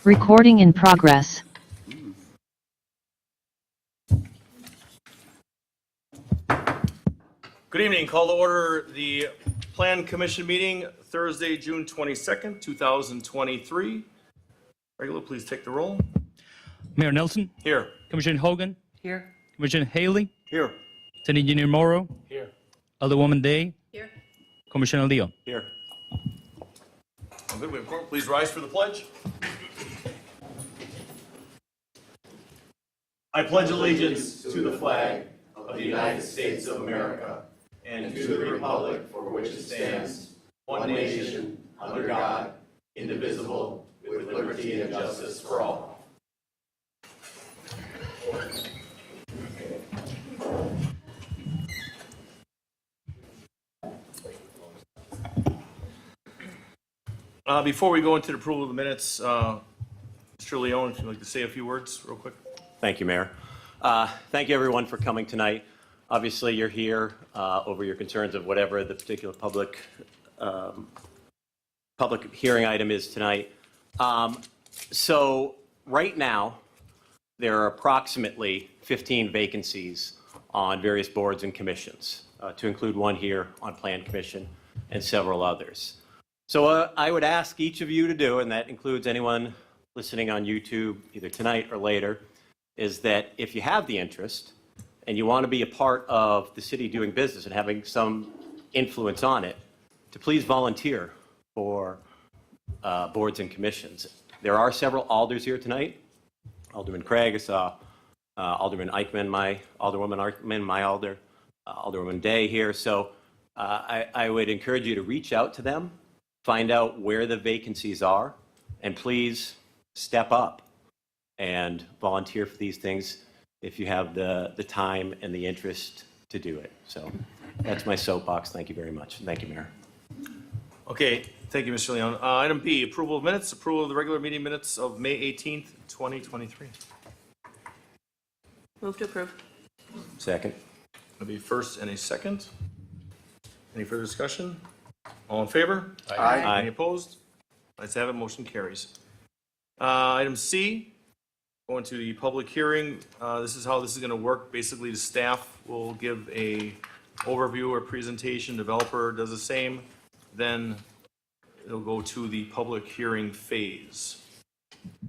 Recording in progress. Good evening. Call to order the Plan Commission meeting Thursday, June 22nd, 2023. Regular, please take the roll. Mayor Nelson, Here. Commissioner Hogan, Here. Commissioner Haley, Here. City Engineer Morrow, Here. Alderwoman Day, Here. Commissioner Leo. Here. Good. We have quorum. Please rise for the pledge. I pledge allegiance to the flag of the United States of America and to the republic for which it stands, one nation, under God, indivisible, with liberty and justice for all. Before we go into the approval of the minutes, Mr. Leone, if you'd like to say a few words real quick. Thank you, Mayor. Thank you, everyone, for coming tonight. Obviously, you're here over your concerns of whatever the particular public hearing item is tonight. So right now, there are approximately 15 vacancies on various boards and commissions, to include one here on Plan Commission and several others. So I would ask each of you to do, and that includes anyone listening on YouTube either tonight or later, is that if you have the interest and you want to be a part of the city doing business and having some influence on it, to please volunteer for boards and commissions. There are several alders here tonight. Alderman Craig, I saw Alderman Eichman, Alderwoman Eichman, my alder, Alderwoman Day here. So I would encourage you to reach out to them, find out where the vacancies are, and please step up and volunteer for these things if you have the time and the interest to do it. So that's my soapbox. Thank you very much. Thank you, Mayor. Okay, thank you, Mr. Leone. Item B, approval of minutes, approval of the regular meeting minutes of May 18th, 2023. Move to approve. Second. There'll be first and a second. Any further discussion? All in favor? Aye. Any opposed? Let's have it. Motion carries. Item C, going to the public hearing. This is how this is going to work. Basically, the staff will give a overview or presentation. Developer does the same. Then it'll go to the public hearing phase.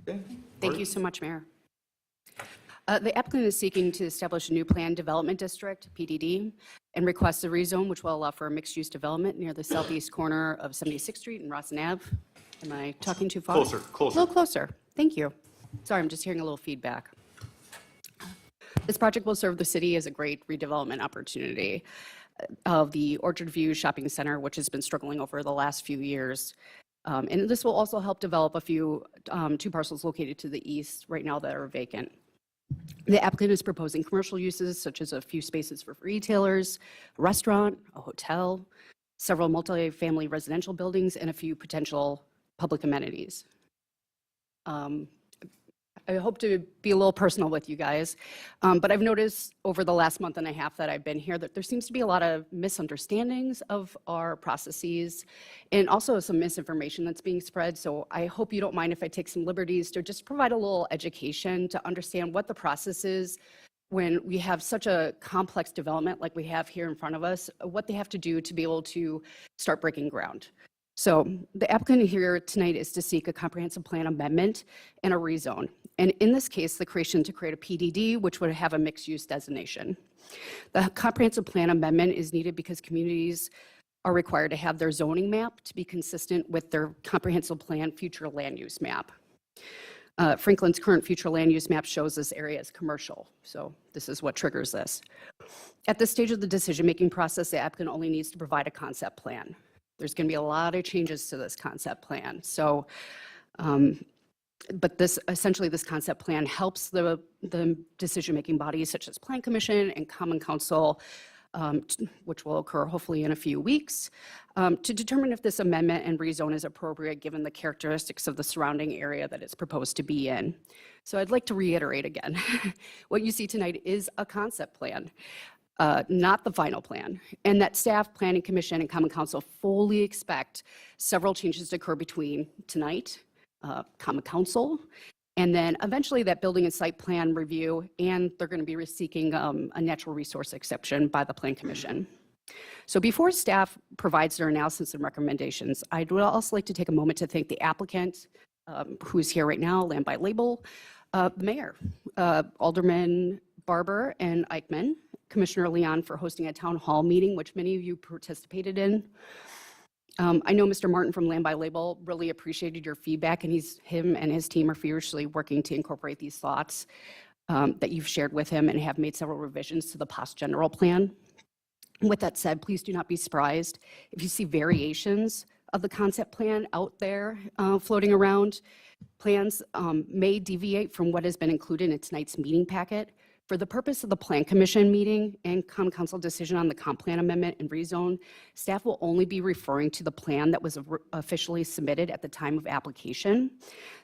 Okay. Thank you so much, Mayor. The applicant is seeking to establish a new planned development district, PDD, and requests a rezone which will allow for a mixed-use development near the southeast corner of 76th Street and Rawson Ave. Am I talking too far? Closer. A little closer. Thank you. Sorry, I'm just hearing a little feedback. This project will serve the city as a great redevelopment opportunity of the Orchard View Shopping Center, which has been struggling over the last few years. And this will also help develop a few two parcels located to the east right now that are vacant. The applicant is proposing commercial uses such as a few spaces for retailers, a restaurant, a hotel, several multifamily residential buildings, and a few potential public amenities. I hope to be a little personal with you guys, but I've noticed over the last month and a half that I've been here that there seems to be a lot of misunderstandings of our processes and also some misinformation that's being spread. So I hope you don't mind if I take some liberties to just provide a little education to understand what the process is when we have such a complex development like we have here in front of us, what they have to do to be able to start breaking ground. So the applicant here tonight is to seek a comprehensive plan amendment and a rezone. And in this case, the creation to create a PDD, which would have a mixed-use designation. The comprehensive plan amendment is needed because communities are required to have their zoning map to be consistent with their comprehensive plan future land use map. Franklin's current future land use map shows this area as commercial, so this is what triggers this. At this stage of the decision-making process, the applicant only needs to provide a concept plan. There's going to be a lot of changes to this concept plan. So, but essentially this concept plan helps the decision-making bodies such as Plan Commission and Common Council, which will occur hopefully in a few weeks, to determine if this amendment and rezone is appropriate given the characteristics of the surrounding area that it's proposed to be in. So I'd like to reiterate again, what you see tonight is a concept plan. Not the final plan, and that staff, Planning Commission, and Common Council fully expect several changes to occur between tonight Common Council, and then eventually that building and site plan review, and they're going to be seeking a natural resource exception by the Plan Commission. So before staff provides their analysis and recommendations, I'd also like to take a moment to thank the applicant, who's here right now, Land by Label, the mayor, Alderman Barber and Eichmann, Commissioner Leon for hosting a town hall meeting, which many of you participated in. I know Mr. Martin from Land by Label really appreciated your feedback, and him and his team are furiously working to incorporate these thoughts that you've shared with him and have made several revisions to the POS general plan. With that said, please do not be surprised if you see variations of the concept plan out there floating around. Plans may deviate from what has been included in tonight's meeting packet. For the purpose of the Plan Commission meeting and Common Council decision on the comp plan amendment and rezone, staff will only be referring to the plan that was officially submitted at the time of application.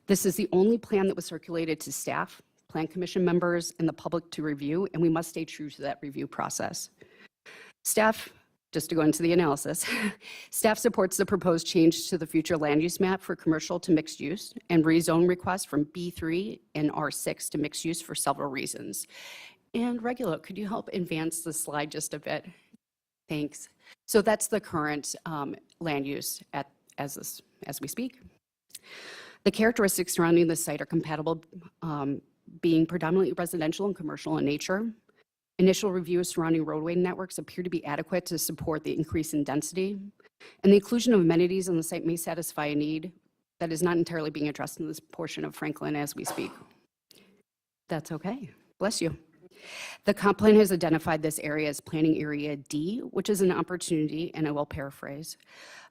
This is the only plan that was circulated to staff, Plan Commission members, and the public to review, and we must stay true to that review process. Staff, just to go into the analysis, staff supports the proposed change to the future land use map for commercial to mixed use and rezone request from B3 and R6 to mixed use for several reasons. And Regulo, could you help advance the slide just a bit? Thanks. So that's the current land use as we speak. The characteristics surrounding the site are compatible, being predominantly residential and commercial in nature. Initial reviews surrounding roadway networks appear to be adequate to support the increase in density, and the inclusion of amenities on the site may satisfy a need that is not entirely being addressed in this portion of Franklin as we speak. That's okay. Bless you. The comp plan has identified this area as planning area D, which is an opportunity, and I will paraphrase,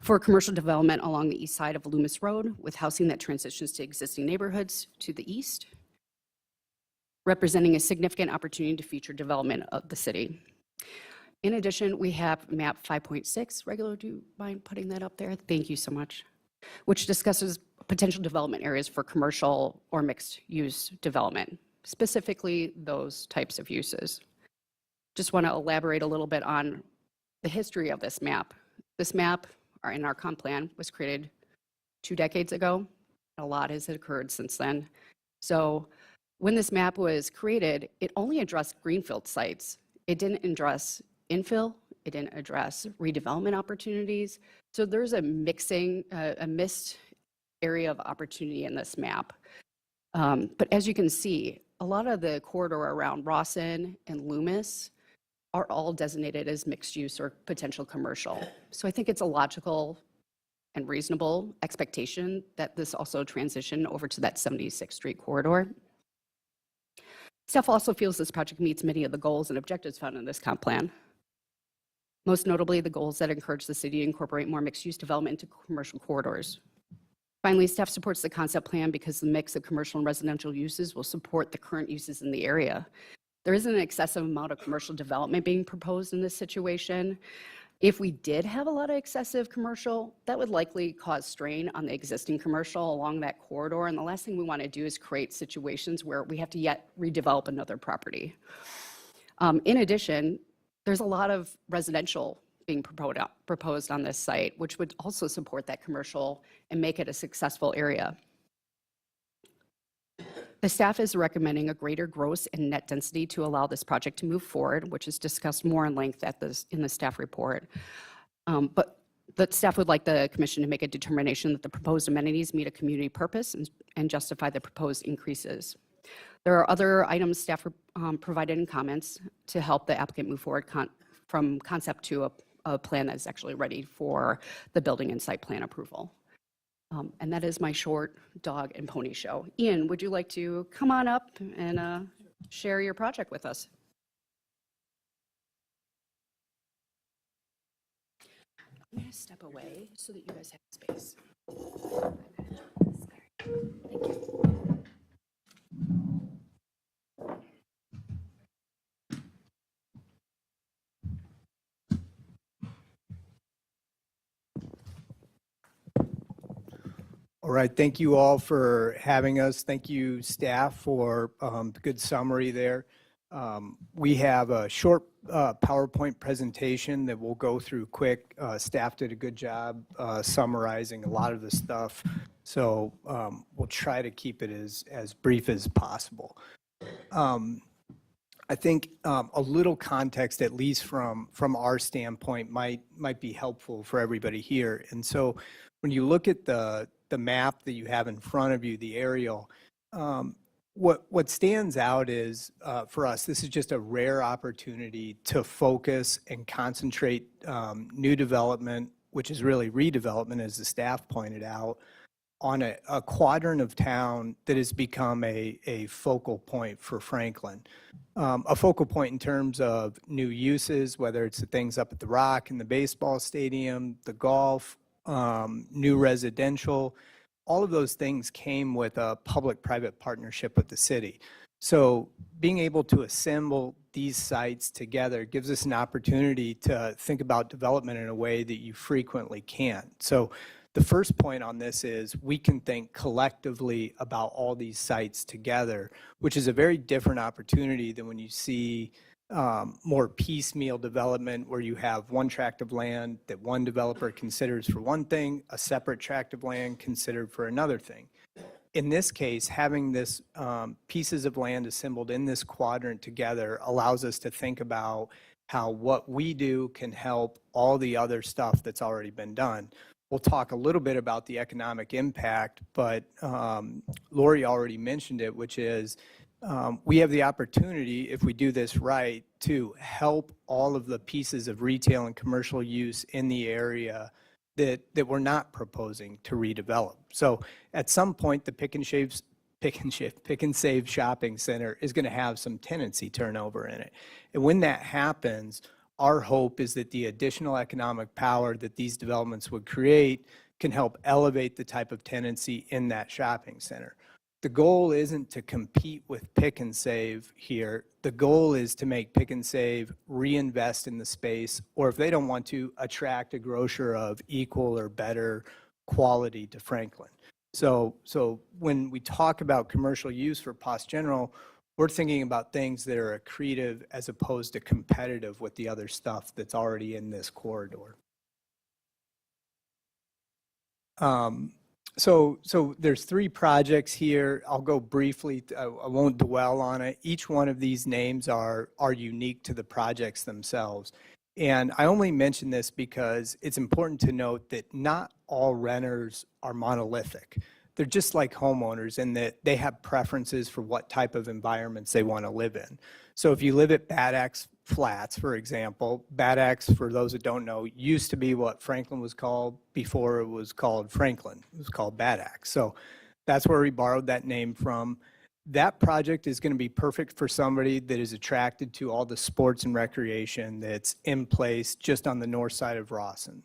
for commercial development along the east side of Loomis Road with housing that transitions to existing neighborhoods to the east, representing a significant opportunity to future development of the city. In addition, we have map 5.6. Regular, do you mind putting that up there? Thank you so much. Which discusses potential development areas for commercial or mixed use development, specifically those types of uses. Just want to elaborate a little bit on the history of this map. This map, in our comp plan, was created 2 decades ago. A lot has occurred since then. So when this map was created, it only addressed greenfield sites. It didn't address infill. It didn't address redevelopment opportunities. So there's a missed area of opportunity in this map. But as you can see, a lot of the corridor around Rawson and Loomis are all designated as mixed use or potential commercial. So I think it's a logical and reasonable expectation that this also transition over to that 76th Street corridor. Staff also feels this project meets many of the goals and objectives found in this comp plan. Most notably, the goals that encourage the city to incorporate more mixed-use development into commercial corridors. Finally, staff supports the concept plan because the mix of commercial and residential uses will support the current uses in the area. There isn't an excessive amount of commercial development being proposed in this situation. If we did have a lot of excessive commercial, that would likely cause strain on the existing commercial along that corridor. And the last thing we want to do is create situations where we have to yet redevelop another property. In addition, there's a lot of residential being proposed on this site, which would also support that commercial and make it a successful area. The staff is recommending a greater gross and net density to allow this project to move forward, which is discussed more in length in the staff report. But the staff would like the commission to make a determination that the proposed amenities meet a community purpose and justify the proposed increases. There are other items staff provided in comments to help the applicant move forward from concept to a plan that's actually ready for the building and site plan approval. And that is my short dog and pony show. Ian, would you like to come on up and share your project with us? I'm going to step away so that you guys have space. Thank you. All right, thank you all for having us. Thank you, staff, for the good summary there. We have a short PowerPoint presentation that we'll go through quick. Staff did a good job summarizing a lot of the stuff, so we'll try to keep it as brief as possible. I think a little context, at least from our standpoint, might be helpful for everybody here. And so when you look at the map that you have in front of you, the aerial, what stands out is, for us, this is just a rare opportunity to focus and concentrate new development, which is really redevelopment, as the staff pointed out, on a quadrant of town that has become a focal point for Franklin. A focal point in terms of new uses, whether it's the things up at the Rock and the baseball stadium, the golf, new residential. All of those things came with a public-private partnership with the city. So being able to assemble these sites together gives us an opportunity to think about development in a way that you frequently can't. So the first point on this is we can think collectively about all these sites together, which is a very different opportunity than when you see more piecemeal development where you have one tract of land that one developer considers for one thing, a separate tract of land considered for another thing. In this case, having this pieces of land assembled in this quadrant together allows us to think about how what we do can help all the other stuff that's already been done. We'll talk a little bit about the economic impact, but Lori already mentioned it, which is we have the opportunity, if we do this right, to help all of the pieces of retail and commercial use in the area that we're not proposing to redevelop. So at some point, the Pick and Save shopping center is going to have some tenancy turnover in it. And when that happens, our hope is that the additional economic power that these developments would create can help elevate the type of tenancy in that shopping center. The goal isn't to compete with Pick and Save here. The goal is to make Pick and Save reinvest in the space, or if they don't want to, attract a grocer of equal or better quality to Franklin. So when we talk about commercial use for Post General, we're thinking about things that are accretive as opposed to competitive with the other stuff that's already in this corridor. So there's 3 projects here. I'll go briefly. I won't dwell on it. Each one of these names are unique to the projects themselves. And I only mention this because it's important to note that not all renters are monolithic. They're just like homeowners in that they have preferences for what type of environments they want to live in. So if you live at Bad Axe Flats, for example, Bad Axe, for those that don't know, used to be what Franklin was called before it was called Franklin. It was called Bad Axe. So that's where we borrowed that name from. That project is going to be perfect for somebody that is attracted to all the sports and recreation that's in place just on the north side of Rawson.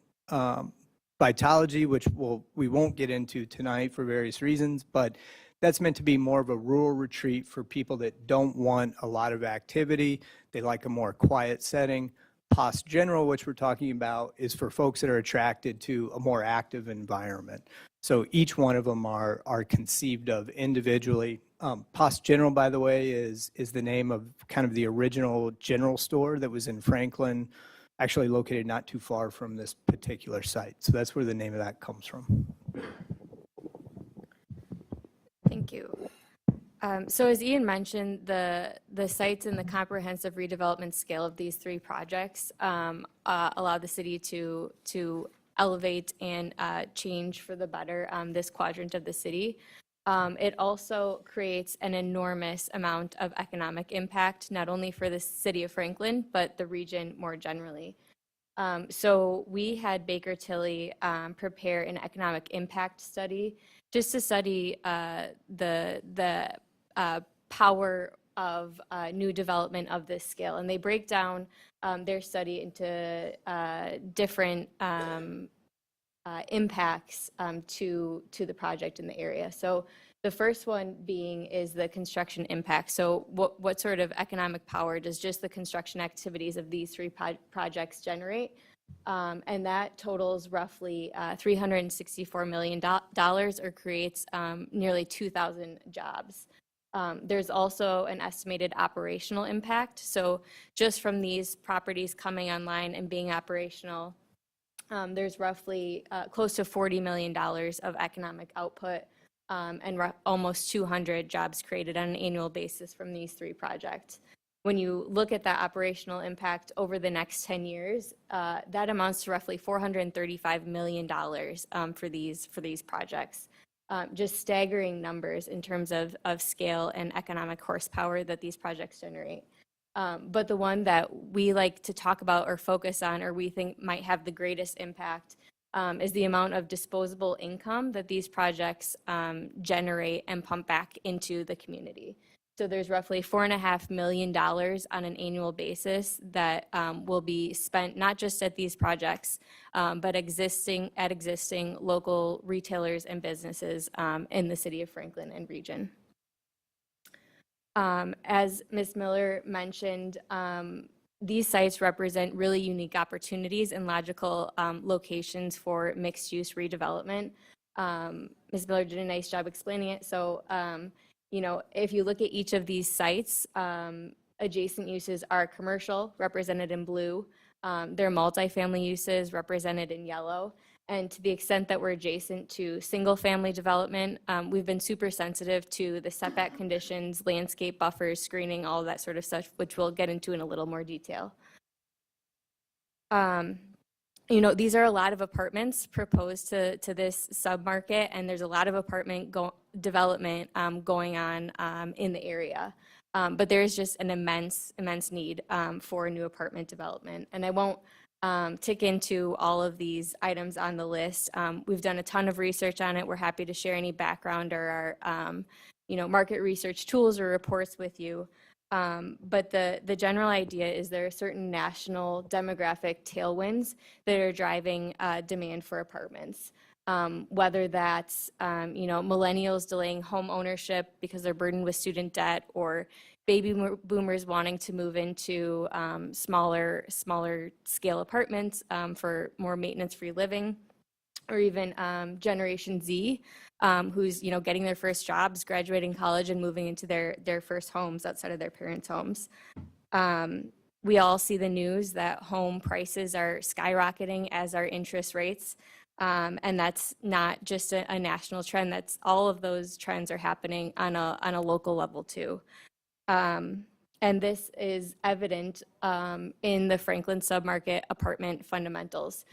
Vitology, which we won't get into tonight for various reasons, but that's meant to be more of a rural retreat for people that don't want a lot of activity. They like a more quiet setting. Post General, which we're talking about, is for folks that are attracted to a more active environment. So each one of them are conceived of individually. Post General, by the way, is the name of kind of the original general store that was in Franklin, actually located not too far from this particular site. So that's where the name of that comes from. Thank you. So as Ian mentioned, the sites and the comprehensive redevelopment scale of these 3 projects allow the city to elevate and change for the better this quadrant of the city. It also creates an enormous amount of economic impact, not only for the city of Franklin, but the region more generally. So we had Baker Tilly prepare an economic impact study just to study the power of new development of this scale. And they break down their study into different impacts to the project in the area. So the first one is the construction impact. So what sort of economic power does just the construction activities of these 3 projects generate? And that totals roughly $364 million or creates nearly 2,000 jobs. There's also an estimated operational impact. So just from these properties coming online and being operational, there's roughly close to $40 million of economic output and almost 200 jobs created on an annual basis from these three projects. When you look at that operational impact over the next 10 years, that amounts to roughly $435 million for these projects. Just staggering numbers in terms of scale and economic horsepower that these projects generate. But the one that we like to talk about or focus on, or we think might have the greatest impact, is the amount of disposable income that these projects generate and pump back into the community. So there's roughly $4.5 million on an annual basis that will be spent not just at these projects, but existing local retailers and businesses in the city of Franklin and region. As Ms. Miller mentioned, these sites represent really unique opportunities and logical locations for mixed-use redevelopment. Ms. Miller did a nice job explaining it. So, you know, if you look at each of these sites, adjacent uses are commercial, represented in blue. They're multifamily uses, represented in yellow. And to the extent that we're adjacent to single-family development, we've been super sensitive to the setback conditions, landscape buffers, screening, all of that sort of stuff, which we'll get into in a little more detail. You know, these are a lot of apartments proposed to this submarket, and there's a lot of apartment development going on in the area. But there is just an immense need for new apartment development. And I won't tick into all of these items on the list. We've done a ton of research on it. We're happy to share any background or our you know, market research tools or reports with you. But the general idea is there are certain national demographic tailwinds that are driving demand for apartments. Whether that's you know, millennials delaying home ownership because they're burdened with student debt, or baby boomers wanting to move into smaller scale apartments for more maintenance-free living, or even Generation Z, who's, you know, getting their first jobs, graduating college, and moving into their first homes outside of their parents' homes. We all see the news that home prices are skyrocketing, as are interest rates. And that's not just a national trend. That's all of those trends are happening on a local level too. And this is evident in the Franklin submarket apartment fundamentals.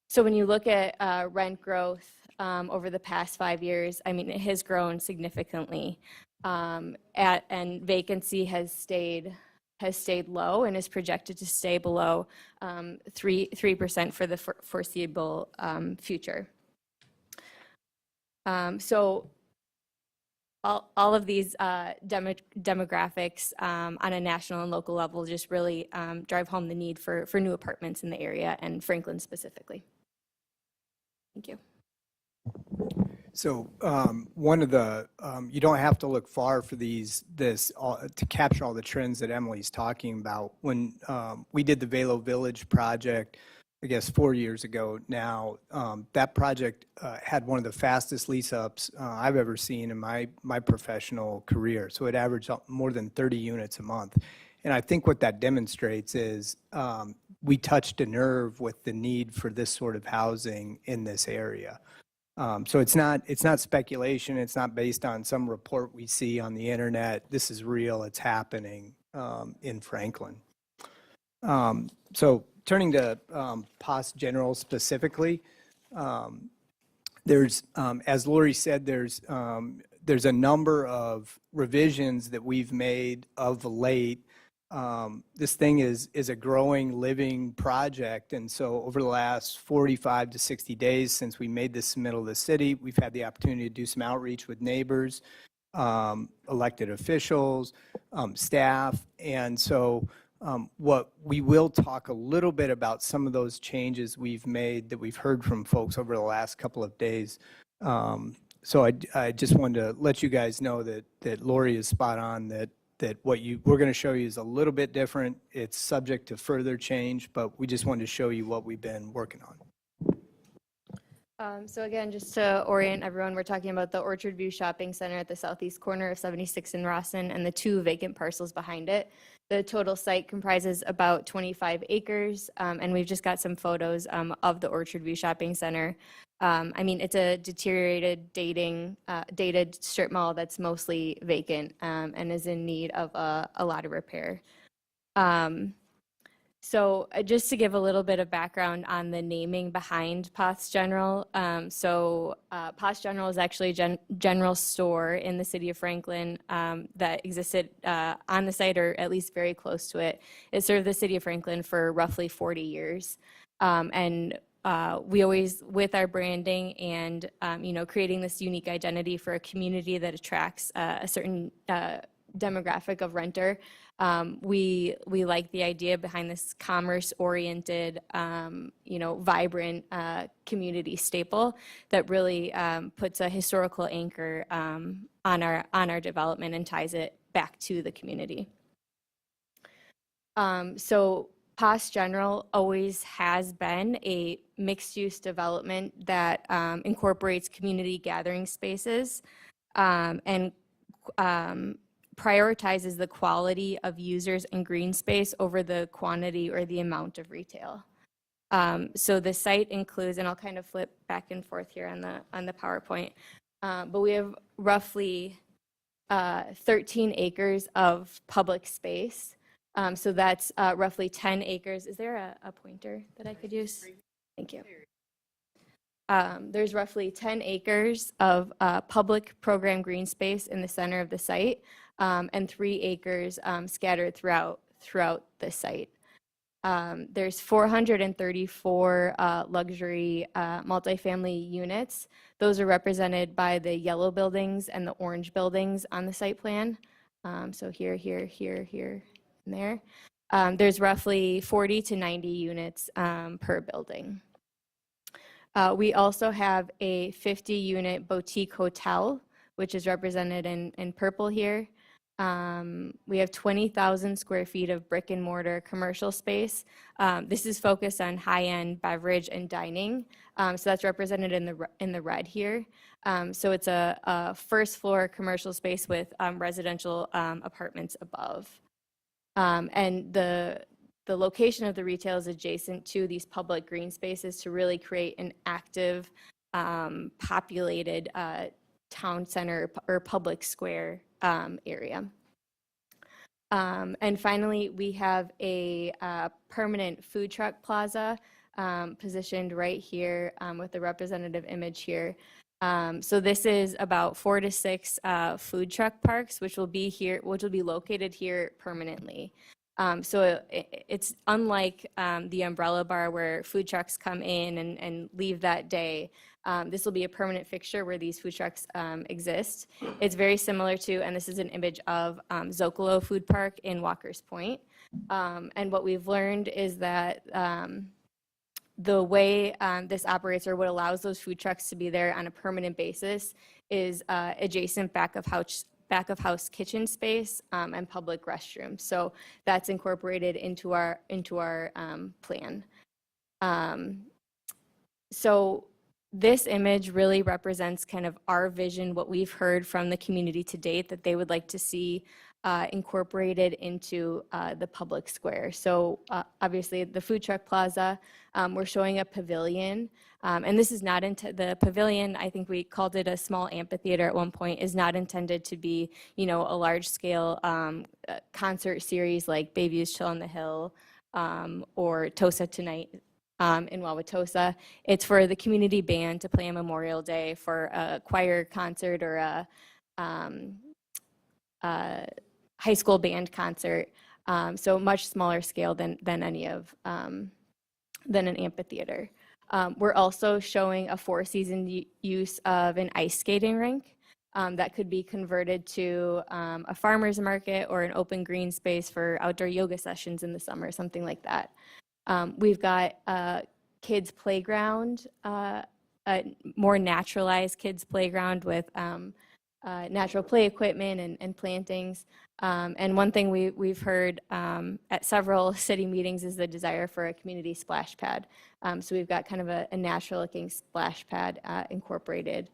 So when you look at rent growth over the past 5 years, I mean, it has grown significantly, and vacancy has stayed low and is projected to stay below 3% for the foreseeable future. So all of these demographics on a national and local level just really drive home the need for new apartments in the area, and Franklin specifically. Thank you. So one of the, you don't have to look far for to capture all the trends that Emily's talking about. When we did the Velo Village project, I guess 4 years ago now, that project had one of the fastest lease ups I've ever seen in my professional career. So it averaged more than 30 units a month. And I think what that demonstrates is we touched a nerve with the need for this sort of housing in this area. So it's not speculation. It's not based on some report we see on the internet. This is real. It's happening in Franklin. So turning to POS General specifically, there's, as Lori said, there's a number of revisions that we've made of late. This thing is a growing, living project, and so over the last 45 to 60 days since we made this submittal to the city, we've had the opportunity to do some outreach with neighbors, elected officials, staff, and so what we will talk a little bit about some of those changes we've made that we've heard from folks over the last couple of days. So I just wanted to let you guys know that Lori is spot on, that what we're going to show you is a little bit different. It's subject to further change, but we just wanted to show you what we've been working on. So again, just to orient everyone, we're talking about the Orchard View Shopping Center at the southeast corner of 76 and Rawson and the 2 vacant parcels behind it. The total site comprises about 25 acres, and we've just got some photos of the Orchard View Shopping Center. I mean, it's a deteriorated, dated strip mall that's mostly vacant and is in need of a lot of repair. So just to give a little bit of background on the naming behind Poth's General. Poth's General is actually a general store in the city of Franklin that existed on the site, or at least very close to it. It served the city of Franklin for roughly 40 years. We always, with our branding and creating this unique identity for a community that attracts a certain demographic of renter, we like the idea behind this commerce-oriented, vibrant community staple that really puts a historical anchor on our development and ties it back to the community. So Poth's General always has been a mixed-use development that incorporates community gathering spaces and prioritizes the quality of users and green space over the quantity or the amount of retail. So the site includes, and I'll kind of flip back and forth here on the PowerPoint, but we have roughly 13 acres of public space. So that's roughly 10 acres. Is there a pointer that I could use? Thank you. There's roughly 10 acres of public program green space in the center of the site, and 3 acres scattered throughout the site. There's 434 luxury multifamily units. Those are represented by the yellow buildings and the orange buildings on the site plan. So here, and there. There's roughly 40 to 90 units per building. We also have a 50-unit boutique hotel, which is represented in purple here. We have 20,000 square feet of brick and mortar commercial space. This is focused on high-end beverage and dining. So that's represented in the red here. So it's a first floor commercial space with residential apartments above. And the location of the retail is adjacent to these public green spaces to really create an active, populated town center or public square area. And finally, we have a permanent food truck plaza positioned right here with the representative image here. So this is about 4 to 6 food truck parks, which will be located here permanently. So it's unlike the Umbrella Bar where food trucks come in and leave that day. This will be a permanent fixture where these food trucks exist. It's very similar to, and this is an image of Zocalo Food Park in Walker's Point. And what we've learned is that the way this operates, or what allows those food trucks to be there on a permanent basis, is adjacent back of house kitchen space and public restrooms. So that's incorporated into our plan. So this image really represents kind of our vision, what we've heard from the community to date that they would like to see incorporated into the public square. So obviously the food truck plaza, we're showing a pavilion. And this is not the pavilion, I think we called it a small amphitheater at one point, is not intended to be, a large scale concert series like Bayview's Chill on the Hill or Tosa Tonight in Wauwatosa. It's for the community band to play on Memorial Day, for a choir concert or a high school band concert. So much smaller scale than any of than an amphitheater. We're also showing a 4-season use of an ice skating rink that could be converted to a farmer's market or an open green space for outdoor yoga sessions in the summer, something like that. We've got a kids playground, a more naturalized kids playground with natural play equipment and plantings. And one thing we've heard at several city meetings is the desire for a community splash pad. So we've got kind of a natural looking splash pad incorporated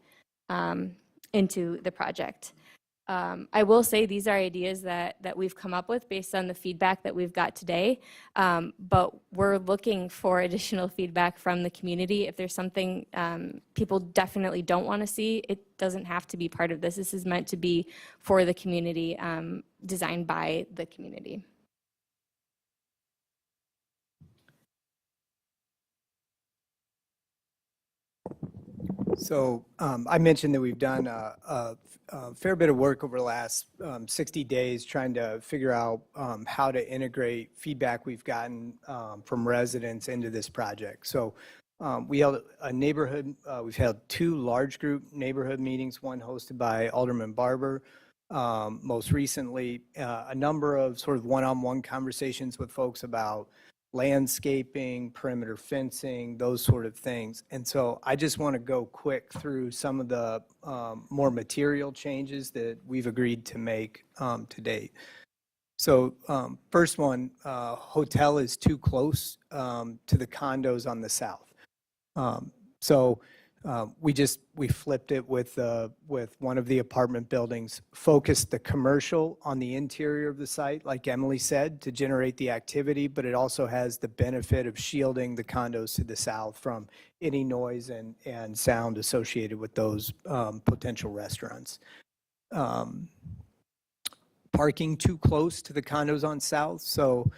into the project. I will say these are ideas that we've come up with based on the feedback that we've got today, but we're looking for additional feedback from the community. If there's something people definitely don't want to see, it doesn't have to be part of this. This is meant to be for the community, designed by the community. So I mentioned that we've done a fair bit of work over the last 60 days trying to figure out how to integrate feedback we've gotten from residents into this project. So we held a neighborhood, we've held 2 large group neighborhood meetings, one hosted by Alderman Barber. Most recently, a number of sort of one-on-one conversations with folks about landscaping, perimeter fencing, those sort of things. And so I just want to go quick through some of the more material changes that we've agreed to make to date. So first one, hotel is too close to the condos on the south. We flipped it with one of the apartment buildings, focused the commercial on the interior of the site, like Emily said, to generate the activity, but it also has the benefit of shielding the condos to the south from any noise and sound associated with those potential restaurants. Parking too close to the condos on south, so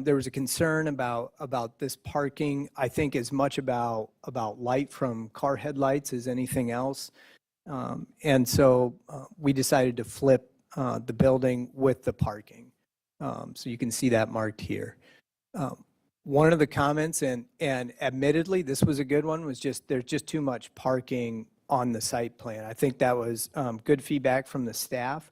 there was a concern about this parking, I think as much about light from car headlights as anything else. And so we decided to flip the building with the parking. So you can see that marked here. One of the comments, and admittedly, this was a good one, was just there's just too much parking on the site plan. I think that was good feedback from the staff.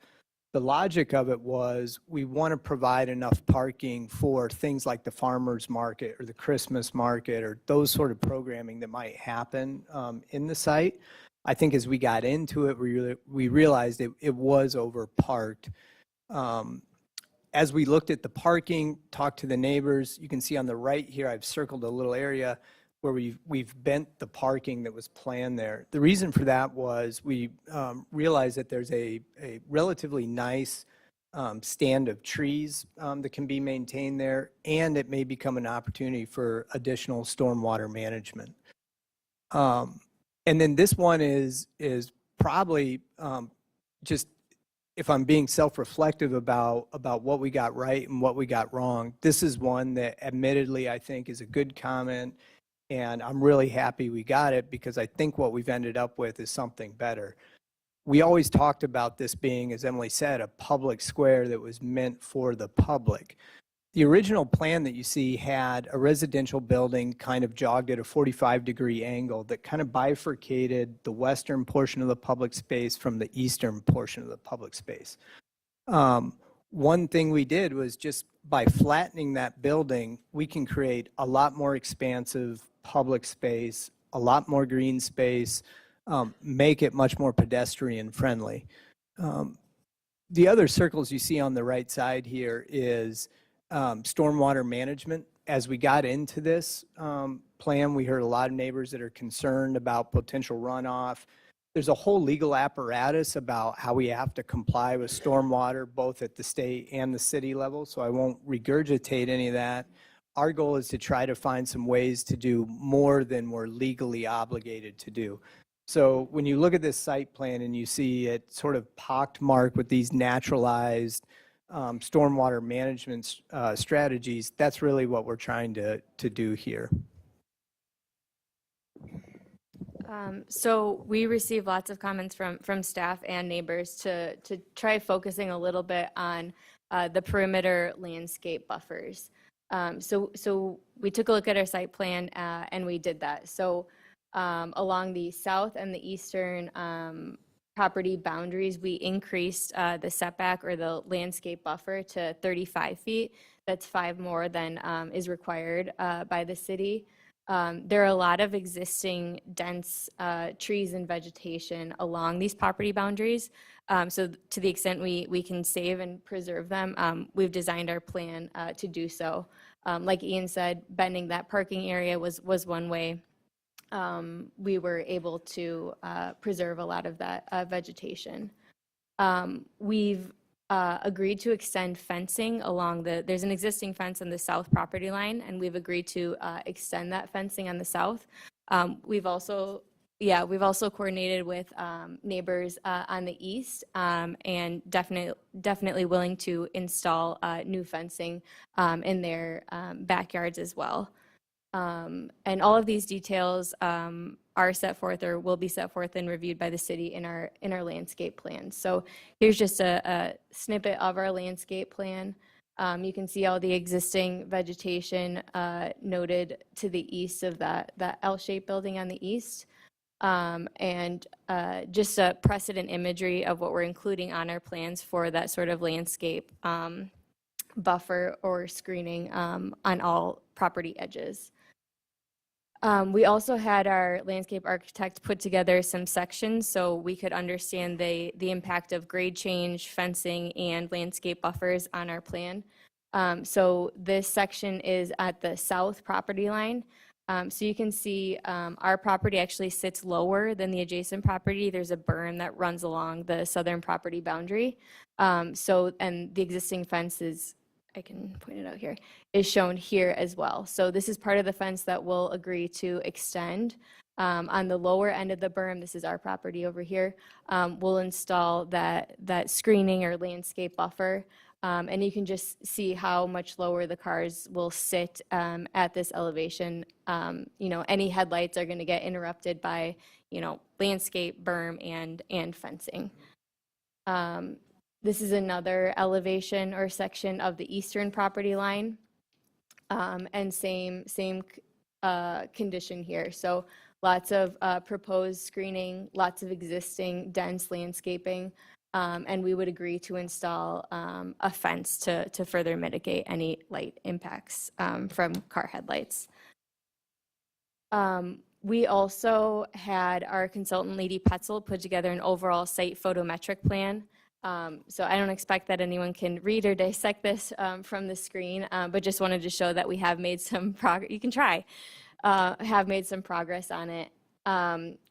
The logic of it was we want to provide enough parking for things like the farmers market or the Christmas market or those sort of programming that might happen in the site. I think as we got into it, we realized it was overparked. As we looked at the parking, talked to the neighbors, you can see on the right here, I've circled a little area where we've bent the parking that was planned there. The reason for that was we realized that there's a relatively nice stand of trees that can be maintained there, and it may become an opportunity for additional stormwater management. And then this one is probably just, if I'm being self-reflective about what we got right and what we got wrong, this is one that admittedly I think is a good comment. And I'm really happy we got it because I think what we've ended up with is something better. We always talked about this being, as Emily said, a public square that was meant for the public. The original plan that you see had a residential building kind of jogged at a 45-degree angle that kind of bifurcated the western portion of the public space from the eastern portion of the public space. One thing we did was just by flattening that building, we can create a lot more expansive public space, a lot more green space, make it much more pedestrian friendly. The other circles you see on the right side here is stormwater management. As we got into this plan, we heard a lot of neighbors that are concerned about potential runoff. There's a whole legal apparatus about how we have to comply with stormwater, both at the state and the city level, so I won't regurgitate any of that. Our goal is to try to find some ways to do more than we're legally obligated to do. So when you look at this site plan and you see it sort of pockmarked with these naturalized stormwater management strategies, that's really what we're trying to do here. So we received lots of comments from staff and neighbors to try focusing a little bit on the perimeter landscape buffers. So we took a look at our site plan and we did that. So along the south and the eastern property boundaries, we increased the setback or the landscape buffer to 35 feet. That's 5 more than is required by the city. There are a lot of existing dense trees and vegetation along these property boundaries. So to the extent we can save and preserve them, we've designed our plan to do so. Like Ian said, bending that parking area was one way we were able to preserve a lot of that vegetation. We've agreed to extend fencing along there's an existing fence on the south property line, and we've agreed to extend that fencing on the south. We've also coordinated with neighbors on the east, and definitely willing to install new fencing in their backyards as well. And all of these details are set forth or will be set forth and reviewed by the city in our landscape plan. So here's just a snippet of our landscape plan. You can see all the existing vegetation noted to the east of that L-shaped building on the east. And just a precedent imagery of what we're including on our plans for that sort of landscape buffer or screening on all property edges. We also had our landscape architect put together some sections so we could understand the impact of grade change, fencing, and landscape buffers on our plan. So this section is at the south property line. So you can see our property actually sits lower than the adjacent property. There's a berm that runs along the southern property boundary. And the existing fence is, I can point it out here, is shown here as well. So this is part of the fence that we'll agree to extend. On the lower end of the berm, this is our property over here, we'll install that screening or landscape buffer. And you can just see how much lower the cars will sit at this elevation. Any headlights are going to get interrupted by, landscape, berm, and fencing. This is another elevation or section of the eastern property line, and same condition here. So lots of proposed screening, lots of existing dense landscaping, and we would agree to install a fence to further mitigate any light impacts from car headlights. We also had our consultant, Lady Petzel, put together an overall site photometric plan. So I don't expect that anyone can read or dissect this from the screen, but just wanted to show that we have made some progress. You can try. Have made some progress on it.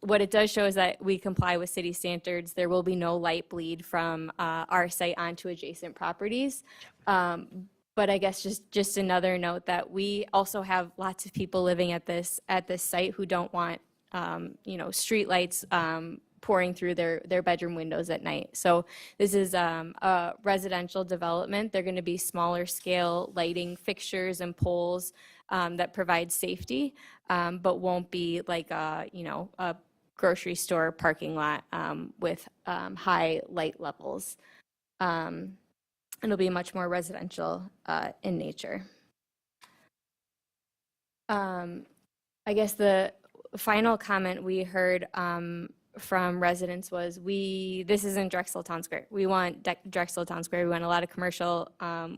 What it does show is that we comply with city standards. There will be no light bleed from our site onto adjacent properties. But I guess just another note that we also have lots of people living at this site who don't want street lights pouring through their bedroom windows at night. So this is a residential development. They're going to be smaller scale lighting fixtures and poles that provide safety, but won't be like a grocery store parking lot with high light levels. It'll be much more residential in nature. I guess the final comment we heard from residents was this isn't Drexel Town Square. We want Drexel Town Square. We want a lot of commercial.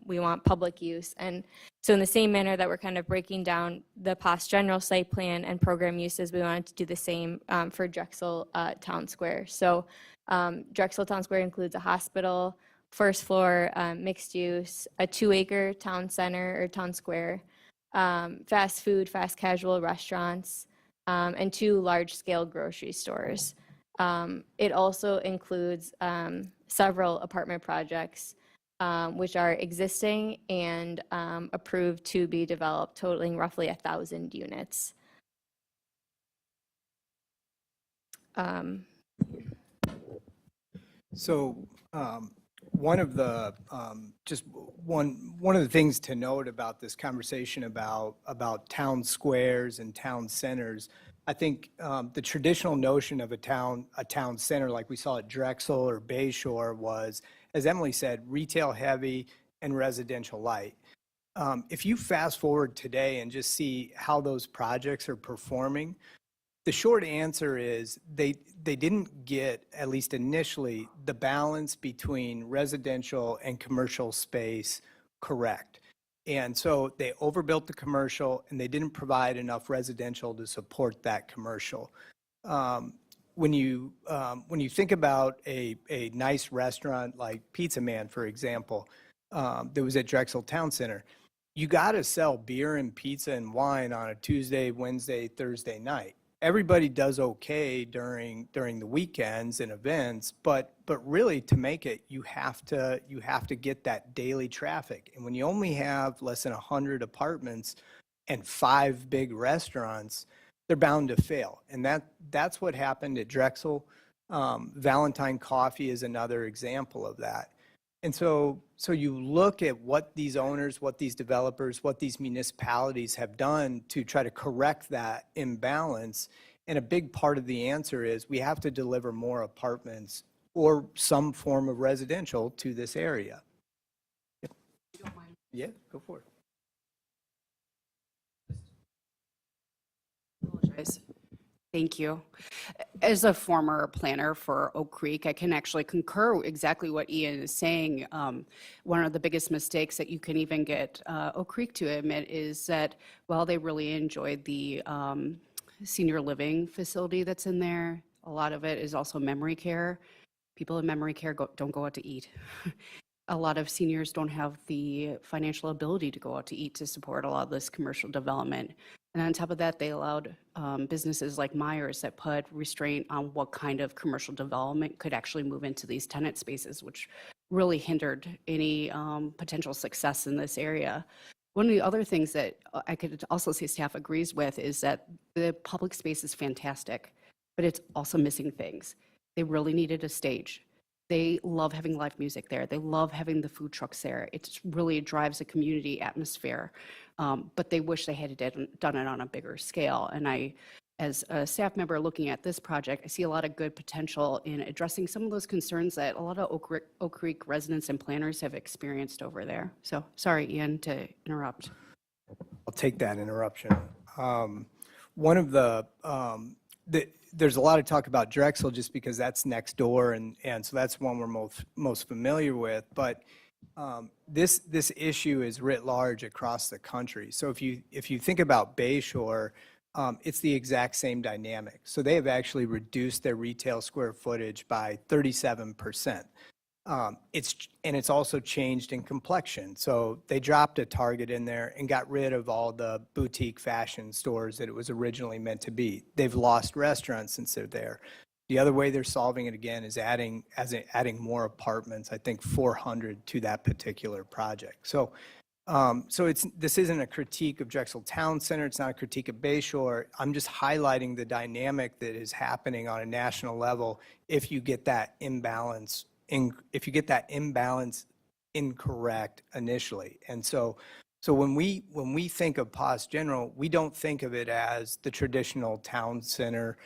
We want public use. And so in the same manner that we're kind of breaking down the POS general site plan and program uses, we wanted to do the same for Drexel Town Square. So Drexel Town Square includes a hospital, first floor mixed use, a 2-acre town center or town square, fast food, fast casual restaurants, and 2 large-scale grocery stores. It also includes several apartment projects, which are existing and approved to be developed, totaling roughly 1,000 units. So one of the one of the things to note about this conversation about town squares and town centers, I think the traditional notion of a town center like we saw at Drexel or Bayshore was, as Emily said, retail heavy and residential light. If you fast forward today and just see how those projects are performing, the short answer is they didn't get, at least initially, the balance between residential and commercial space correct. And so they overbuilt the commercial and they didn't provide enough residential to support that commercial. When you think about a nice restaurant like Pizza Man, for example, that was at Drexel Town Center, you got to sell beer and pizza and wine on a Tuesday, Wednesday, Thursday night. Everybody does okay during the weekends and events, but really to make it, you have to get that daily traffic. And when you only have less than 100 apartments and 5 big restaurants, they're bound to fail. And that's what happened at Drexel. Valentine Coffee is another example of that. And so you look at what these owners, what these developers, what these municipalities have done to try to correct that imbalance. And a big part of the answer is we have to deliver more apartments or some form of residential to this area. Yeah, go for it. Apologize. Thank you. As a former planner for Oak Creek, I can actually concur exactly what Ian is saying. One of the biggest mistakes that you can even get Oak Creek to admit is that while they really enjoyed the senior living facility that's in there, a lot of it is also memory care. People in memory care don't go out to eat. A lot of seniors don't have the financial ability to go out to eat to support a lot of this commercial development. And on top of that, they allowed businesses like Myers that put restraint on what kind of commercial development could actually move into these tenant spaces, which really hindered any potential success in this area. One of the other things that I could also say staff agrees with is that the public space is fantastic, but it's also missing things. They really needed a stage. They love having live music there. They love having the food trucks there. It really drives a community atmosphere. But they wish they had done it on a bigger scale. And I, as a staff member looking at this project, I see a lot of good potential in addressing some of those concerns that a lot of Oak Creek residents and planners have experienced over there. So sorry, Ian, to interrupt. I'll take that interruption. One of there's a lot of talk about Drexel just because that's next door, and so that's one we're most familiar with. But this issue is writ large across the country. So if you think about Bayshore, it's the exact same dynamic. So they have actually reduced their retail square footage by 37%. It's also changed in complexion. So they dropped a Target in there and got rid of all the boutique fashion stores that it was originally meant to be. They've lost restaurants since they're there. The other way they're solving it again is adding more apartments. I think 400 to that particular project. So this isn't a critique of Drexel Town Center. It's not a critique of Bayshore. I'm just highlighting the dynamic that is happening on a national level if you get that imbalance incorrect initially. And so when we think of Pas General, we don't think of it as the traditional town center,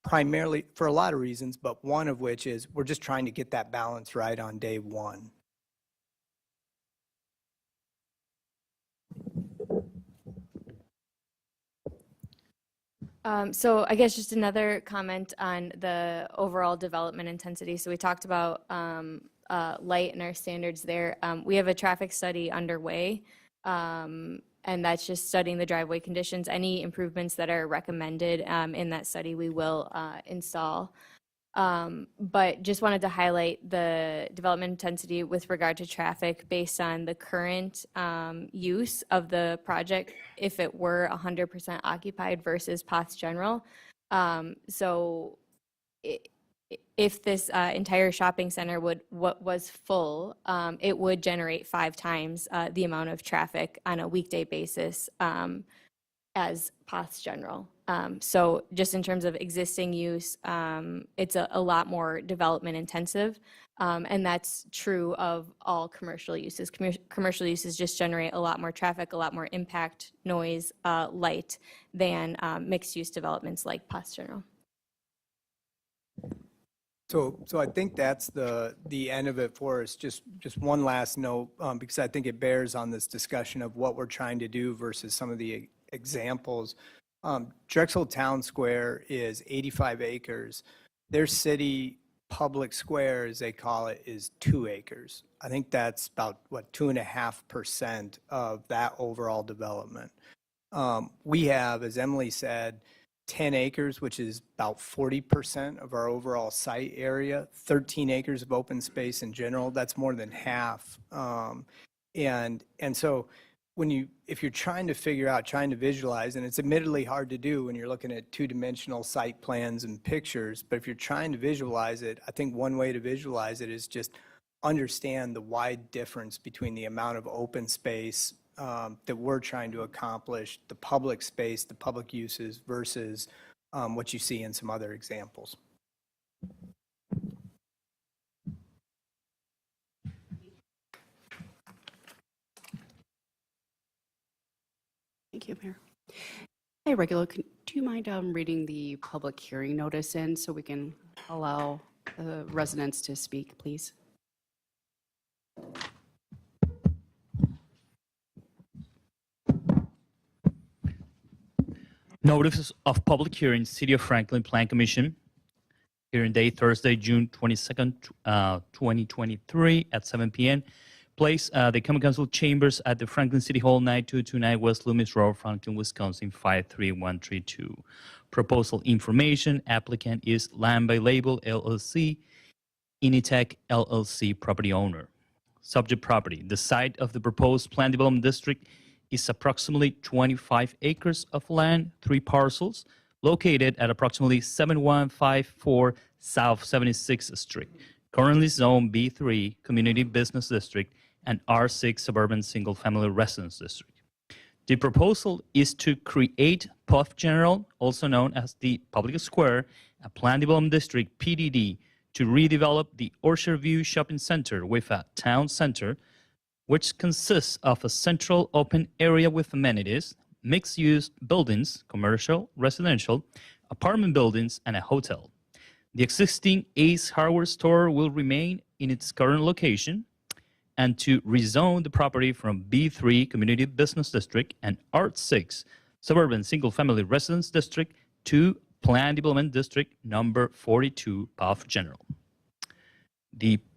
primarily for a lot of reasons, but one of which is we're just trying to get that balance right on day one. So I guess just another comment on the overall development intensity. So we talked about light and our standards there. We have a traffic study underway, and that's just studying the driveway conditions. Any improvements that are recommended in that study, we will install. But just wanted to highlight the development intensity with regard to traffic based on the current use of the project if it were 100% occupied versus Pas General. So if this entire shopping center was full, it would generate 5 times the amount of traffic on a weekday basis as Pas General. So just in terms of existing use, it's a lot more development intensive, and that's true of all commercial uses. Commercial uses just generate a lot more traffic, a lot more impact, noise, light than mixed-use developments like Pas General. So I think that's the end of it for us. Just one last note, because I think it bears on this discussion of what we're trying to do versus some of the examples. Drexel Town Square is 85 acres. Their city public square, as they call it, is 2 acres. I think that's about, what, 2.5% of that overall development. We have, as Emily said, 10 acres, which is about 40% of our overall site area, 13 acres of open space in general. That's more than half. And so if you're trying to figure out, trying to visualize, and it's admittedly hard to do when you're looking at two-dimensional site plans and pictures, but if you're trying to visualize it, I think one way to visualize it is just understand the wide difference between the amount of open space that we're trying to accomplish, the public space, the public uses versus what you see in some other examples. Thank you, Mayor. Hey, Regulo, do you mind reading the public hearing notice in so we can allow the residents to speak, please? Notice of public hearing, City of Franklin Plan Commission. Hearing date Thursday, June 22nd, 2023 at 7 p.m. Place the Common Council chambers at the Franklin City Hall, 9229 West Loomis Road, Franklin, Wisconsin, 53132. Proposal information, applicant is Land by Label LLC, Initech LLC property owner. Subject property, the site of the proposed plan development district is approximately 25 acres of land, 3 parcels, located at approximately 7154 South 76th Street, currently zone B3 Community Business District and R6 Suburban Single Family Residence District. The proposal is to create PUF General, also known as the Public Square, a Plan Development District PDD, to redevelop the Orchard View Shopping Center with a town center, which consists of a central open area with amenities, mixed-use buildings, commercial, residential, apartment buildings, and a hotel. The existing Ace Hardware store will remain in its current location, and to rezone the property from B3 Community Business District and R6 Suburban Single Family Residence District to Plan Development District number 42, PUF General.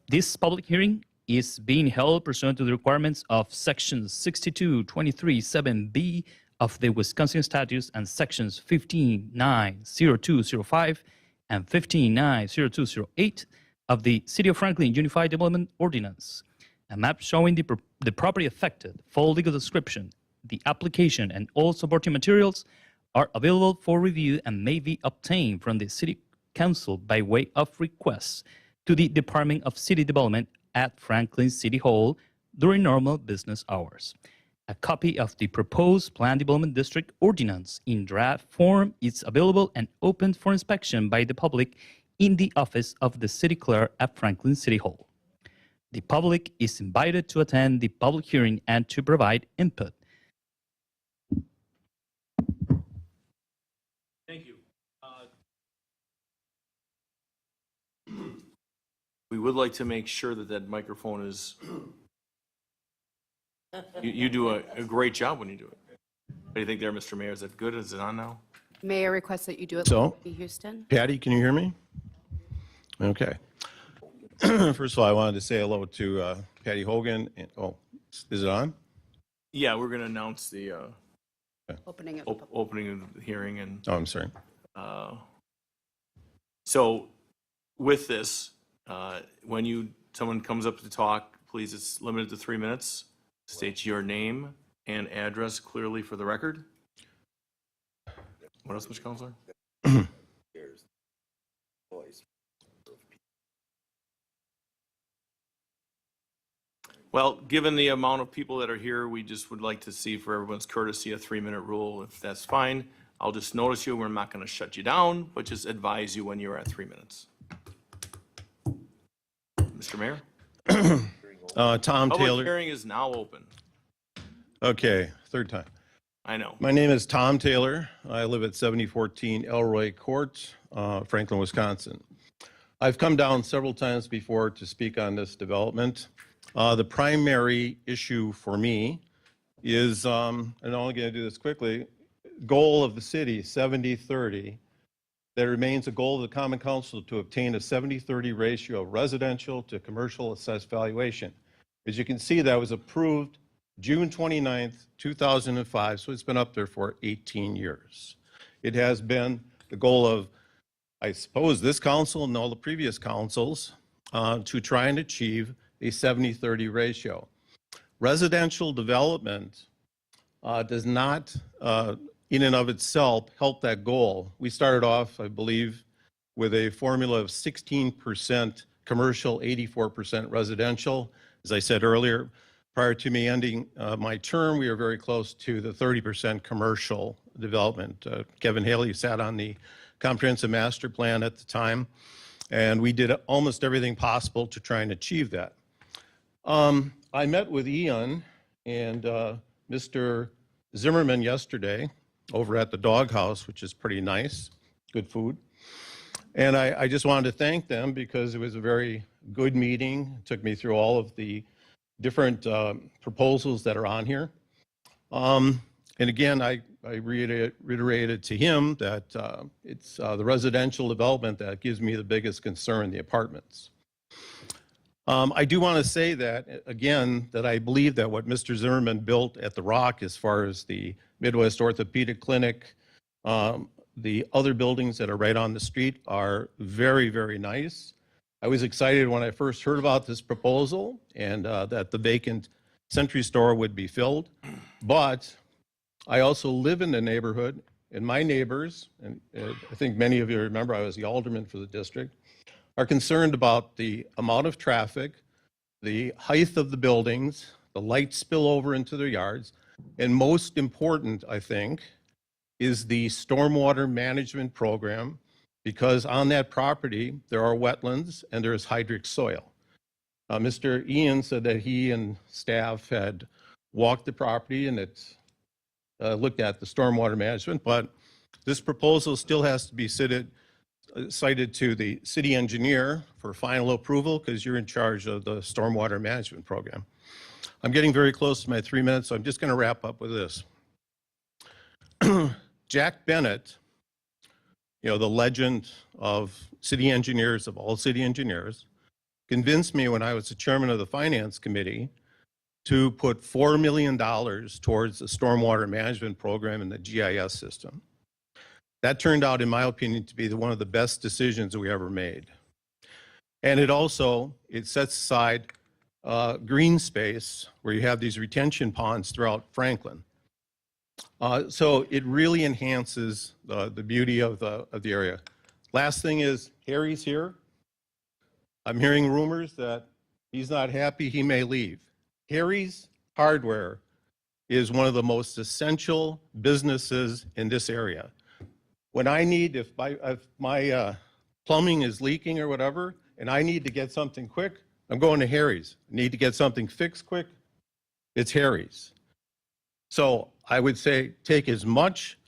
This public hearing is being held pursuant to the requirements of Sections 6223(7)(b) of the Wisconsin Statutes and Sections 15.9.0205 and 15.9.0208 of the City of Franklin Unified Development Ordinance. A map showing the property affected, full legal description, the application, and all supporting materials are available for review and may be obtained from the City Council by way of requests to the Department of City Development at Franklin City Hall during normal business hours. A copy of the proposed Plan Development District Ordinance in draft form is available and open for inspection by the public in the office of the City Clerk at Franklin City Hall. The public is invited to attend the public hearing and to provide input. Thank you. We would like to make sure that that microphone is, you do a great job when you do it. What do you think there, Mr. Mayor? Is that good? Is it on now? May I request that you do it, So? like Houston? Patty, can you hear me? Okay. First of all, I wanted to say hello to Patty Hogan. Is it on? Yeah, we're going to announce the Opening of the public. opening of the hearing. And Oh, I'm sorry. so with this, when someone comes up to talk, please, it's limited to 3 minutes. State your name and address clearly for the record. What else, Mr. Counselor? Well, given the amount of people that are here, we just would like to see, for everyone's courtesy, a 3-minute rule. If that's fine, I'll just notice you. We're not going to shut you down, but just advise you when you're at 3 minutes. Mr. Mayor? Tom Public Taylor. hearing is now open. Okay, third time. I know. My name is Tom Taylor. I live at 7014 Elroy Court, Franklin, Wisconsin. I've come down several times before to speak on this development. The primary issue for me is, and I'm only going to do this quickly, goal of the city, 70-30. There remains a goal of the Common Council to obtain a 70-30 ratio of residential to commercial assessed valuation. As you can see, that was approved June 29th, 2005, so it's been up there for 18 years. It has been the goal of, I suppose, this council and all the previous councils to try and achieve a 70-30 ratio. Residential development does not, in and of itself, help that goal. We started off, I believe, with a formula of 16% commercial, 84% residential. As I said earlier, prior to me ending my term, we were very close to the 30% commercial development. Kevin Haley sat on the comprehensive master plan at the time, and we did almost everything possible to try and achieve that. I met with Ian and Mr. Zimmerman yesterday over at the Doghouse, which is pretty nice, good food. And I just wanted to thank them because it was a very good meeting. It took me through all of the different proposals that are on here. And again, I reiterated to him that it's the residential development that gives me the biggest concern, the apartments. I do want to say that, again, that I believe that what Mr. Zimmerman built at the Rock as far as the Midwest Orthopedic Clinic, the other buildings that are right on the street are very, very nice. I was excited when I first heard about this proposal and that the vacant Century Store would be filled. But I also live in the neighborhood, and my neighbors, and I think many of you remember I was the alderman for the district, are concerned about the amount of traffic, the height of the buildings, the light spill over into their yards, and most important, I think, is the stormwater management program, because on that property, there are wetlands and there is hydric soil. Mr. Ian said that he and staff had walked the property and it's looked at the stormwater management, but this proposal still has to be cited to the city engineer for final approval because you're in charge of the stormwater management program. I'm getting very close to my 3 minutes, so I'm just going to wrap up with this. Jack Bennett, you know, the legend of city engineers, of all city engineers, convinced me when I was the chairman of the finance committee to put $4 million towards the stormwater management program in the GIS system. That turned out, in my opinion, to be one of the best decisions we ever made. And it sets aside green space where you have these retention ponds throughout Franklin. So it really enhances the beauty of the area. Last thing is, Harry's here. I'm hearing rumors that he's not happy, he may leave. Harry's Hardware is one of the most essential businesses in this area. When I need, if my plumbing is leaking or whatever, and I need to get something quick, I'm going to Harry's. Need to get something fixed quick, it's Harry's. So I would say take as much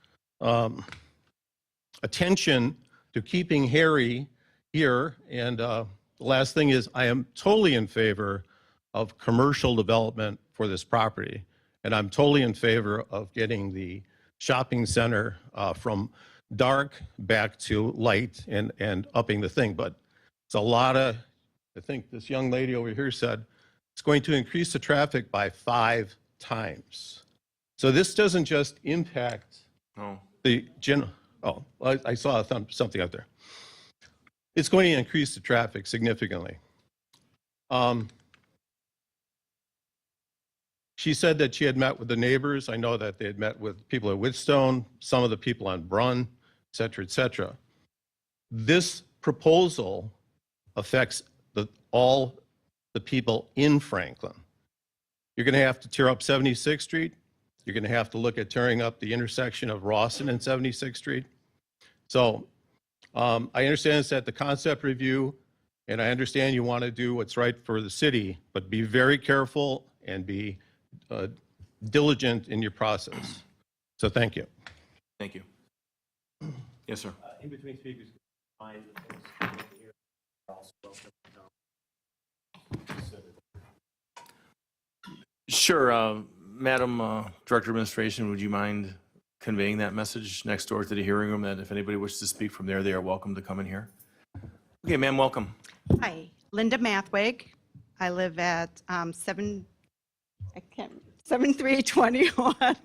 attention to keeping Harry here. And the last thing is, I am totally in favor of commercial development for this property. And I'm totally in favor of getting the shopping center from dark back to light and upping the thing. But it's a lot of, I think this young lady over here said, it's going to increase the traffic by 5 times. So this doesn't just impact the general, I saw something out there. It's going to increase the traffic significantly. She said that she had met with the neighbors. I know that they had met with people at Whitstone, some of the people on Brunn, et cetera, et cetera. This proposal affects all the people in Franklin. You're going to have to tear up 76th Street. You're going to have to look at tearing up the intersection of Rawson and 76th Street. So I understand it's at the concept review, and I understand you want to do what's right for the city, but be very careful and be diligent in your process. So thank you. Thank you. Yes, sir. In between speakers, find here also. Sure. Madam Director of Administration, would you mind conveying that message next door to the hearing room, that if anybody wishes to speak from there, they are welcome to come in here. Okay, ma'am, welcome. Hi, Linda Mathwig. I live at 7321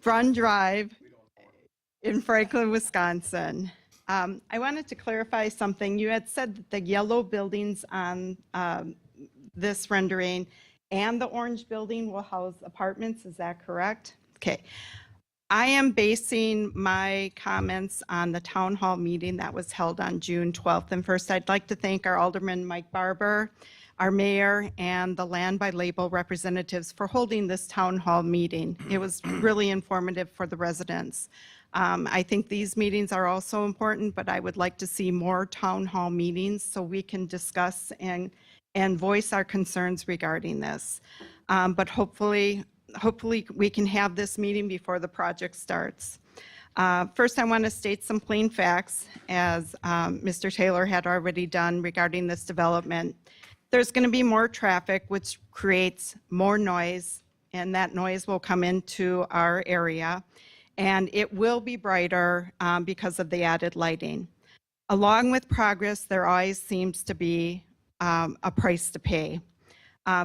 Brun Drive in Franklin, Wisconsin. I wanted to clarify something. You had said that the yellow buildings on this rendering and the orange building will house apartments. Is that correct? Okay. I am basing my comments on the town hall meeting that was held on June 12th. And first, I'd like to thank our Alderman Mike Barber, our mayor, and the Land by Label representatives for holding this town hall meeting. It was really informative for the residents. I think these meetings are also important, but I would like to see more town hall meetings so we can discuss and voice our concerns regarding this. But hopefully we can have this meeting before the project starts. First, I want to state some plain facts, as Mr. Taylor had already done regarding this development. There's going to be more traffic, which creates more noise, and that noise will come into our area. And it will be brighter because of the added lighting. Along with progress, there always seems to be a price to pay.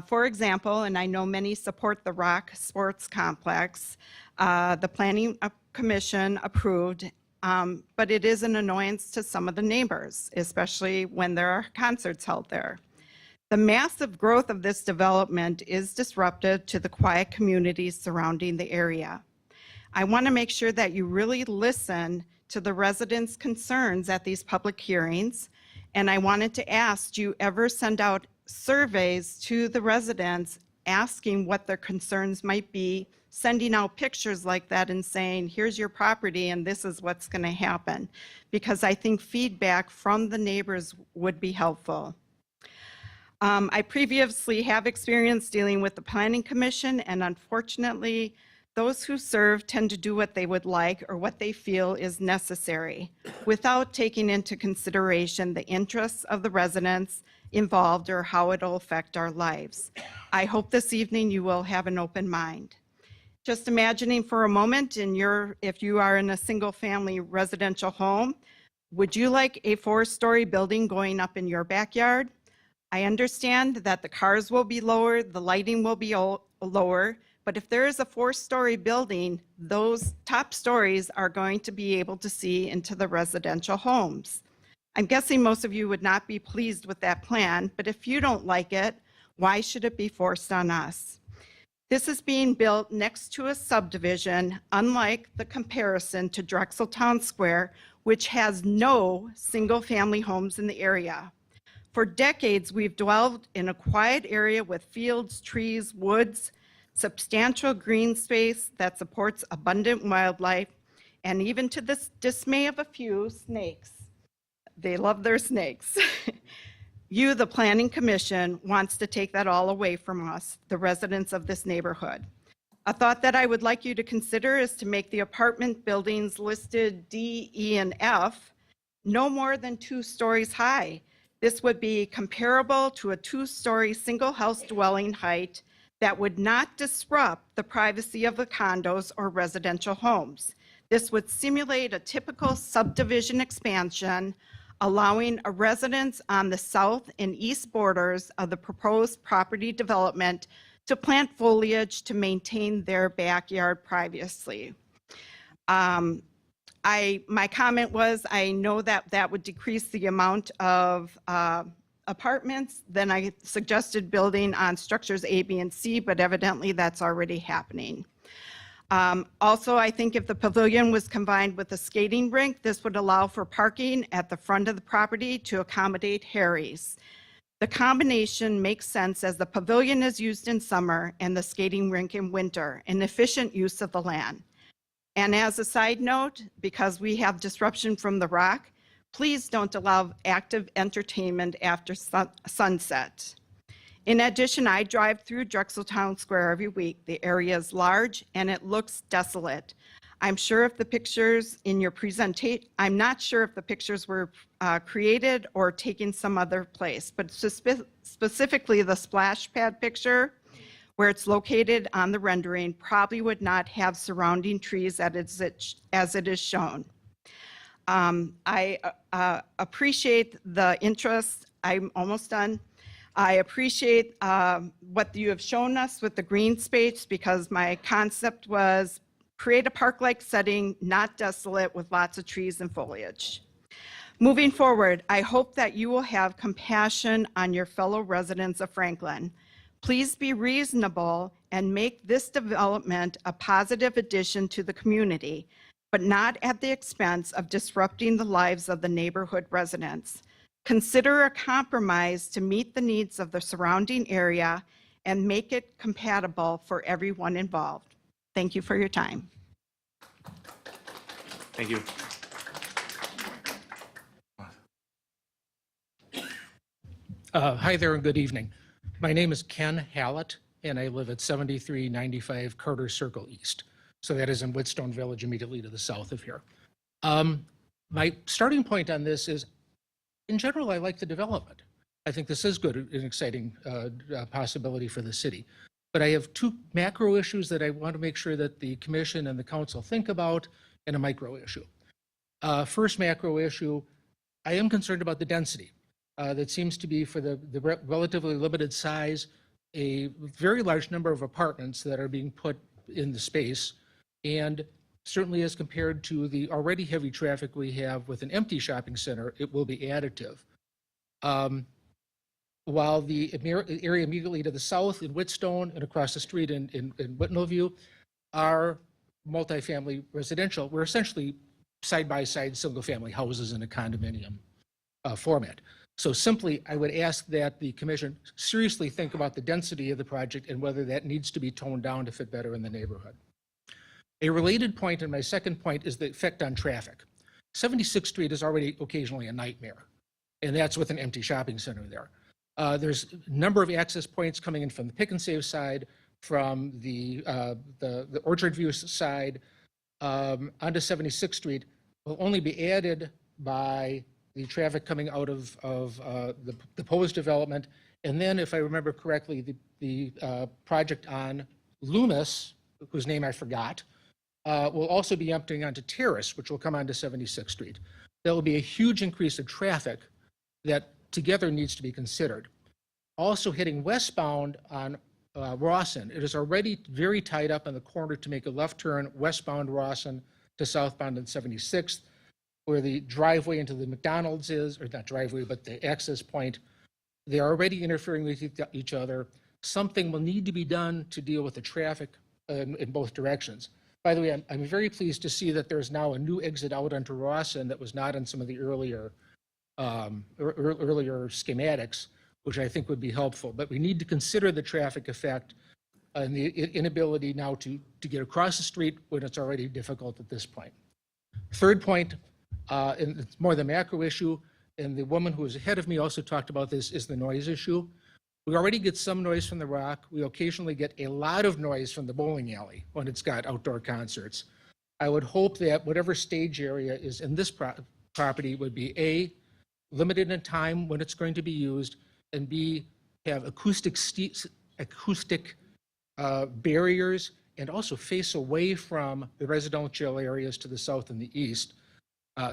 For example, and I know many support the Rock Sports Complex, the Planning Commission approved, but it is an annoyance to some of the neighbors, especially when there are concerts held there. The massive growth of this development is disruptive to the quiet communities surrounding the area. I want to make sure that you really listen to the residents' concerns at these public hearings, and I wanted to ask, do you ever send out surveys to the residents asking what their concerns might be, sending out pictures like that and saying, here's your property and this is what's going to happen? Because I think feedback from the neighbors would be helpful. I previously have experience dealing with the Planning Commission, and unfortunately, those who serve tend to do what they would like or what they feel is necessary without taking into consideration the interests of the residents involved or how it'll affect our lives. I hope this evening you will have an open mind. Just imagining for a moment, if you are in a single-family residential home, would you like a 4-story building going up in your backyard? I understand that the cars will be lower, the lighting will be lower, but if there is a 4-story building, those top stories are going to be able to see into the residential homes. I'm guessing most of you would not be pleased with that plan, but if you don't like it, why should it be forced on us? This is being built next to a subdivision, unlike the comparison to Drexel Town Square, which has no single-family homes in the area. For decades, we've dwelled in a quiet area with fields, trees, woods, substantial green space that supports abundant wildlife, and even to the dismay of a few, snakes. They love their snakes. You, the Planning Commission, wants to take that all away from us, the residents of this neighborhood. A thought that I would like you to consider is to make the apartment buildings listed D, E, and F no more than 2 stories high. This would be comparable to a 2-story single-house dwelling height that would not disrupt the privacy of the condos or residential homes. This would simulate a typical subdivision expansion, allowing a residents on the south and east borders of the proposed property development to plant foliage to maintain their backyard privacy. My comment was, I know that that would decrease the amount of apartments. Then I suggested building on structures A, B, and C, but evidently that's already happening. Also, I think if the pavilion was combined with a skating rink, this would allow for parking at the front of the property to accommodate Harry's. The combination makes sense as the pavilion is used in summer and the skating rink in winter, an efficient use of the land. And as a side note, because we have disruption from the Rock, please don't allow active entertainment after sunset. In addition, I drive through Drexel Town Square every week. The area is large and it looks desolate. I'm sure if the pictures in your presentation, I'm not sure if the pictures were created or taken some other place, but specifically the splash pad picture where it's located on the rendering, probably would not have surrounding trees as it is shown. I appreciate the interest. I'm almost done. I appreciate what you have shown us with the green space, because my concept was create a park-like setting, not desolate, with lots of trees and foliage. Moving forward, I hope that you will have compassion on your fellow residents of Franklin. Please be reasonable and make this development a positive addition to the community, but not at the expense of disrupting the lives of the neighborhood residents. Consider a compromise to meet the needs of the surrounding area and make it compatible for everyone involved. Thank you for your time. Thank you. Hi there and good evening. My name is Ken Hallett, and I live at 7395 Carter Circle East. So that is in Whitstone Village, immediately to the south of here. My starting point on this is, in general, I like the development. I think this is good, an exciting possibility for the city. But I have two macro issues that I want to make sure that the commission and the council think about, and a micro issue. First macro issue, I am concerned about the density. That seems to be, for the relatively limited size, a very large number of apartments that are being put in the space. And certainly as compared to the already heavy traffic we have with an empty shopping center, it will be additive. While the area immediately to the south in Whitstone and across the street in Whitnall View are multifamily residential, we're essentially side-by-side single-family houses in a condominium format. So simply, I would ask that the commission seriously think about the density of the project and whether that needs to be toned down to fit better in the neighborhood. A related point, and my second point, is the effect on traffic. 76th Street is already occasionally a nightmare, and that's with an empty shopping center there. There's a number of access points coming in from the Pick and Save side, from the Orchard View side, onto 76th Street will only be added by the traffic coming out of the proposed development. And then, if I remember correctly, the project on Loomis, whose name I forgot, will also be emptying onto Terrace, which will come onto 76th Street. There will be a huge increase of traffic that together needs to be considered. Also hitting westbound on Rawson, it is already very tied up in the corner to make a left turn westbound Rawson to southbound on 76th, where the driveway into the McDonald's is, or not driveway, but the access point. They're already interfering with each other. Something will need to be done to deal with the traffic in both directions. By the way, I'm very pleased to see that there's now a new exit out onto Rawson that was not in some of the earlier schematics, which I think would be helpful. But we need to consider the traffic effect and the inability now to get across the street when it's already difficult at this point. Third point, and it's more the macro issue, and the woman who was ahead of me also talked about this, is the noise issue. We already get some noise from the Rock. We occasionally get a lot of noise from the bowling alley when it's got outdoor concerts. I would hope that whatever stage area is in this property would be A, limited in time when it's going to be used, and B, have acoustic barriers, and also face away from the residential areas to the south and the east,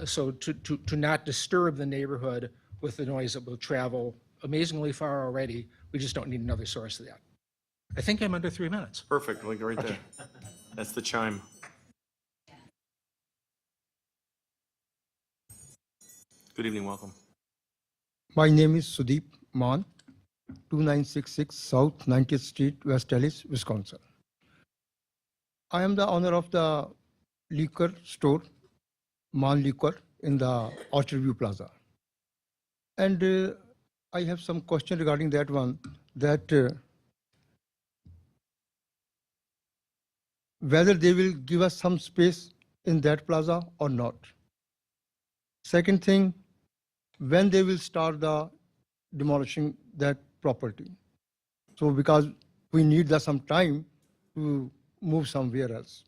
so to not disturb the neighborhood with the noise that will travel amazingly far already. We just don't need another source of that. I think I'm under 3 minutes. Perfect, like right there. That's the chime. Good evening, welcome. My name is Sudeep Maan, 2966 South 90th Street, West Allis, Wisconsin. I am the owner of the liquor store, Maan Liquor, in the Orchard View Plaza. And I have some question regarding that one, that whether they will give us some space in that plaza or not. Second thing, when they will start the demolishing that property. So because we need some time to move somewhere else.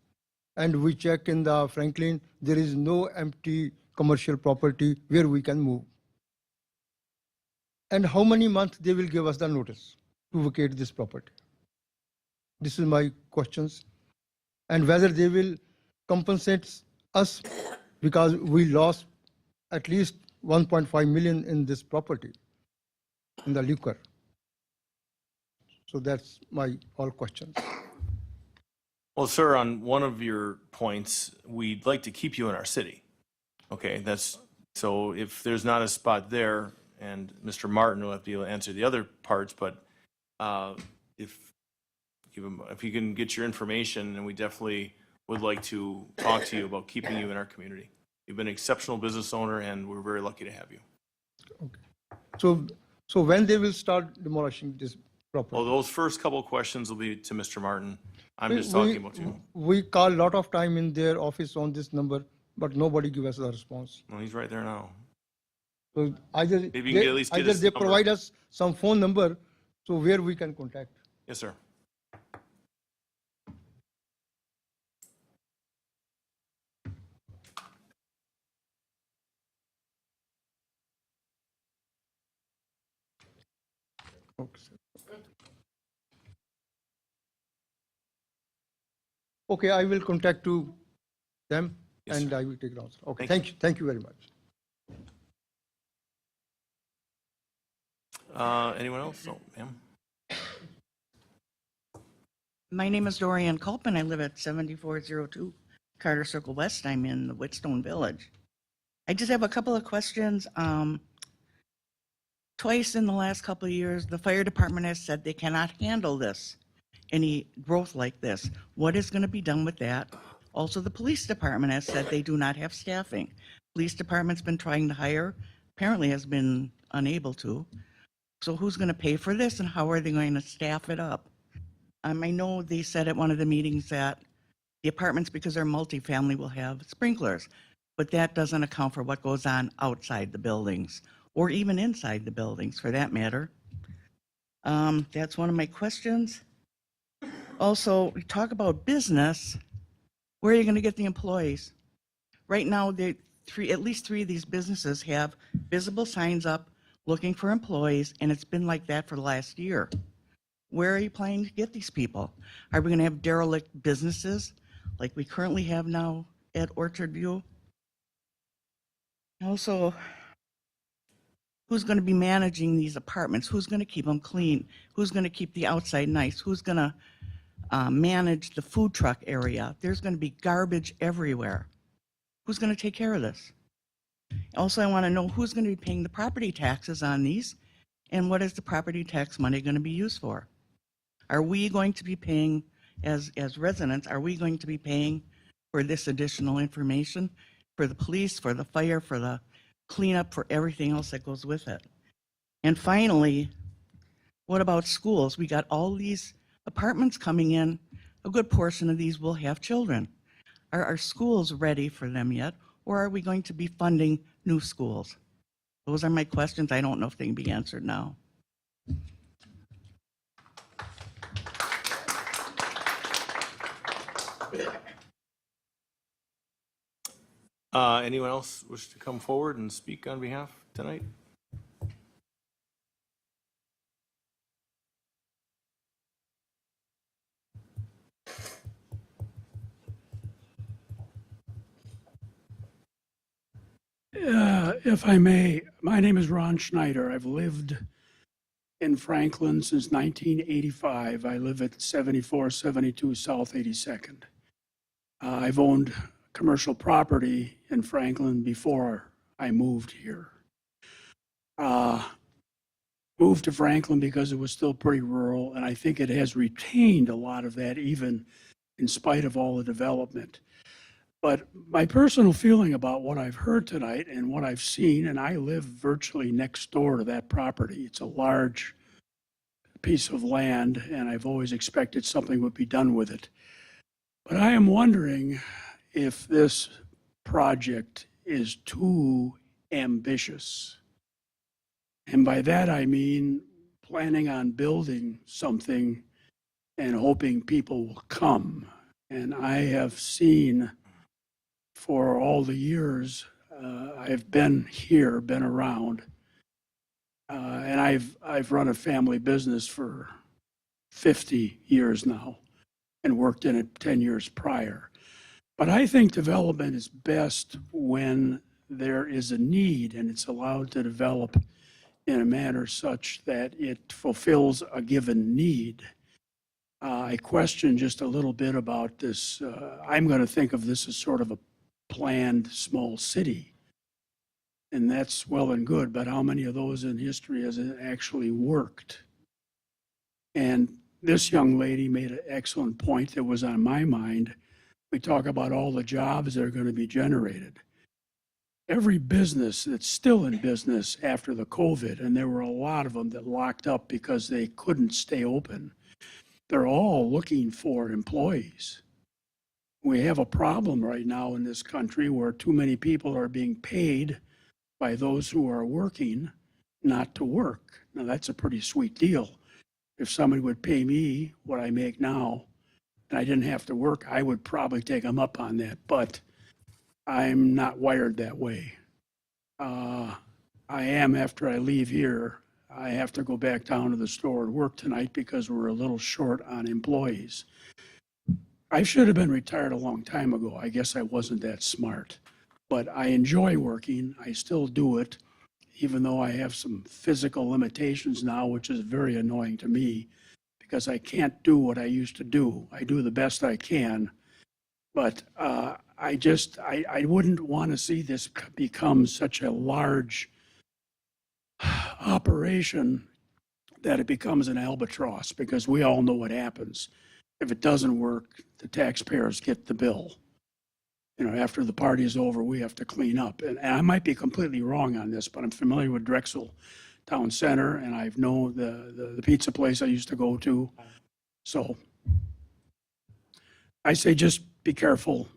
And we check in the Franklin, there is no empty commercial property where we can move. And how many months they will give us the notice to vacate this property? This is my questions. And whether they will compensate us because we lost at least 1.5 million in this property, in the liquor. So that's my all questions. Well, sir, on one of your points, we'd like to keep you in our city. Okay, so if there's not a spot there, and Mr. Martin will have to be able to answer the other parts, but if you can get your information, and we definitely would like to talk to you about keeping you in our community. You've been an exceptional business owner, and we're very lucky to have you. So when they will start demolishing this property? Well, those first couple of questions will be to Mr. Martin. I'm just talking about you. We call a lot of time in their office on this number, but nobody give us a response. Well, he's right there now. So either Maybe you can at least get either his they number. provide us some phone number, so where we can contact. Yes, sir. Okay, I will contact to them Yes, and sir. I will take it answer. Okay, Thank thank you very much. Anyone else? No, ma'am. My name is Dorian Culp, and I live at 7402 Carter Circle West. I'm in the Whitstone Village. I just have a couple of questions. Twice in the last couple of years, the fire department has said they cannot handle this, any growth like this. What is going to be done with that? Also, the police department has said they do not have staffing. Police department's been trying to hire, apparently has been unable to. So who's going to pay for this, and how are they going to staff it up? I know they said at one of the meetings that the apartments, because they're multifamily, will have sprinklers, but that doesn't account for what goes on outside the buildings, or even inside the buildings, for that matter. That's one of my questions. Also, we talk about business. Where are you going to get the employees? Right now, at least three of these businesses have visible signs up looking for employees, and it's been like that for the last year. Where are you planning to get these people? Are we going to have derelict businesses like we currently have now at Orchard View? Also, who's going to be managing these apartments? Who's going to keep them clean? Who's going to keep the outside nice? Who's going to manage the food truck area? There's going to be garbage everywhere. Who's going to take care of this? Also, I want to know who's going to be paying the property taxes on these, and what is the property tax money going to be used for? Are we going to be paying, as residents, are we going to be paying for this additional information, for the police, for the fire, for the cleanup, for everything else that goes with it? And finally, what about schools? We got all these apartments coming in. A good portion of these will have children. Are our schools ready for them yet, or are we going to be funding new schools? Those are my questions. I don't know if they can be answered now. Anyone else wish to come forward and speak on behalf tonight? If I may, my name is Ron Schneider. I've lived in Franklin since 1985. I live at 7472 South 82nd. I've owned commercial property in Franklin before I moved here. Moved to Franklin because it was still pretty rural, and I think it has retained a lot of that even in spite of all the development. But my personal feeling about what I've heard tonight and what I've seen, and I live virtually next door to that property. It's a large piece of land, and I've always expected something would be done with it. But I am wondering if this project is too ambitious. And by that, I mean planning on building something and hoping people will come. And I have seen, for all the years I've been here, been around, and I've run a family business for 50 years now. and worked in it 10 years prior. But I think development is best when there is a need and it's allowed to develop in a manner such that it fulfills a given need. I question just a little bit about this. I'm going to think of this as sort of a planned small city. And that's well and good, but how many of those in history has it actually worked? And this young lady made an excellent point that was on my mind. We talk about all the jobs that are going to be generated. Every business that's still in business after the COVID, and there were a lot of them that locked up because they couldn't stay open, they're all looking for employees. We have a problem right now in this country where too many people are being paid by those who are working not to work. Now, that's a pretty sweet deal. If somebody would pay me what I make now and I didn't have to work, I would probably take them up on that. But I'm not wired that way. I am after I leave here. I have to go back down to the store and work tonight because we're a little short on employees. I should have been retired a long time ago. I guess I wasn't that smart. But I enjoy working. I still do it, even though I have some physical limitations now, which is very annoying to me because I can't do what I used to do. I do the best I can. But I wouldn't want to see this become such a large operation that it becomes an albatross, because we all know what happens. If it doesn't work, the taxpayers get the bill. You know, after the party is over, we have to clean up. And I might be completely wrong on this, but I'm familiar with Drexel Town Center, and I know the pizza place I used to go to. So I say just be careful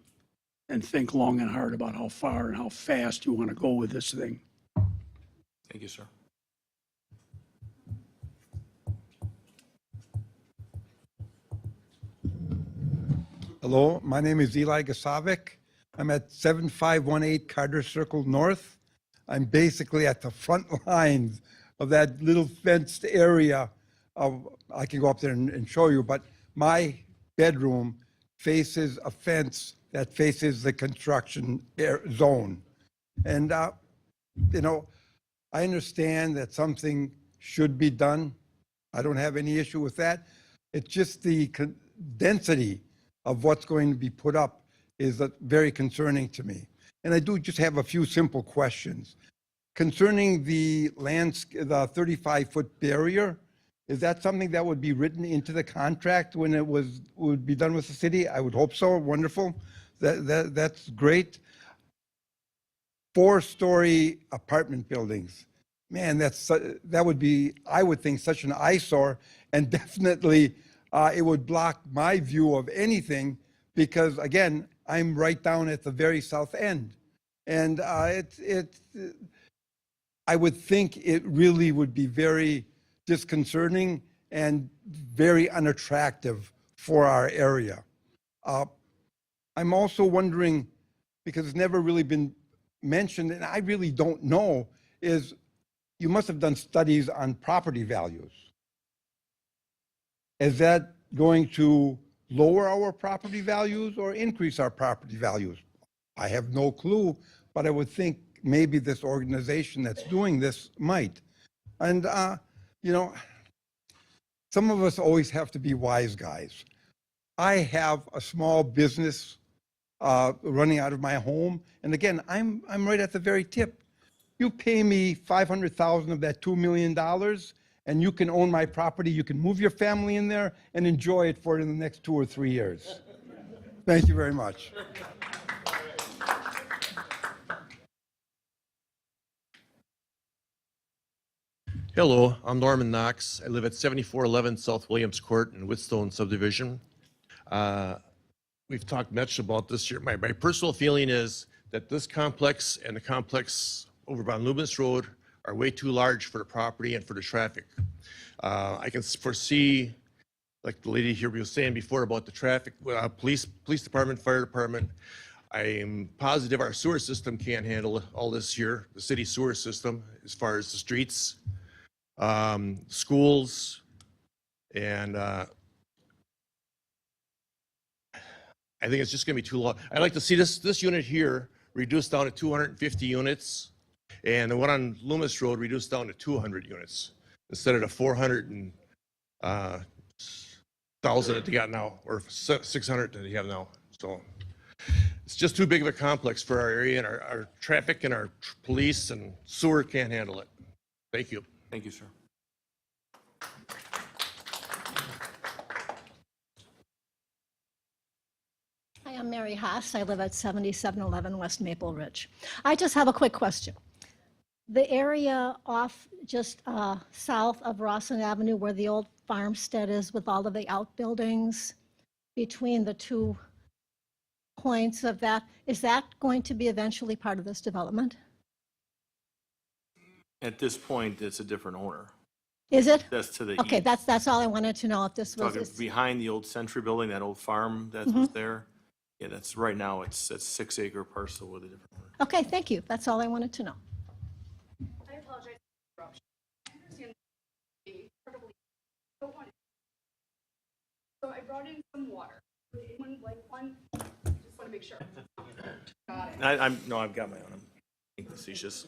and think long and hard about how far and how fast you want to go with this thing. Thank you, sir. Hello, my name is Eli Gasavic. I'm at 7518 Carter Circle North. I'm basically at the front lines of that little fenced area of, I can go up there and show you, but my bedroom faces a fence that faces the construction zone. And, you know, I understand that something should be done. I don't have any issue with that. It's just the density of what's going to be put up is very concerning to me. And I do just have a few simple questions. Concerning the 35-foot barrier, is that something that would be written into the contract when it would be done with the city? I would hope so. Wonderful. That's great. 4-story apartment buildings. Man, that would be, I would think, such an eyesore, and definitely it would block my view of anything because, again, I'm right down at the very south end. And I would think it really would be very disconcerting and very unattractive for our area. I'm also wondering, because it's never really been mentioned, and I really don't know, is you must have done studies on property values. Is that going to lower our property values or increase our property values? I have no clue, but I would think maybe this organization that's doing this might. And, you know, some of us always have to be wise guys. I have a small business running out of my home. And again, I'm right at the very tip. You pay me $500,000 of that $2 million, and you can own my property. You can move your family in there and enjoy it for the next 2 or 3 years. Thank you very much. Hello, I'm Norman Knox. I live at 7411 South Williams Court in Whitstone subdivision. We've talked much about this here. My personal feeling is that this complex and the complex over on Loomis Road are way too large for the property and for the traffic. I can foresee, like the lady here was saying before about the traffic, police department, fire department. I'm positive our sewer system can't handle all this here, the city sewer system, as far as the streets, schools, and I think it's just going to be too long. I'd like to see this unit here reduced down to 250 units, and the one on Loomis Road reduced down to 200 units instead of the 400,000 that they got now, or 600 that they have now. So it's just too big of a complex for our area, and our traffic and our police and sewer can't handle it. Thank you. Thank you, sir. Hi, I'm Mary Haas. I live at 7711 West Maple Ridge. I just have a quick question. The area off just south of Rawson Avenue where the old farmstead is with all of the outbuildings between the 2 points of that, is that going to be eventually part of this development? At this point, it's a different owner. Is it? That's to the Okay, east. that's all I wanted to know if this was. Talking behind the old Century building, that old farm that was there. Yeah, that's right now, it's a 6-acre parcel with a different owner. Okay, thank you. That's all I wanted to know. I apologize for the interruption. I understand the incredibly don't want it. So I brought in some water. Just want to make sure. Got it. No, I've got my own. I'm being facetious.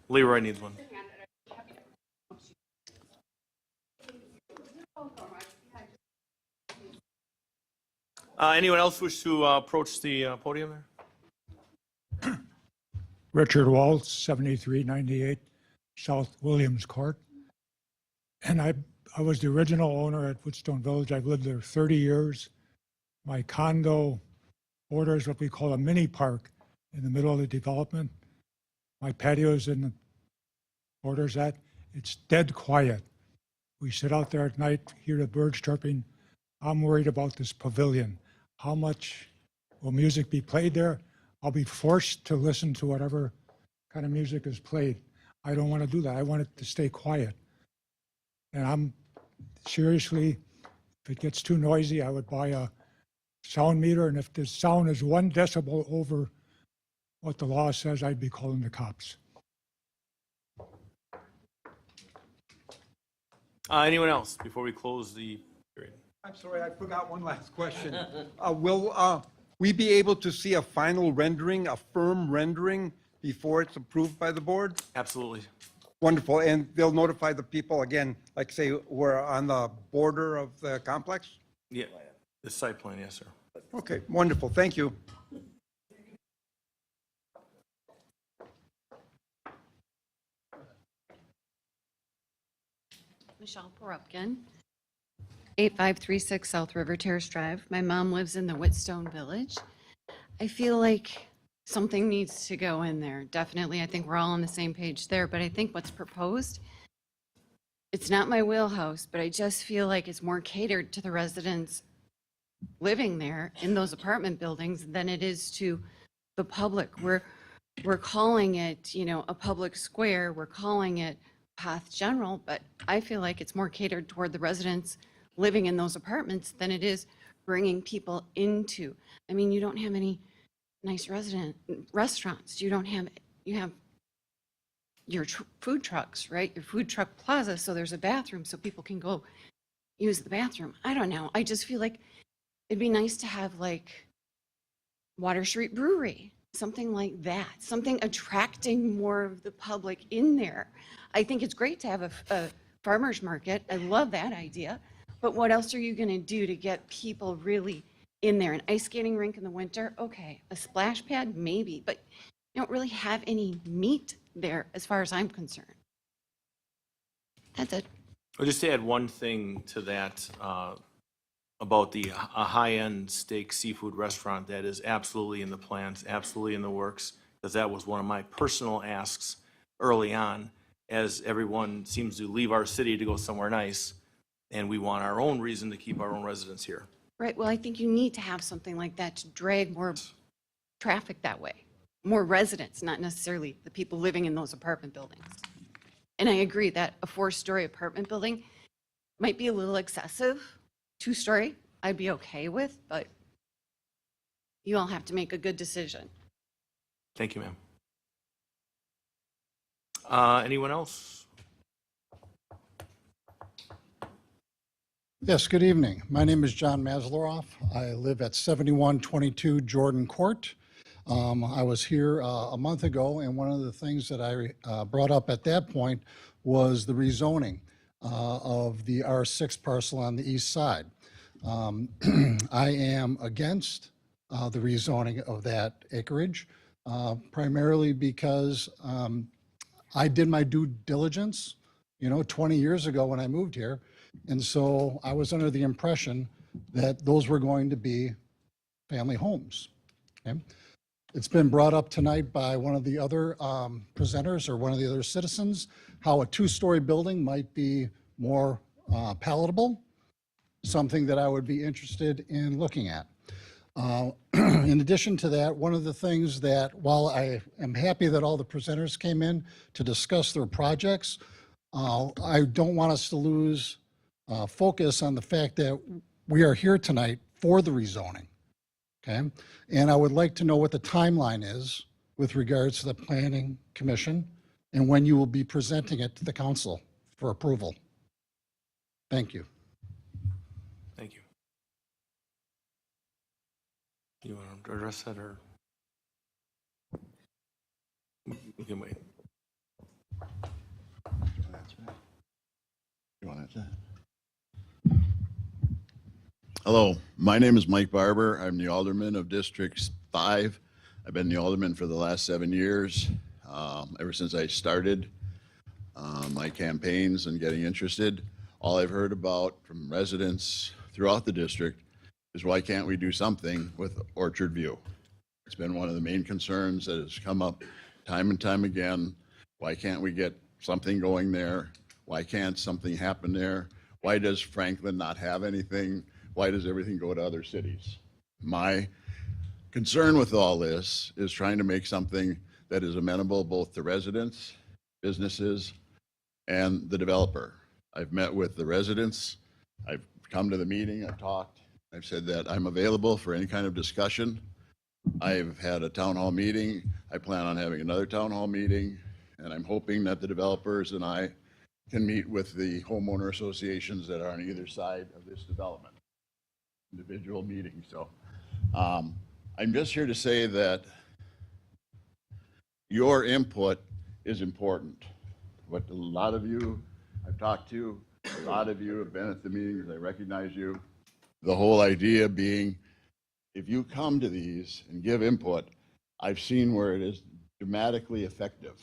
Leroy needs one. Anyone else wish to approach the podium there? Richard Waltz, 7398 South Williams Court. And I was the original owner at Woodstone Village. I've lived there 30 years. My condo borders what we call a mini park in the middle of the development. My patio's in the borders that. It's dead quiet. We sit out there at night, hear the birds chirping. I'm worried about this pavilion. How much will music be played there? I'll be forced to listen to whatever kind of music is played. I don't want to do that. I want it to stay quiet. And I'm seriously, if it gets too noisy, I would buy a sound meter. And if the sound is 1 decibel over what the law says, I'd be calling the cops. Anyone else before we close the hearing? I'm sorry, I forgot one last question. Will we be able to see a final rendering, a firm rendering, before it's approved by the board? Absolutely. Wonderful, and they'll notify the people, again, like say, we're on the border of the complex? Yeah, the site plan, yes, sir. Okay, wonderful, thank you. Michelle Porupkin, 8536 South River Terrace Drive. My mom lives in the Whitstone Village. I feel like something needs to go in there. Definitely, I think we're all on the same page there, but I think what's proposed, it's not my wheelhouse, but I just feel like it's more catered to the residents living there in those apartment buildings than it is to the public. We're calling it, a public square, we're calling it Path General, but I feel like it's more catered toward the residents living in those apartments than it is bringing people into. I mean, you don't have any nice restaurants. You have your food trucks, right? Your food truck plaza, so there's a bathroom so people can go use the bathroom. I don't know. I just feel like it'd be nice to have like Water Street Brewery, something like that, something attracting more of the public in there. I think it's great to have a farmer's market. I love that idea. But what else are you going to do to get people really in there? An ice skating rink in the winter? Okay. A splash pad? Maybe. But you don't really have any meat there as far as I'm concerned. That's it. I'll just add one thing to that about a high-end steak seafood restaurant that is absolutely in the plans, absolutely in the works, because that was one of my personal asks early on, as everyone seems to leave our city to go somewhere nice, and we want our own reason to keep our own residents here. Right. Well, I think you need to have something like that to drag more traffic that way, more residents, not necessarily the people living in those apartment buildings. And I agree that a 4-story apartment building might be a little excessive. 2-story, I'd be okay with, but you all have to make a good decision. Thank you, ma'am. Anyone else? Yes, good evening. My name is John Masleroff. I live at 7122 Jordan Court. I was here a month ago, and one of the things that I brought up at that point was the rezoning of the R6 parcel on the east side. I am against the rezoning of that acreage, primarily because I did my due diligence, 20 years ago when I moved here. And so I was under the impression that those were going to be family homes. Okay? It's been brought up tonight by one of the other presenters or one of the other citizens, how a two-story building might be more palatable, something that I would be interested in looking at. In addition to that, one of the things that, while I am happy that all the presenters came in to discuss their projects, I don't want us to lose focus on the fact that we are here tonight for the rezoning, okay? And I would like to know what the timeline is with regards to the Planning Commission and when you will be presenting it to the council for approval. Thank you. Thank you. You want to address that, or? We can wait. You want to answer? Hello, my name is Mike Barber. I'm the alderman of District 5. I've been the alderman for the last 7 years, ever since I started my campaigns and getting interested. All I've heard about from residents throughout the district is why can't we do something with Orchard View? It's been one of the main concerns that has come up time and time again. Why can't we get something going there? Why can't something happen there? Why does Franklin not have anything? Why does everything go to other cities? My concern with all this is trying to make something that is amenable both to residents, businesses, and the developer. I've met with the residents. I've come to the meeting, I've talked. I've said that I'm available for any kind of discussion. I've had a town hall meeting. I plan on having another town hall meeting, and I'm hoping that the developers and I can meet with the homeowner associations that are on either side of this development. Individual meetings. So I'm just here to say that your input is important. What a lot of you I've talked to, a lot of you have been at the meetings, I recognize you. The whole idea being, if you come to these and give input, I've seen where it is dramatically effective.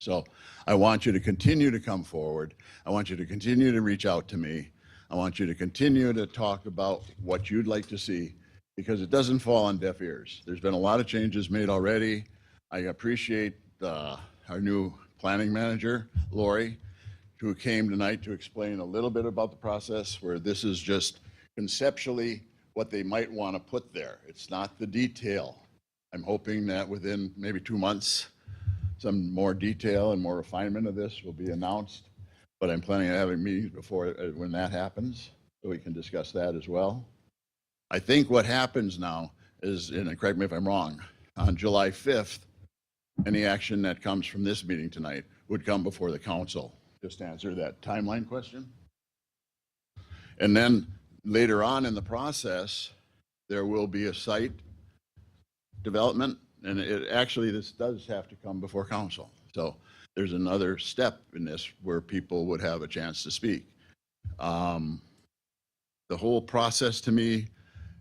So I want you to continue to come forward. I want you to continue to reach out to me. I want you to continue to talk about what you'd like to see, because it doesn't fall on deaf ears. There's been a lot of changes made already. I appreciate our new planning manager, Lori, who came tonight to explain a little bit about the process, where this is just conceptually what they might want to put there. It's not the detail. I'm hoping that within maybe 2 months, some more detail and more refinement of this will be announced. But I'm planning on having meetings before when that happens, so we can discuss that as well. I think what happens now is, and correct me if I'm wrong, on July 5th, any action that comes from this meeting tonight would come before the council. Just to answer that timeline question. And then later on in the process, there will be a site development, and this does have to come before council. So there's another step in this where people would have a chance to speak. The whole process to me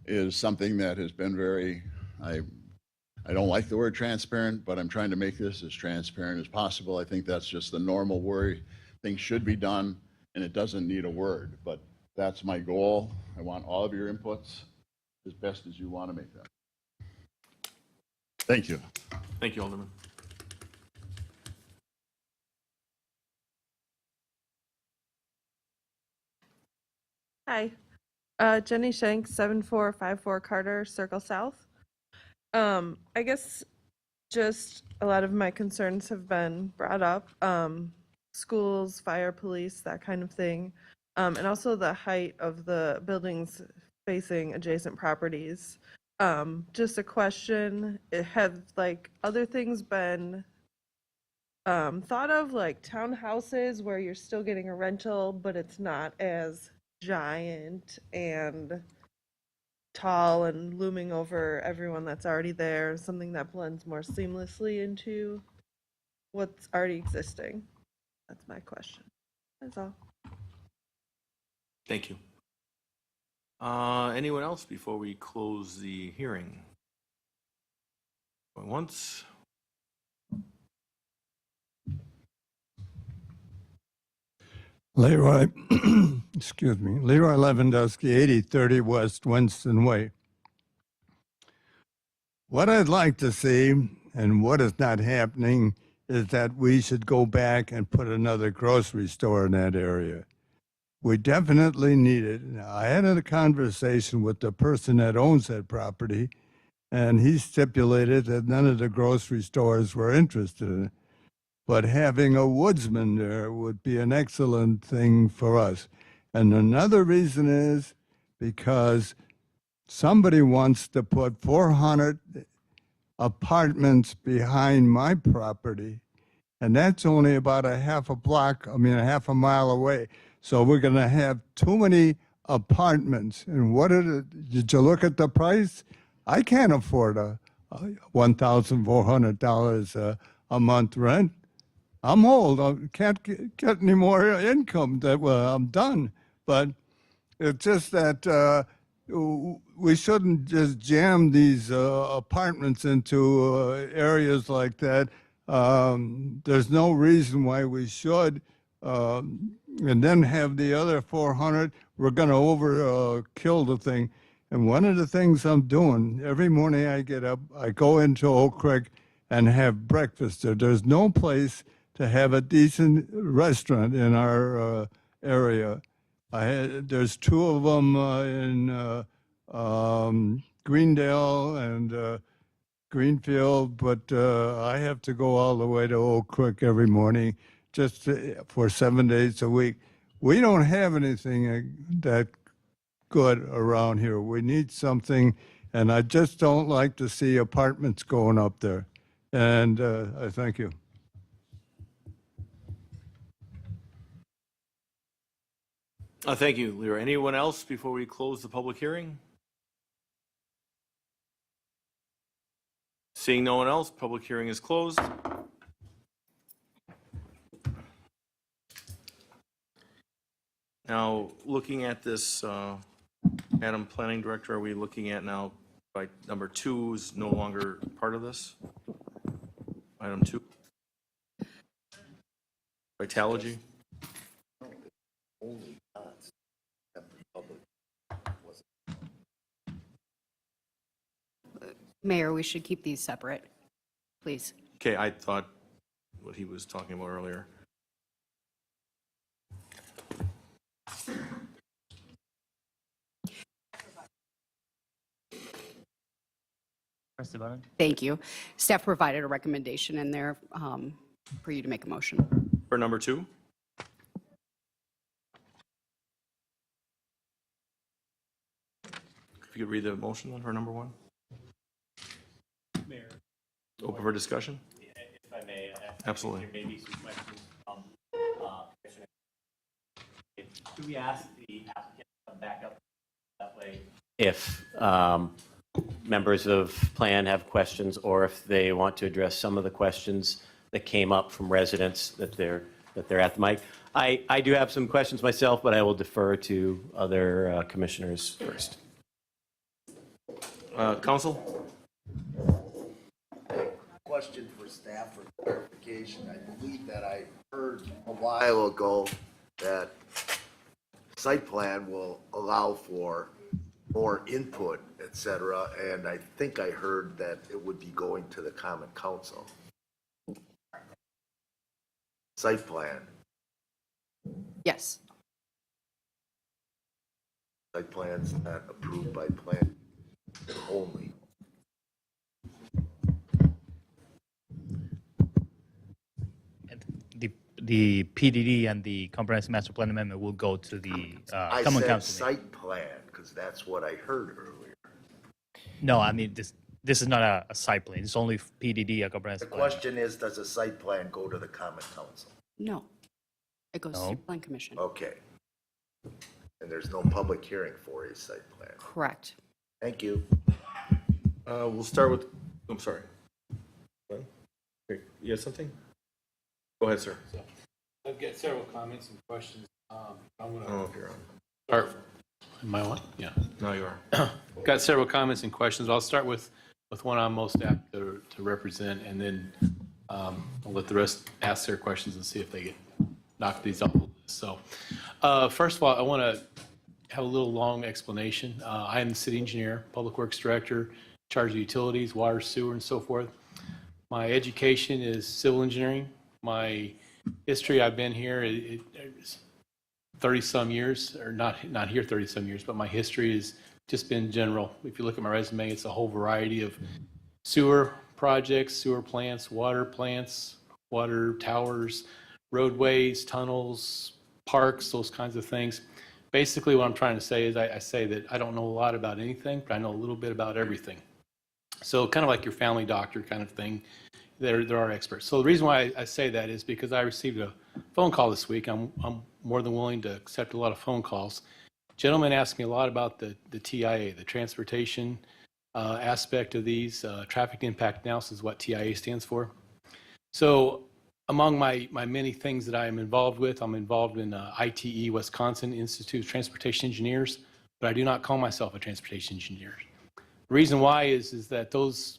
is something that has been very, I don't like the word transparent, but I'm trying to make this as transparent as possible. I think that's just the normal way things should be done, and it doesn't need a word, but that's my goal. I want all of your inputs as best as you want to make them. Thank you. Thank you, Alderman. Hi, Jenny Shank, 7454 Carter Circle South. I guess just a lot of my concerns have been brought up. Schools, fire, police, that kind of thing. And also the height of the buildings facing adjacent properties. Just a question, have like other things been thought of, like townhouses where you're still getting a rental, but it's not as giant and tall and looming over everyone that's already there, something that blends more seamlessly into what's already existing? That's my question. That's all. Thank you. Anyone else before we close the hearing? Going once? Leroy, excuse me, Leroy Lewandowski, 8030 West Winston Way. What I'd like to see, and what is not happening, is that we should go back and put another grocery store in that area. We definitely need it. Now, I had a conversation with the person that owns that property, and he stipulated that none of the grocery stores were interested in it. But having a woodsman there would be an excellent thing for us. And another reason is because somebody wants to put 400 apartments behind my property, and that's only about a half a mile away. So we're going to have too many apartments. And did you look at the price? I can't afford a $1,400 a month rent. I'm old. I can't get any more income. I'm done. But it's just that we shouldn't just jam these apartments into areas like that. There's no reason why we should. And then have the other 400. We're going to overkill the thing. And one of the things I'm doing, every morning I get up, I go into Oak Creek and have breakfast there. There's no place to have a decent restaurant in our area. There's two of them in Greendale and Greenfield, but I have to go all the way to Oak Creek every morning just for 7 days a week. We don't have anything that good around here. We need something, and I just don't like to see apartments going up there. And I thank you. Thank you, Leroy. Anyone else before we close the public hearing? Seeing no one else, public hearing is closed. Now, looking at this, Madam Planning Director, are we looking at now, by number 2 is no longer part of this? Item 2? Vitalogy? Mayor, we should keep these separate, please. Okay, I thought what he was talking about earlier. Press the button. Thank you. Staff provided a recommendation in there for you to make a motion. For number 2? If you could read the motion then for number 1? Mayor. Open for discussion? If I may. Absolutely. There may be some questions from Commissioner. Could we ask the applicant to come back up that way? If members of Plan have questions, or if they want to address some of the questions that came up from residents that they're at the mic. I do have some questions myself, but I will defer to other commissioners first. Council? Question for staff for clarification. I believe that I heard a while ago that site plan will allow for more input, et cetera, and I think I heard that it would be going to the Common Council. Site plan. Yes. Site plan's not approved by plan only. The PDD and the Comprehensive Master Plan Amendment will go to the I Common said Council. site plan, because that's what I heard earlier. No, I mean, this is not a site plan. It's only PDD, a The comprehensive plan. question is, does a site plan go to the Common Council? No. It goes No. to Plan Commission. Okay. and there's no public hearing for a site plan. Correct. Thank you. We'll start with, I'm sorry. Glenn? Okay, you have something? Go ahead, sir. I've got several comments and questions. I'm I don't know going if you're on. to start. Am I on? Yeah. No, you are. Got several comments and questions. I'll start with one I'm most apt to represent, and then I'll let the rest ask their questions and see if they get knocked these off the list. So first of all, I want to have a little long explanation. I am the city engineer, public works director, in charge of utilities, water, sewer, and so forth. My education is civil engineering. My history, I've been here 30-some years, or not here 30-some years, but my history has just been general. If you look at my resume, it's a whole variety of sewer projects, sewer plants, water towers, roadways, tunnels, parks, those kinds of things. Basically, what I'm trying to say is I say that I don't know a lot about anything, but I know a little bit about everything. So kind of like your family doctor kind of thing. There are experts. So the reason why I say that is because I received a phone call this week. I'm more than willing to accept a lot of phone calls. Gentlemen asked me a lot about the TIA, the transportation aspect of these. Traffic impact analysis is what TIA stands for. So among my many things that I am involved with, I'm involved in ITE, Wisconsin Institute of Transportation Engineers, but I do not call myself a transportation engineer. The reason why is that those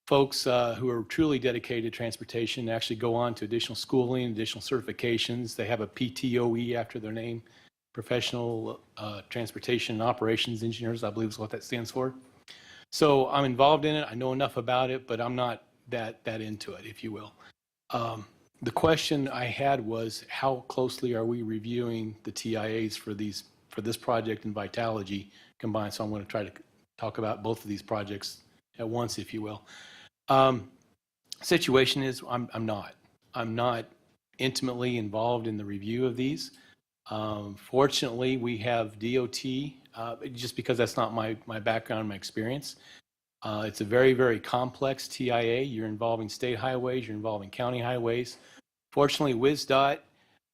folks who are truly dedicated to transportation actually go on to additional schooling, additional certifications. They have a PTOE after their name, Professional Transportation and Operations Engineers, I believe is what that stands for. So I'm involved in it. I know enough about it, but I'm not that into it, if you will. The question I had was, how closely are we reviewing the TIAs for this project and Vitalogy combined? So I'm going to try to talk about both of these projects at once, if you will. Situation is, I'm not intimately involved in the review of these. Fortunately, we have DOT, just because that's not my background, my experience. It's a very, very complex TIA. You're involving state highways, you're involving county highways. Fortunately, WSDOT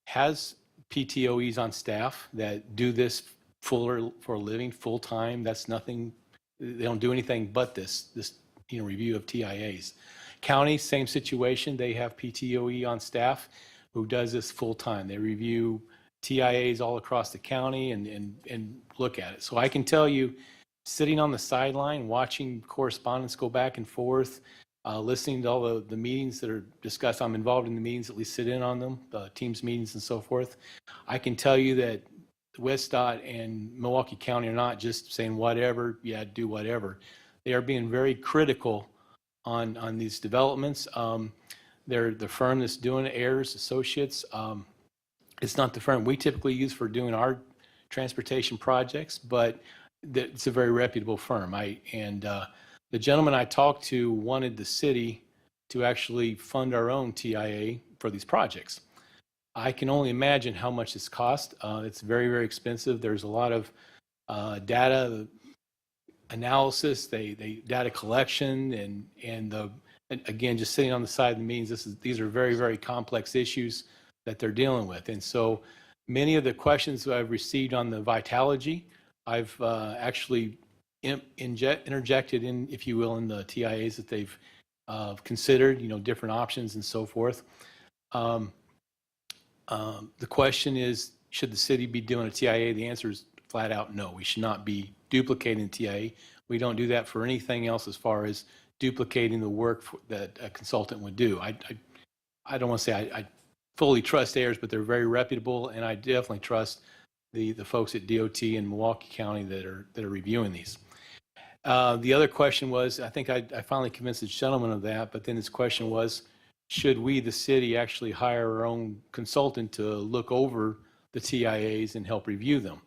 has PTOEs on staff that do this for a living, full time. That's nothing, they don't do anything but this review of TIAs. County, same situation. They have PTOE on staff who does this full time. They review TIAs all across the county and look at it. So I can tell you, sitting on the sideline, watching correspondence go back and forth, listening to all the meetings that are discussed. I'm involved in the meetings, at least sit in on them, the Teams meetings and so forth. I can tell you that WSDOT and Milwaukee County are not just saying whatever, yeah, do whatever. They are being very critical on these developments. They're the firm that's doing it, Ayers Associates. It's not the firm we typically use for doing our transportation projects, but it's a very reputable firm. The gentleman I talked to wanted the city to actually fund our own TIA for these projects. I can only imagine how much this costs. It's very, very expensive. There's a lot of data analysis, data collection, and again, just sitting on the side of the meetings, these are very, very complex issues that they're dealing with. And so many of the questions that I've received on the Vitalogy, I've actually interjected in, if you will, in the TIAs that they've considered, different options and so forth. The question is, should the city be doing a TIA? The answer is flat out no. We should not be duplicating TIA. We don't do that for anything else as far as duplicating the work that a consultant would do. I don't want to say I fully trust Ayers, but they're very reputable, and I definitely trust the folks at DOT in Milwaukee County that are reviewing these. The other question was, I think I finally convinced the gentleman of that, but then his question was, should we, the city, actually hire our own consultant to look over the TIAs and help review them?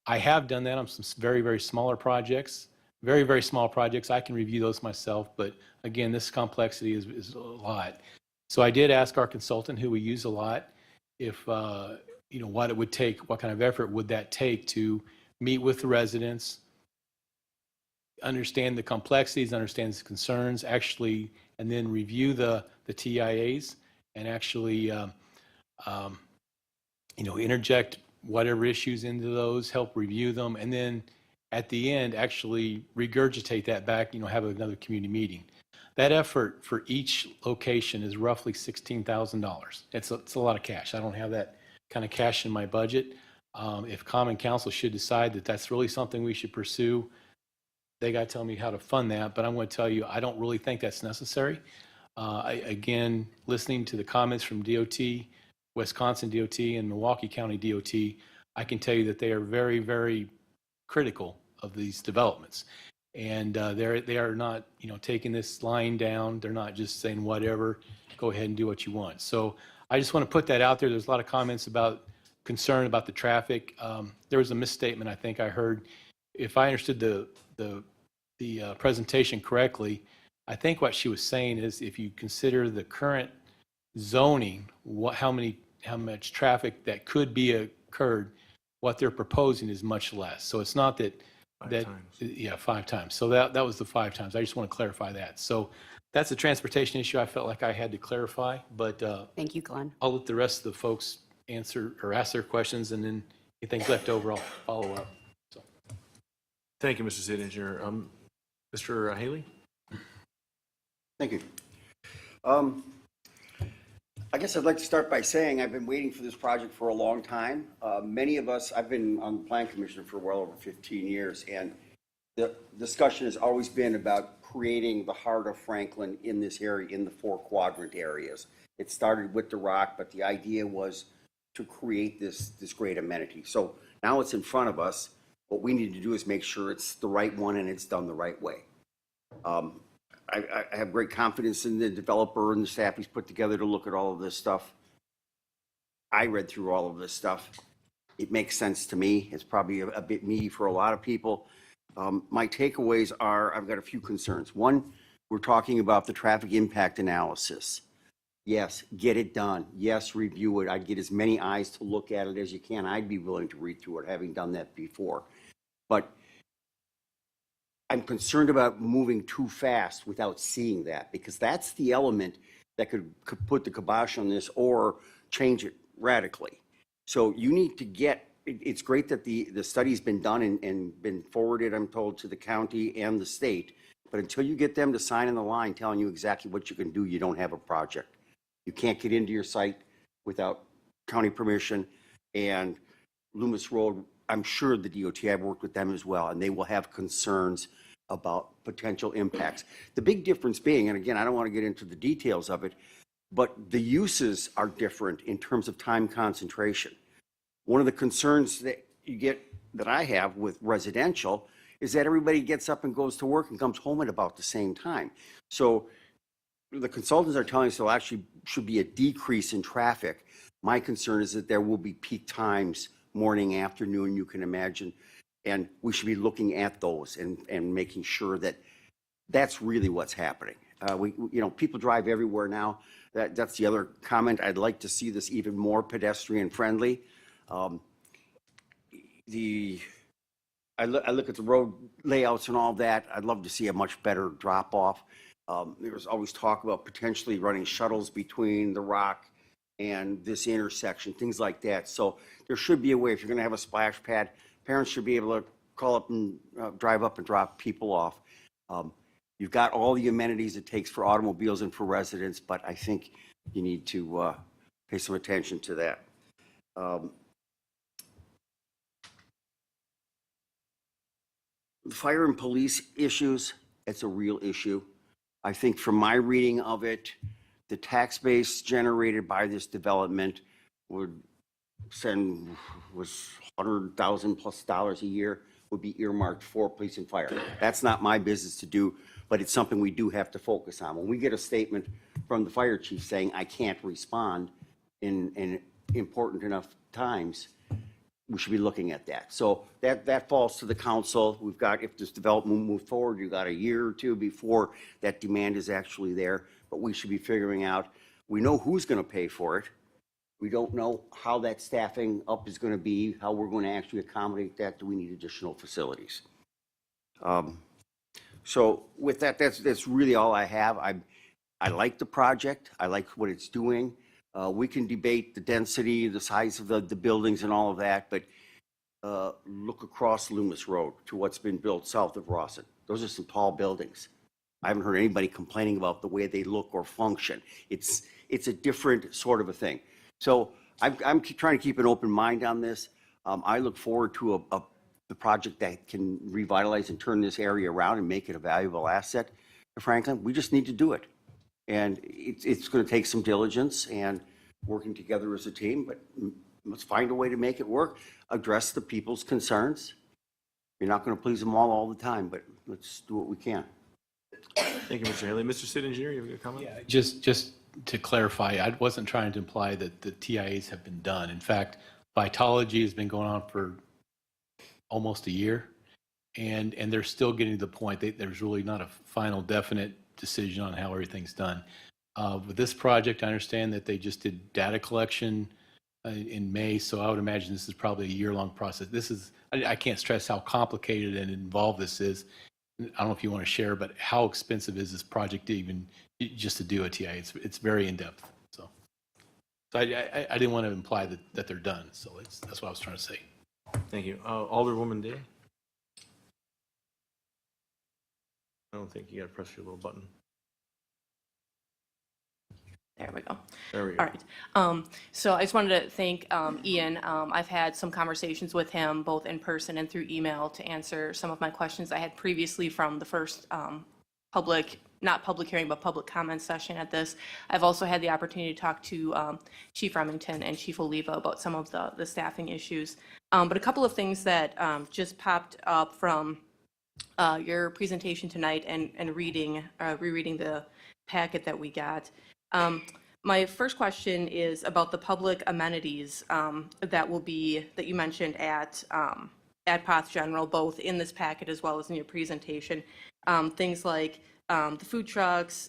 I have done that on some very, very smaller projects, very, very small projects. I can review those myself, but again, this complexity is a lot. So I did ask our consultant, who we use a lot, if, what it would take, what kind of effort would that take to meet with the residents, understand the complexities, understand the concerns, actually, and then review the TIAs and actually, interject whatever issues into those, help review them, and then at the end, actually regurgitate that back, have another community meeting. That effort for each location is roughly $16,000. It's a lot of cash. I don't have that kind of cash in my budget. If Common Council should decide that that's really something we should pursue, they got to tell me how to fund that, but I'm going to tell you, I don't really think that's necessary. Again, listening to the comments from DOT, Wisconsin DOT, and Milwaukee County DOT, I can tell you that they are very, very critical of these developments. And they are not, taking this line down. They're not just saying whatever, go ahead and do what you want. So I just want to put that out there. There's a lot of comments about concern about the traffic. There was a misstatement I think I heard. If I understood the presentation correctly, I think what she was saying is if you consider the current zoning, how much traffic that could be occurred, what they're proposing is much less. So it's not that yeah, 5 times. So that was the 5 times. I just want to clarify that. So that's a transportation issue I felt like I had to clarify, but Thank you, Glenn. I'll let the rest of the folks answer or ask their questions, and then anything left over, I'll follow up. So. Thank you, Mr. City Engineer. Mr. Haley? Thank you. I guess I'd like to start by saying I've been waiting for this project for a long time. Many of us, I've been on the Plan Commission for well over 15 years, and the discussion has always been about creating the heart of Franklin in this area, in the 4 quadrant areas. It started with the Rock, but the idea was to create this great amenity. So now it's in front of us. What we need to do is make sure it's the right one and it's done the right way. I have great confidence in the developer and the staff he's put together to look at all of this stuff. I read through all of this stuff. It makes sense to me. It's probably a bit meaty for a lot of people. My takeaways are, I've got a few concerns. One, we're talking about the traffic impact analysis. Yes, get it done. Yes, review it. I'd get as many eyes to look at it as you can. I'd be willing to read through it, having done that before. But I'm concerned about moving too fast without seeing that, because that's the element that could put the kibosh on this or change it radically. So you need to get, it's great that the study's been done and been forwarded, I'm told, to the county and the state, but until you get them to sign in the line telling you exactly what you can do, you don't have a project. You can't get into your site without county permission, and Loomis Road, I'm sure the DOT, I've worked with them as well, and they will have concerns about potential impacts. The big difference being, and again, I don't want to get into the details of it, but the uses are different in terms of time concentration. One of the concerns that you get, that I have with residential, is that everybody gets up and goes to work and comes home at about the same time. So the consultants are telling us there actually should be a decrease in traffic. My concern is that there will be peak times, morning, afternoon, you can imagine, and we should be looking at those and making sure that that's really what's happening. People drive everywhere now. That's the other comment. I'd like to see this even more pedestrian friendly. I look at the road layouts and all that. I'd love to see a much better drop off. There was always talk about potentially running shuttles between the Rock and this intersection, things like that. So there should be a way, if you're going to have a splash pad, parents should be able to call up and drive up and drop people off. You've got all the amenities it takes for automobiles and for residents, but I think you need to pay some attention to that. Fire and police issues, it's a real issue. I think from my reading of it, the tax base generated by this development was $100,000 plus a year would be earmarked for police and fire. That's not my business to do, but it's something we do have to focus on. When we get a statement from the fire chief saying, I can't respond in important enough times, we should be looking at that. So that falls to the council. We've got, if this development moves forward, you've got a year or two before that demand is actually there, but we should be figuring out, we know who's going to pay for it. We don't know how that staffing up is going to be, how we're going to actually accommodate that. Do we need additional facilities? So with that, that's really all I have. I like the project. I like what it's doing. We can debate the density, the size of the buildings and all of that, but look across Loomis Road to what's been built south of Rawson. Those are some tall buildings. I haven't heard anybody complaining about the way they look or function. It's a different sort of a thing. So I'm trying to keep an open mind on this. I look forward to the project that can revitalize and turn this area around and make it a valuable asset to Franklin. We just need to do it. And it's going to take some diligence and working together as a team, but let's find a way to make it work, address the people's concerns. You're not going to please them all the time, but let's do what we can. Thank you, Mr. Haley. Mr. City Engineer, you have a comment? Yeah, just to clarify, I wasn't trying to imply that the TIAs have been done. In fact, Vitology has been going on for almost a year, and they're still getting to the point that there's really not a final definite decision on how everything's done. With this project, I understand that they just did data collection in May, so I would imagine this is probably a year-long process. I can't stress how complicated and involved this is. I don't know if you want to share, but how expensive is this project even just to do a TIA? It's very in-depth. So I didn't want to imply that they're done. So that's what I was trying to say. Thank you. Alderwoman Day? I don't think you got to press your little button. There we go. There we go. All right. So I just wanted to thank Ian. I've had some conversations with him, both in person and through email, to answer some of my questions I had previously from the first not public hearing, but public comment session at this. I've also had the opportunity to talk to Chief Remington and Chief Oliva about some of the staffing issues. But a couple of things that just popped up from your presentation tonight and rereading the packet that we got. My first question is about the public amenities that you mentioned at Poth General, both in this packet as well as in your presentation. Things like the food trucks,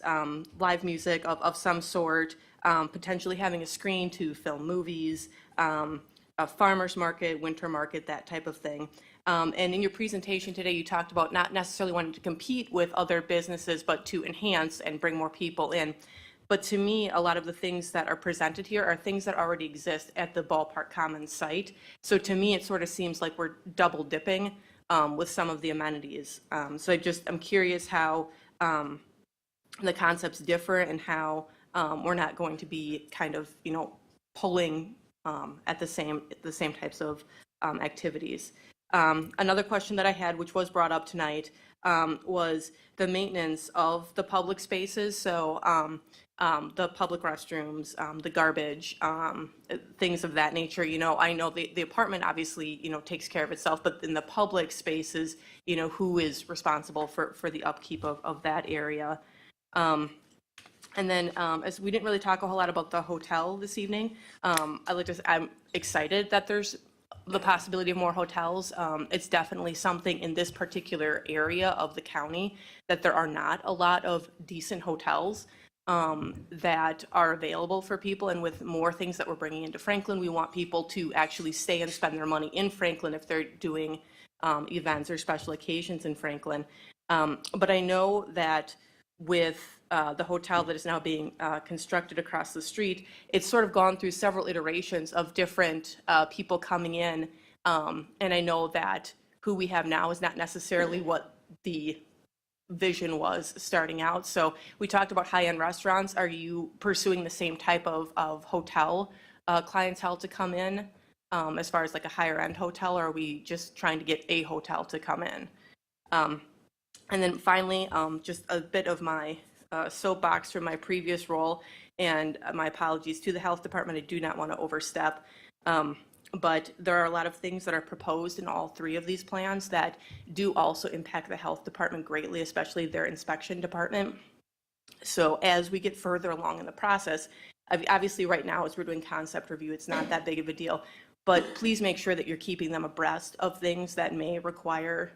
live music of some sort, potentially having a screen to film movies, a farmer's market, winter market, that type of thing. And in your presentation today, you talked about not necessarily wanting to compete with other businesses, but to enhance and bring more people in. But to me, a lot of the things that are presented here are things that already exist at the Ballpark Commons site. So to me, it sort of seems like we're double dipping with some of the amenities. So I'm curious how the concepts differ and how we're not going to be kind of, pulling at the same types of activities. Another question that I had, which was brought up tonight, was the maintenance of the public spaces. So the public restrooms, the garbage, things of that nature. I know the apartment obviously, takes care of itself, but in the public spaces, who is responsible for the upkeep of that area? And then, as we didn't really talk a whole lot about the hotel this evening, I'm excited that there's the possibility of more hotels. It's definitely something in this particular area of the county that there are not a lot of decent hotels that are available for people. And with more things that we're bringing into Franklin, we want people to actually stay and spend their money in Franklin if they're doing events or special occasions in Franklin. But I know that with the hotel that is now being constructed across the street, it's sort of gone through several iterations of different people coming in. And I know that who we have now is not necessarily what the vision was starting out. So we talked about high-end restaurants. Are you pursuing the same type of hotel clientele to come in as far as like a higher-end hotel, or are we just trying to get a hotel to come in? And then finally, just a bit of my soapbox from my previous role, and my apologies to the health department. I do not want to overstep, but there are a lot of things that are proposed in all three of these plans that do also impact the health department greatly, especially their inspection department. So as we get further along in the process, obviously right now as we're doing concept review, it's not that big of a deal, but please make sure that you're keeping them abreast of things that may require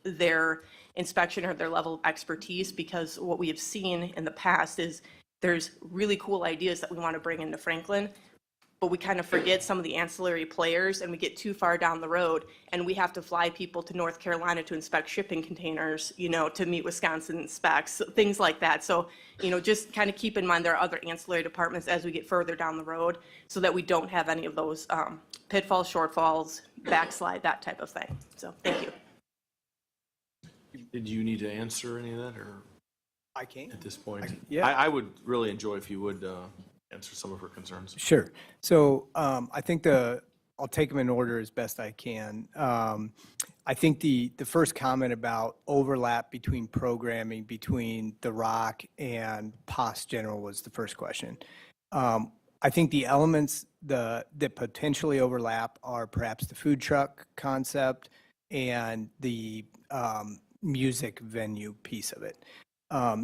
their inspection or their level of expertise, because what we have seen in the past is there's really cool ideas that we want to bring into Franklin, but we kind of forget some of the ancillary players and we get too far down the road and we have to fly people to North Carolina to inspect shipping containers, to meet Wisconsin specs, things like that. So, just kind of keep in mind there are other ancillary departments as we get further down the road so that we don't have any of those pitfalls, shortfalls, backslide, that type of thing. So, thank you. Did you need to answer any of that, or I can. at this point? yeah. I would really enjoy if you would answer some of her concerns. Sure. So I think I'll take them in order as best I can. I think the first comment about overlap between programming between The Rock and POS General was the first question. I think the elements that potentially overlap are perhaps the food truck concept and the music venue piece of it.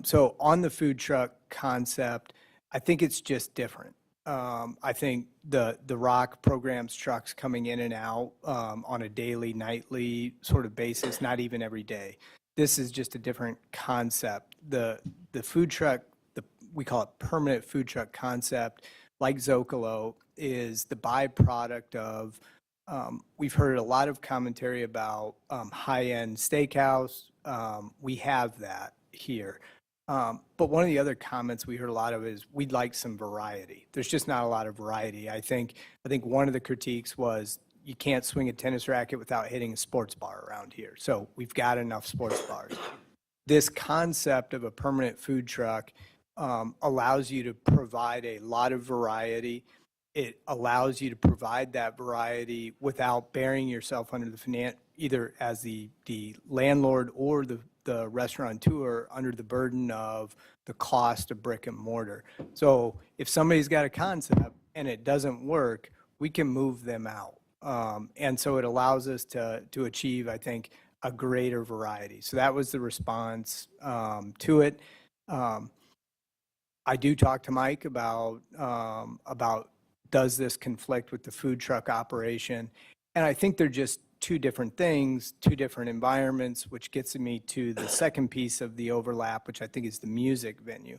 So on the food truck concept, I think it's just different. I think the Rock programs trucks coming in and out on a daily, nightly sort of basis, not even every day. This is just a different concept. The food truck, we call it permanent food truck concept, like Zocalo, is the byproduct of, we've heard a lot of commentary about high-end steakhouse. We have that here. But one of the other comments we heard a lot of is we'd like some variety. There's just not a lot of variety. I think one of the critiques was you can't swing a tennis racket without hitting a sports bar around here. So we've got enough sports bars. This concept of a permanent food truck allows you to provide a lot of variety. It allows you to provide that variety without burying yourself under the either as the landlord or the restaurateur under the burden of the cost of brick and mortar. So if somebody's got a concept and it doesn't work, we can move them out. And so it allows us to achieve, I think, a greater variety. So that was the response to it. I do talk to Mike about does this conflict with the food truck operation? And I think they're just two different things, two different environments, which gets me to the second piece of the overlap, which I think is the music venue.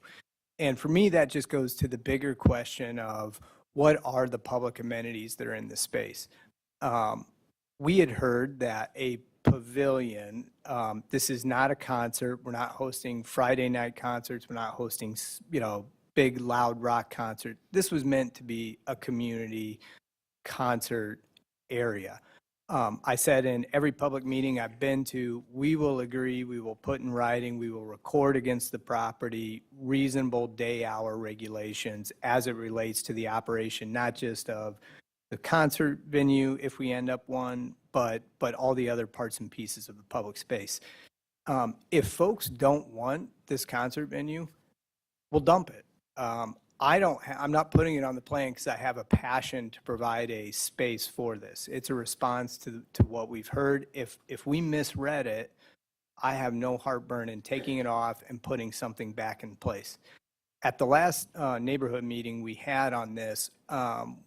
And for me, that just goes to the bigger question of what are the public amenities that are in the space? We had heard that a pavilion, this is not a concert. We're not hosting Friday night concerts. We're not hosting, big loud rock concert. This was meant to be a community concert area. I said in every public meeting I've been to, we will agree, we will put in writing, we will record against the property reasonable day-hour regulations as it relates to the operation, not just of the concert venue if we end up one, but all the other parts and pieces of the public space. If folks don't want this concert venue, we'll dump it. I'm not putting it on the plan because I have a passion to provide a space for this. It's a response to what we've heard. If we misread it, I have no heartburn in taking it off and putting something back in place. At the last neighborhood meeting we had on this,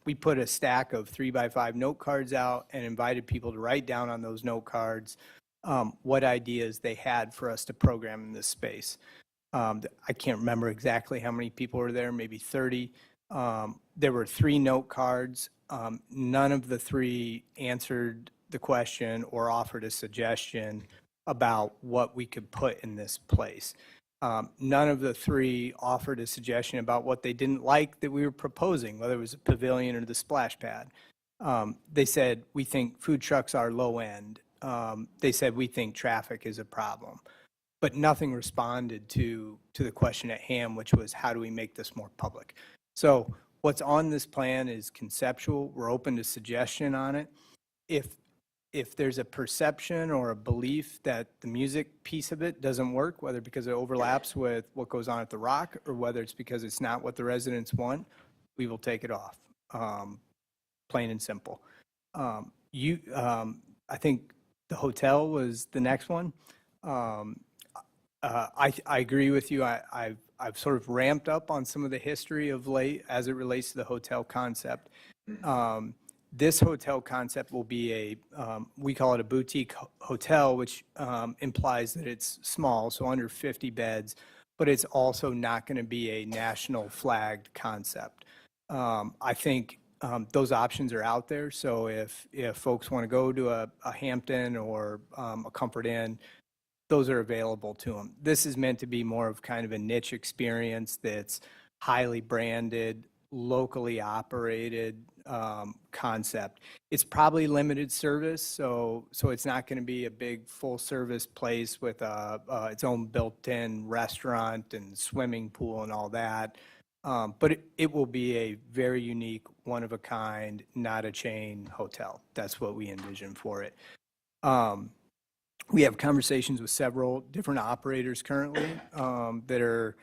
we put a stack of 3x5 note cards out and invited people to write down on those note cards what ideas they had for us to program in this space. I can't remember exactly how many people were there, maybe 30. There were 3 note cards. None of the 3 answered the question or offered a suggestion about what we could put in this place. None of the 3 offered a suggestion about what they didn't like that we were proposing, whether it was a pavilion or the splash pad. They said, we think food trucks are low end. They said, we think traffic is a problem. But nothing responded to the question at hand, which was how do we make this more public? So what's on this plan is conceptual. We're open to suggestion on it. If there's a perception or a belief that the music piece of it doesn't work, whether because it overlaps with what goes on at the Rock or whether it's because it's not what the residents want, we will take it off, plain and simple. I think the hotel was the next one. I agree with you. I've sort of ramped up on some of the history of late as it relates to the hotel concept. This hotel concept will be we call it a boutique hotel, which implies that it's small, so under 50 beds, but it's also not going to be a national flagged concept. I think those options are out there. So if folks want to go to a Hampton or a Comfort Inn, those are available to them. This is meant to be more of kind of a niche experience that's highly branded, locally operated concept. It's probably limited service, so it's not going to be a big full service place with its own built-in restaurant and swimming pool and all that. But it will be a very unique, one of a kind, not a chain hotel. That's what we envision for it. We have conversations with several different operators currently that are,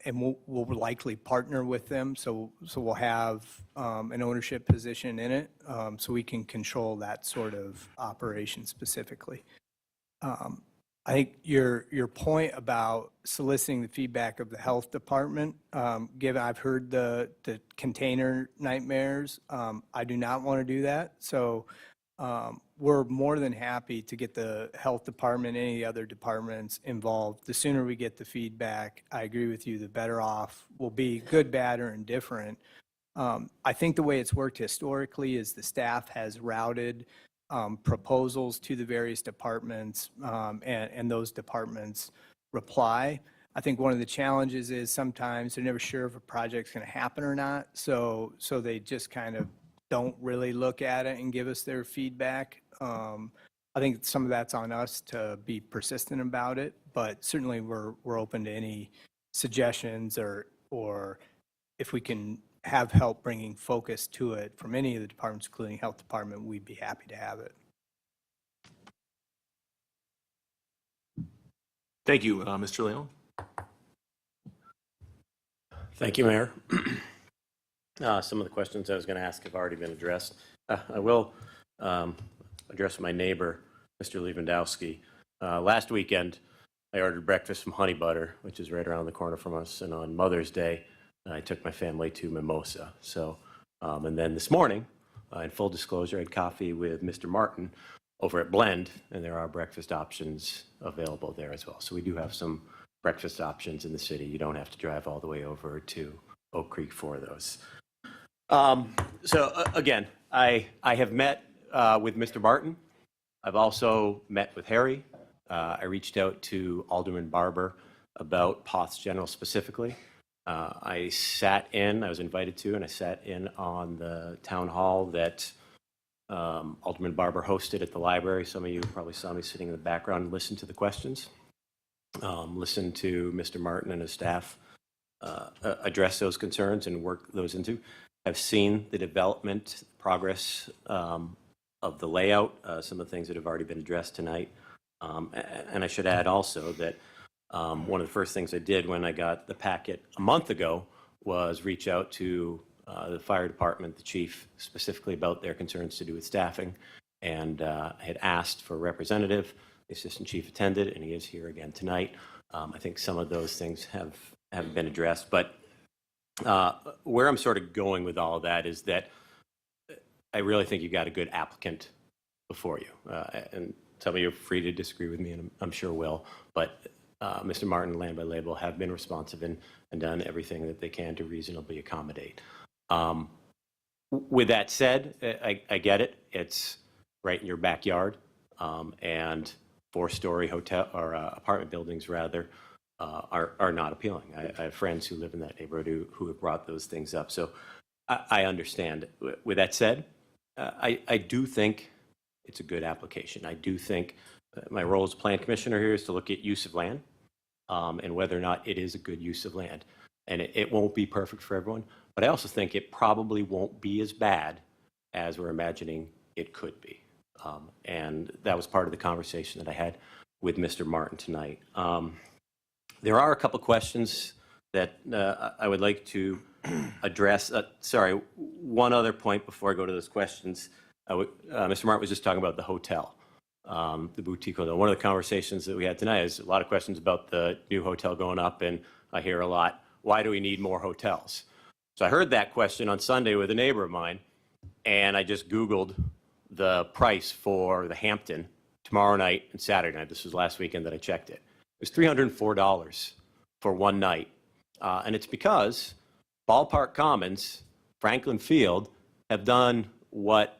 and we'll likely partner with them. So we'll have an ownership position in it, so we can control that sort of operation specifically. I think your point about soliciting the feedback of the health department, given I've heard the container nightmares, I do not want to do that. So we're more than happy to get the health department, any other departments involved. The sooner we get the feedback, I agree with you, the better off we'll be, good, bad, or indifferent. I think the way it's worked historically is the staff has routed proposals to the various departments, and those departments reply. I think one of the challenges is sometimes they're never sure if a project's going to happen or not, so they just kind of don't really look at it and give us their feedback. I think some of that's on us to be persistent about it, but certainly we're open to any suggestions or if we can have help bringing focus to it from any of the departments, including health department, we'd be happy to have it. Thank you, Mr. Leon. Thank you, Mayor. Some of the questions I was going to ask have already been addressed. I will address my neighbor, Mr. Lewandowski. Last weekend, I ordered breakfast from Honey Butter, which is right around the corner from us, and on Mother's Day, I took my family to Mimosa. So, and then this morning, in full disclosure, I had coffee with Mr. Martin over at Blend, and there are breakfast options available there as well. So we do have some breakfast options in the city. You don't have to drive all the way over to Oak Creek for those. Again, I have met with Mr. Martin. I've also met with Harry. I reached out to Alderman Barber about Potts General specifically. I was invited to, and I sat in on the town hall that Alderman Barber hosted at the library. Some of you probably saw me sitting in the background and listened to the questions. Listened to Mr. Martin and his staff address those concerns and work those into. I've seen the development progress of the layout, some of the things that have already been addressed tonight. And I should add also that one of the first things I did when I got the packet a month ago was reach out to the fire department, the chief, specifically about their concerns to do with staffing. And I had asked for a representative. The assistant chief attended, and he is here again tonight. I think some of those things have been addressed. But where I'm sort of going with all of that is that I really think you've got a good applicant before you. And some of you are free to disagree with me, and I'm sure will. But Mr. Martin and Land by Label have been responsive and done everything that they can to reasonably accommodate. With that said, I get it. It's right in your backyard, and four-story hotel or apartment buildings rather are not appealing. I have friends who live in that neighborhood who have brought those things up. So I understand. With that said, I do think it's a good application. I do think my role as plan commissioner here is to look at use of land and whether or not it is a good use of land. And it won't be perfect for everyone, but I also think it probably won't be as bad as we're imagining it could be. And that was part of the conversation that I had with Mr. Martin tonight. There are a couple questions that I would like to address. Sorry, one other point before I go to those questions. Mr. Martin was just talking about the hotel, the boutique hotel. One of the conversations that we had tonight is a lot of questions about the new hotel going up, and I hear a lot, why do we need more hotels? So I heard that question on Sunday with a neighbor of mine, and I just Googled the price for the Hampton tomorrow night and Saturday night. This was last weekend that I checked it. It was $304 for one night. And it's because Ballpark Commons, Franklin Field, have done what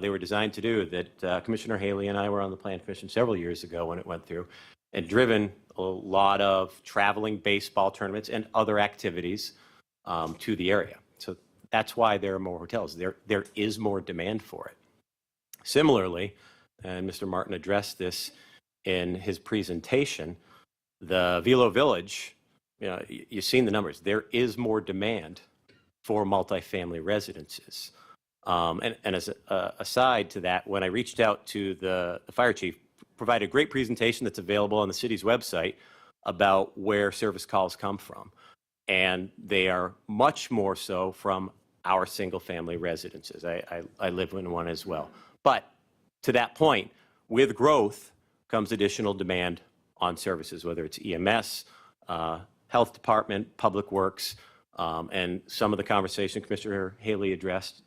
they were designed to do, that Commissioner Haley and I were on the Plan Commission several years ago when it went through, and driven a lot of traveling baseball tournaments and other activities to the area. So that's why there are more hotels. There is more demand for it. Similarly, and Mr. Martin addressed this in his presentation, the Velo Village, you've seen the numbers. There is more demand for multifamily residences. And as a aside to that, when I reached out to the fire chief, provided a great presentation that's available on the city's website about where service calls come from. And they are much more so from our single-family residences. I live in one as well. But to that point, with growth comes additional demand on services, whether it's EMS, health department, public works, and some of the conversation Commissioner Haley addressed.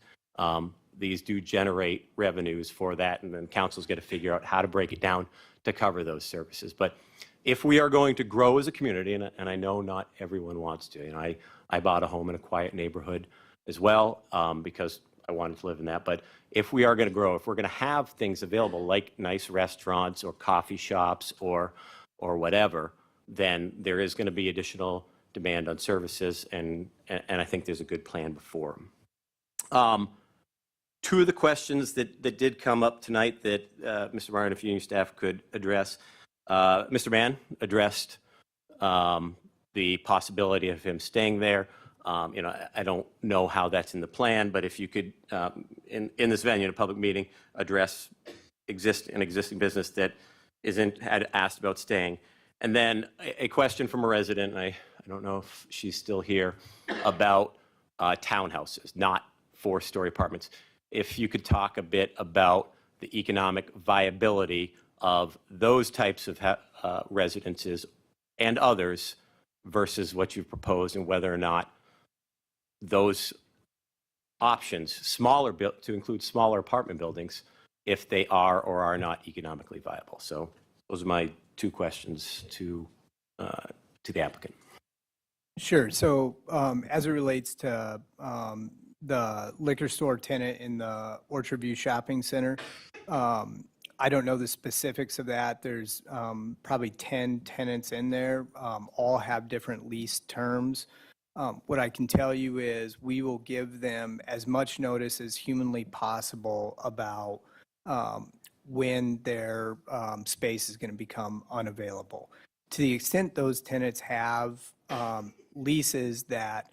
These do generate revenues for that, and then council's got to figure out how to break it down to cover those services. But if we are going to grow as a community, and I know not everyone wants to, I bought a home in a quiet neighborhood as well because I wanted to live in that. But if we are going to grow, if we're going to have things available like nice restaurants or coffee shops or whatever, then there is going to be additional demand on services, and I think there's a good plan before them. Two of the questions that did come up tonight that Mr. Martin, if you and your staff could address. Mr. Mann addressed the possibility of him staying there. I don't know how that's in the plan, but if you could, in this venue, in a public meeting, address an existing business that had asked about staying. And then a question from a resident, I don't know if she's still here, about townhouses, not four-story apartments. If you could talk a bit about the economic viability of those types of residences and others versus what you've proposed, and whether or not those options, to include smaller apartment buildings, if they are or are not economically viable. So those are my two questions to the applicant. Sure. So as it relates to the liquor store tenant in the Orchard View Shopping Center, I don't know the specifics of that. There's probably 10 tenants in there, all have different lease terms. What I can tell you is we will give them as much notice as humanly possible about when their space is going to become unavailable. To the extent those tenants have leases that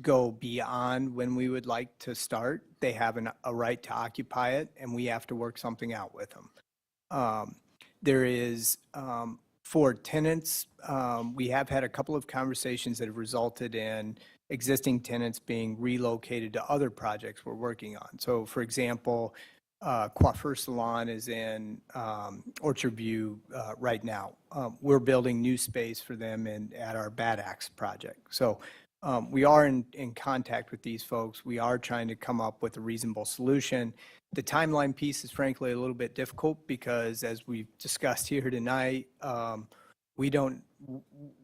go beyond when we would like to start, they have a right to occupy it, and we have to work something out with them. There is, for tenants, we have had a couple of conversations that have resulted in existing tenants being relocated to other projects we're working on. So for example, Coiffeur Salon is in Orchard View right now. We're building new space for them at our Bad Axe project. So we are in contact with these folks. We are trying to come up with a reasonable solution. The timeline piece is frankly a little bit difficult because, as we've discussed here tonight, we don't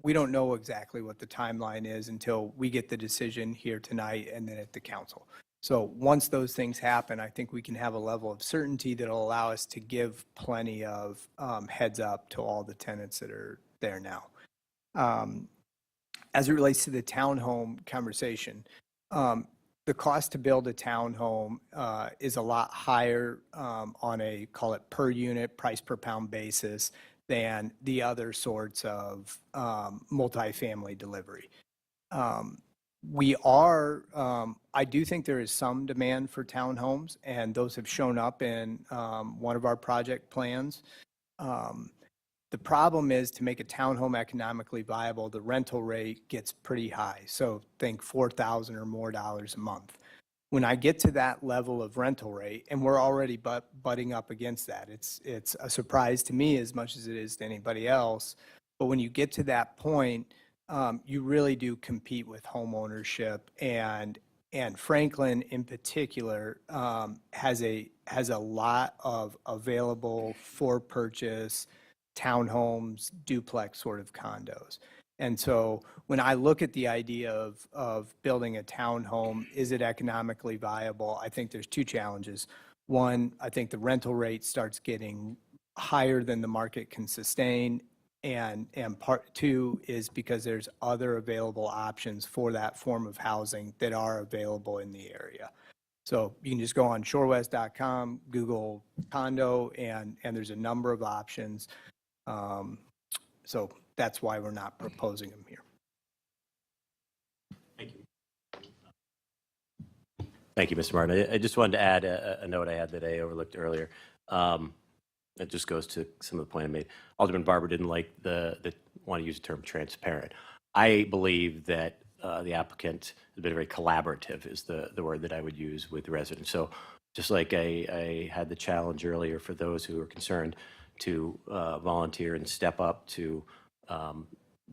know exactly what the timeline is until we get the decision here tonight and then at the council. So once those things happen, I think we can have a level of certainty that will allow us to give plenty of heads up to all the tenants that are there now. As it relates to the townhome conversation, the cost to build a townhome is a lot higher on a, call it per unit, price per pound basis than the other sorts of multifamily delivery. I do think there is some demand for townhomes, and those have shown up in one of our project plans. The problem is, to make a townhome economically viable, the rental rate gets pretty high. So think $4,000 or more a month. When I get to that level of rental rate, and we're already butting up against that, it's a surprise to me as much as it is to anybody else. But when you get to that point, you really do compete with home ownership, and Franklin in particular has a lot of available for purchase townhomes, duplex sort of condos. And so when I look at the idea of building a townhome, is it economically viable? I think there's two challenges. One, I think the rental rate starts getting higher than the market can sustain. And part two is because there's other available options for that form of housing that are available in the area. So you can just go on shorewest.com, Google condo, and there's a number of options. So that's why we're not proposing them here. Thank you, Mr. Martin. I just wanted to add a note I had that I overlooked earlier. It just goes to some of the point I made. Alderman Barber didn't like want to use the term transparent. I believe that the applicant has been very collaborative is the word that I would use with the residents. So just like I had the challenge earlier for those who are concerned to volunteer and step up to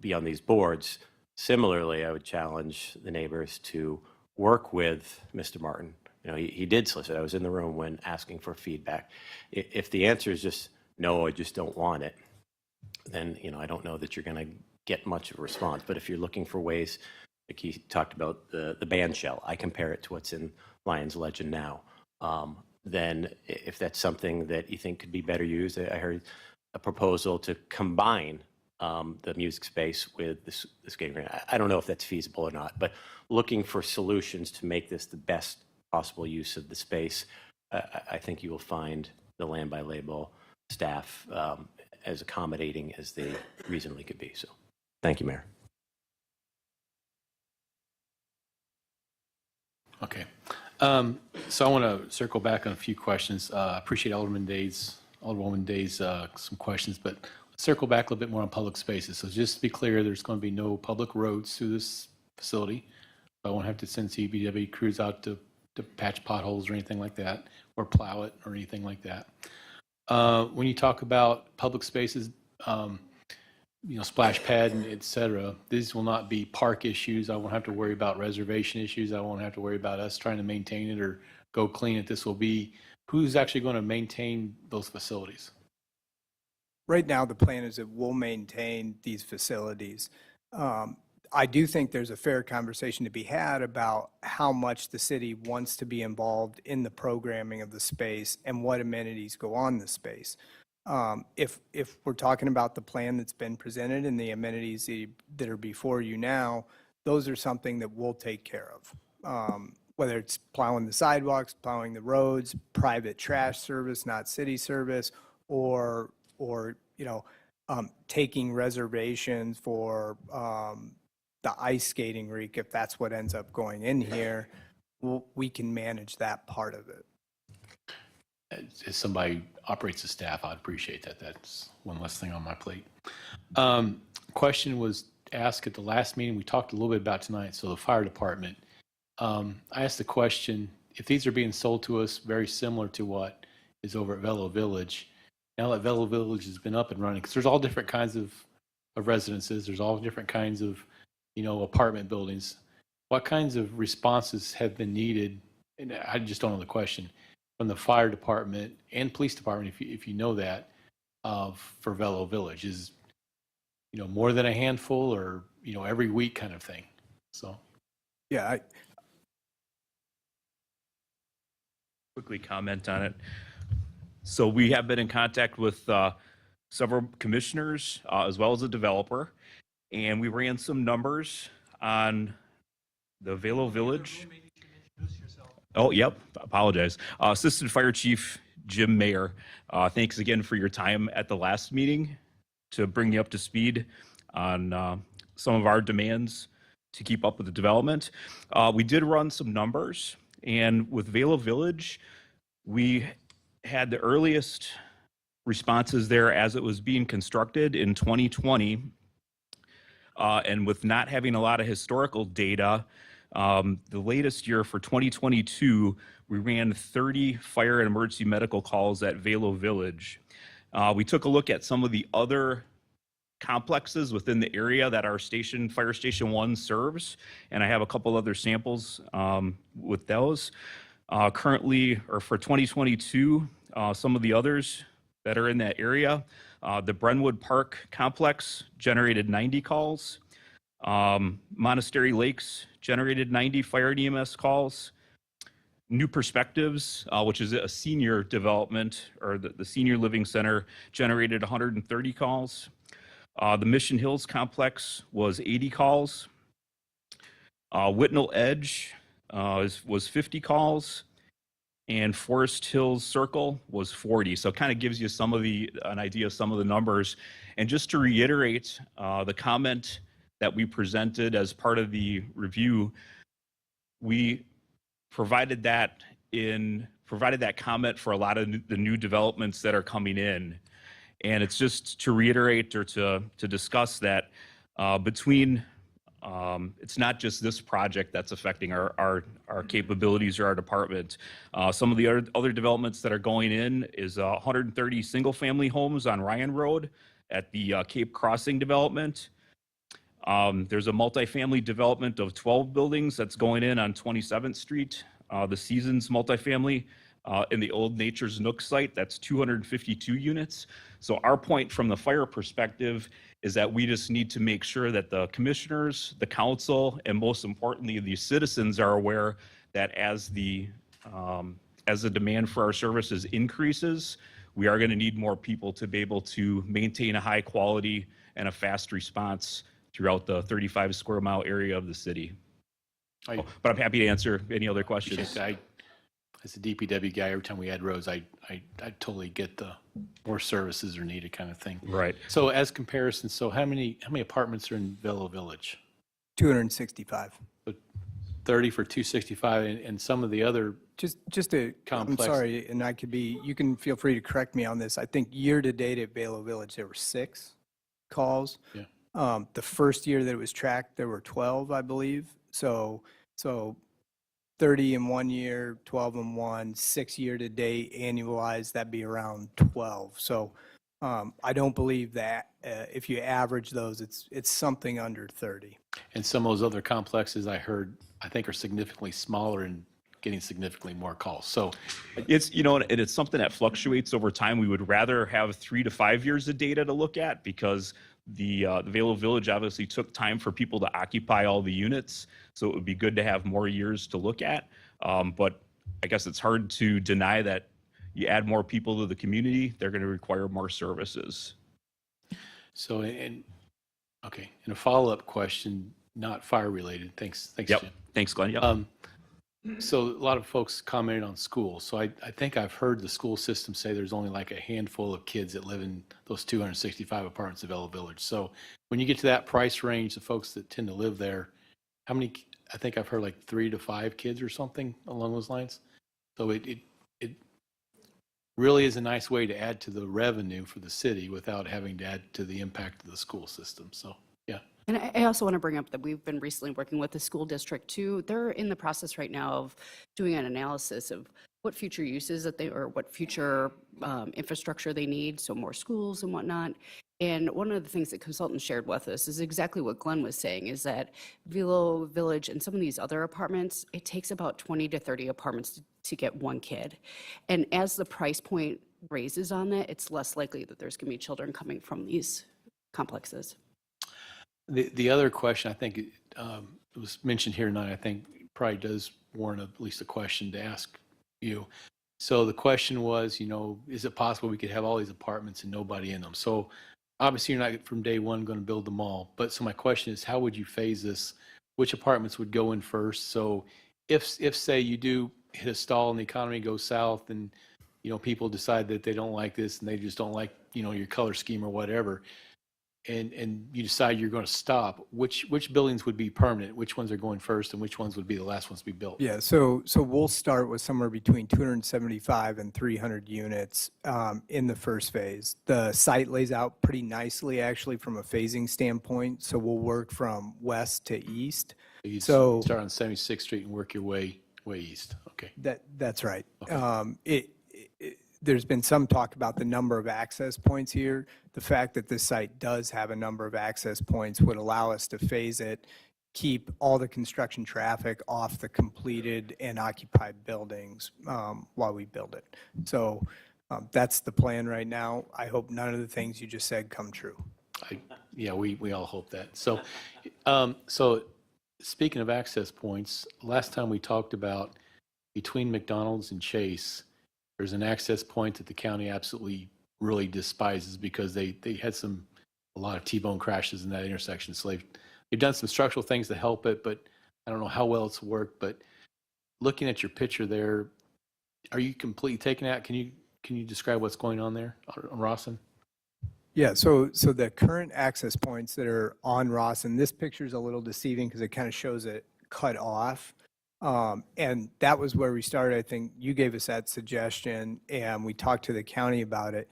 be on these boards, similarly, I would challenge the neighbors to work with Mr. Martin. You know, he did solicit. I was in the room when asking for feedback. If the answer is just, no, I just don't want it, then, you know, I don't know that you're going to get much of a response. But if you're looking for ways, like he talked about the band shell, I compare it to what's in Lions Legend now. Then if that's something that you think could be better used, I heard a proposal to combine the music space with the skating rink. I don't know if that's feasible or not, but looking for solutions to make this the best possible use of the space, I think you will find the Land by Label staff as accommodating as they reasonably could be. So thank you, Mayor. Okay. So I want to circle back on a few questions. I appreciate Alderwoman Day's some questions, but let's circle back a little bit more on public spaces. So just to be clear, there's going to be no public roads through this facility. I won't have to send CBW crews out to patch potholes or anything like that, or plow it or anything like that. When you talk about public spaces, you know, splash pad and et cetera, these will not be park issues. I won't have to worry about reservation issues. I won't have to worry about us trying to maintain it or go clean it. This will be, who's actually going to maintain those facilities? Right now, the plan is that we'll maintain these facilities. I do think there's a fair conversation to be had about how much the city wants to be involved in the programming of the space and what amenities go on the space. If we're talking about the plan that's been presented and the amenities that are before you now, those are something that we'll take care of. Whether it's plowing the sidewalks, plowing the roads, private trash service, not city service, or you know, taking reservations for the ice skating rink, if that's what ends up going in here, we can manage that part of it. As somebody operates the staff, I'd appreciate that. That's one less thing on my plate. Question was asked at the last meeting. We talked a little bit about tonight. So the fire department, I asked the question, if these are being sold to us very similar to what is over at Velo Village, now that Velo Village has been up and running, because there's all different kinds of residences, there's all different kinds of, you know, apartment buildings. What kinds of responses have been needed? And I just don't know the question from the fire department and police department, if you know that, for Velo Village is, you know, more than a handful or, you know, every week kind of thing. So. Yeah. Quickly comment on it. So we have been in contact with several commissioners as well as a developer, and we ran some numbers on the Velo Village. Oh, yep. Apologize. Assistant Fire Chief Jim Mayer, thanks again for your time at the last meeting to bring you up to speed on some of our demands to keep up with the development. We did run some numbers, and with Velo Village, we had the earliest responses there as it was being constructed in 2020. And with not having a lot of historical data, the latest year for 2022, we ran 30 fire and emergency medical calls at Velo Village. We took a look at some of the other complexes within the area that our station, Fire Station 1 serves, and I have a couple other samples with those. Currently, or for 2022, some of the others that are in that area, the Brentwood Park complex generated 90 calls. Monastery Lakes generated 90 fire and EMS calls. New Perspectives, which is a senior development, or the senior living center, generated 130 calls. The Mission Hills complex was 80 calls. Whitnell Edge was 50 calls, and Forest Hills Circle was 40. So it kind of gives you an idea of some of the numbers. And just to reiterate the comment that we presented as part of the review, we provided that comment for a lot of the new developments that are coming in. And it's just to reiterate or to discuss that between it's not just this project that's affecting our capabilities or our department. Some of the other developments that are going in is 130 single-family homes on Ryan Road at the Cape Crossing development. There's a multifamily development of 12 buildings that's going in on 27th Street. The Seasons multifamily in the old Nature's Nook site, that's 252 units. So our point from the fire perspective is that we just need to make sure that the commissioners, the council, and most importantly, the citizens are aware that as the demand for our services increases, we are going to need more people to be able to maintain a high quality and a fast response throughout the 35 square mile area of the city. But I'm happy to answer any other questions. As a DPW guy, every time we add roads, I totally get the more services are needed kind of thing. Right. So as comparison, so how many apartments are in Velo Village? 265. 30 for 265, and some of the other I'm complex. sorry, and you can feel free to correct me on this. I think year-to-date at Velo Village, there were 6 calls. Yeah. The first year that it was tracked, there were 12, I believe. So 30 in 1 year, 12 in 1, 6 year-to-date, annualized, that'd be around 12. So I don't believe that if you average those, it's something under 30. And some of those other complexes I think are significantly smaller and getting significantly more calls. So It's, and it's something that fluctuates over time. We would rather have 3 to 5 years of data to look at because the Velo Village obviously took time for people to occupy all the units. So it would be good to have more years to look at. But I guess it's hard to deny that you add more people to the community, they're going to require more services. So, and a follow-up question, not fire related. Thanks, Yep. Jim. Thanks, Glenn. Yep. So a lot of folks commented on schools. So I think I've heard the school system say there's only like a handful of kids that live in those 265 apartments of Velo Village. So when you get to that price range, the folks that tend to live there, how many? I think I've heard like 3 to 5 kids or something along those lines. So it really is a nice way to add to the revenue for the city without having to add to the impact of the school system. So yeah. And I also want to bring up that we've been recently working with the school district too. They're in the process right now of doing an analysis of what future uses or what future infrastructure they need, so more schools and whatnot. And one of the things that consultants shared with us is exactly what Glenn was saying, is that Velo Village and some of these other apartments, it takes about 20 to 30 apartments to get 1 kid. And as the price point raises on that, it's less likely that there's going to be children coming from these complexes. The other question, I think it was mentioned here tonight, I think probably does warrant at least a question to ask you. So the question was, is it possible we could have all these apartments and nobody in them? So obviously you're not from day one going to build them all. But so my question is, how would you phase this? Which apartments would go in first? So if say you do hit a stall and the economy goes south and, people decide that they don't like this and they just don't like, your color scheme or whatever, and you decide you're going to stop, which buildings would be permanent? Which ones are going first and which ones would be the last ones to be built? Yeah, so we'll start with somewhere between 275 and 300 units in the first phase. The site lays out pretty nicely, actually, from a phasing standpoint. So we'll work from west to east. So start on 76th Street and work your way east. Okay. That's right. Okay. There's been some talk about the number of access points here. The fact that this site does have a number of access points would allow us to phase it, keep all the construction traffic off the completed and occupied buildings while we build it. So that's the plan right now. I hope none of the things you just said come true. Yeah, we all hope that. So So speaking of access points, last time we talked about between McDonald's and Chase, there's an access point that the county absolutely really despises because they had a lot of T-bone crashes in that intersection. So they've done some structural things to help it, but I don't know how well it's worked. But looking at your picture there, are you completely taken out? Can you describe what's going on there on Rawson? Yeah, so the current access points that are on Rawson, this picture is a little deceiving because it kind of shows it cut off. And that was where we started. I think you gave us that suggestion and we talked to the county about it.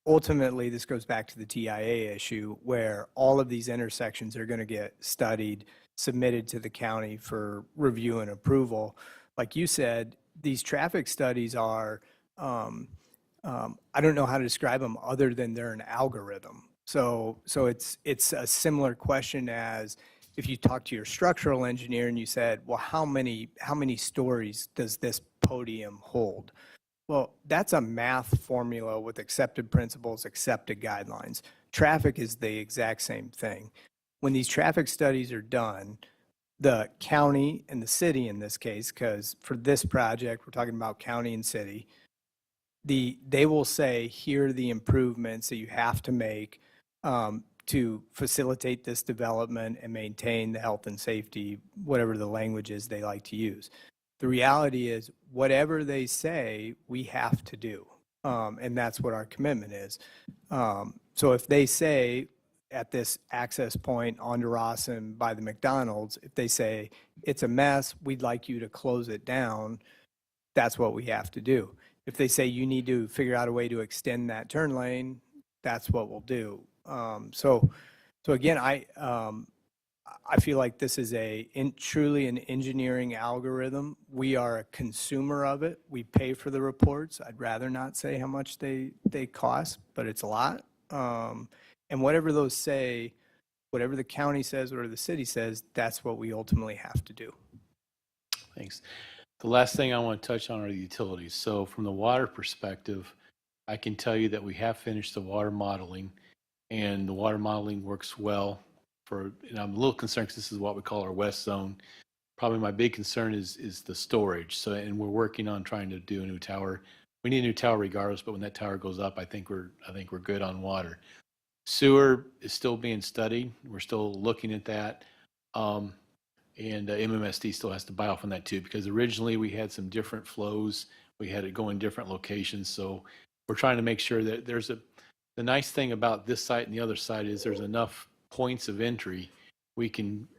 Ultimately, this goes back to the TIA issue where all of these intersections are going to get studied, submitted to the county for review and approval. Like you said, these traffic studies are, I don't know how to describe them other than they're an algorithm. So it's a similar question as if you talk to your structural engineer and you said, well, how many stories does this podium hold? Well, that's a math formula with accepted principles, accepted guidelines. Traffic is the exact same thing. When these traffic studies are done, the county and the city in this case, because for this project, we're talking about county and city, they will say, here are the improvements that you have to make to facilitate this development and maintain the health and safety, whatever the language is they like to use. The reality is, whatever they say, we have to do. And that's what our commitment is. So if they say at this access point onto Rawson by the McDonald's, if they say it's a mess, we'd like you to close it down, that's what we have to do. If they say you need to figure out a way to extend that turn lane, that's what we'll do. So again, I feel like this is truly an engineering algorithm. We are a consumer of it. We pay for the reports. I'd rather not say how much they cost, but it's a lot. And whatever those say, whatever the county says, whatever the city says, that's what we ultimately have to do. Thanks. The last thing I want to touch on are the utilities. So from the water perspective, I can tell you that we have finished the water modeling, and the water modeling works well. And I'm a little concerned because this is what we call our west zone. Probably my big concern is the storage. So, and we're working on trying to do a new tower. We need a new tower regardless, but when that tower goes up, I think we're good on water. Sewer is still being studied. We're still looking at that. And MMSD still has to buy off on that too, because originally we had some different flows. We had it go in different locations. So we're trying to make sure that the nice thing about this site and the other site is there's enough points of entry. We can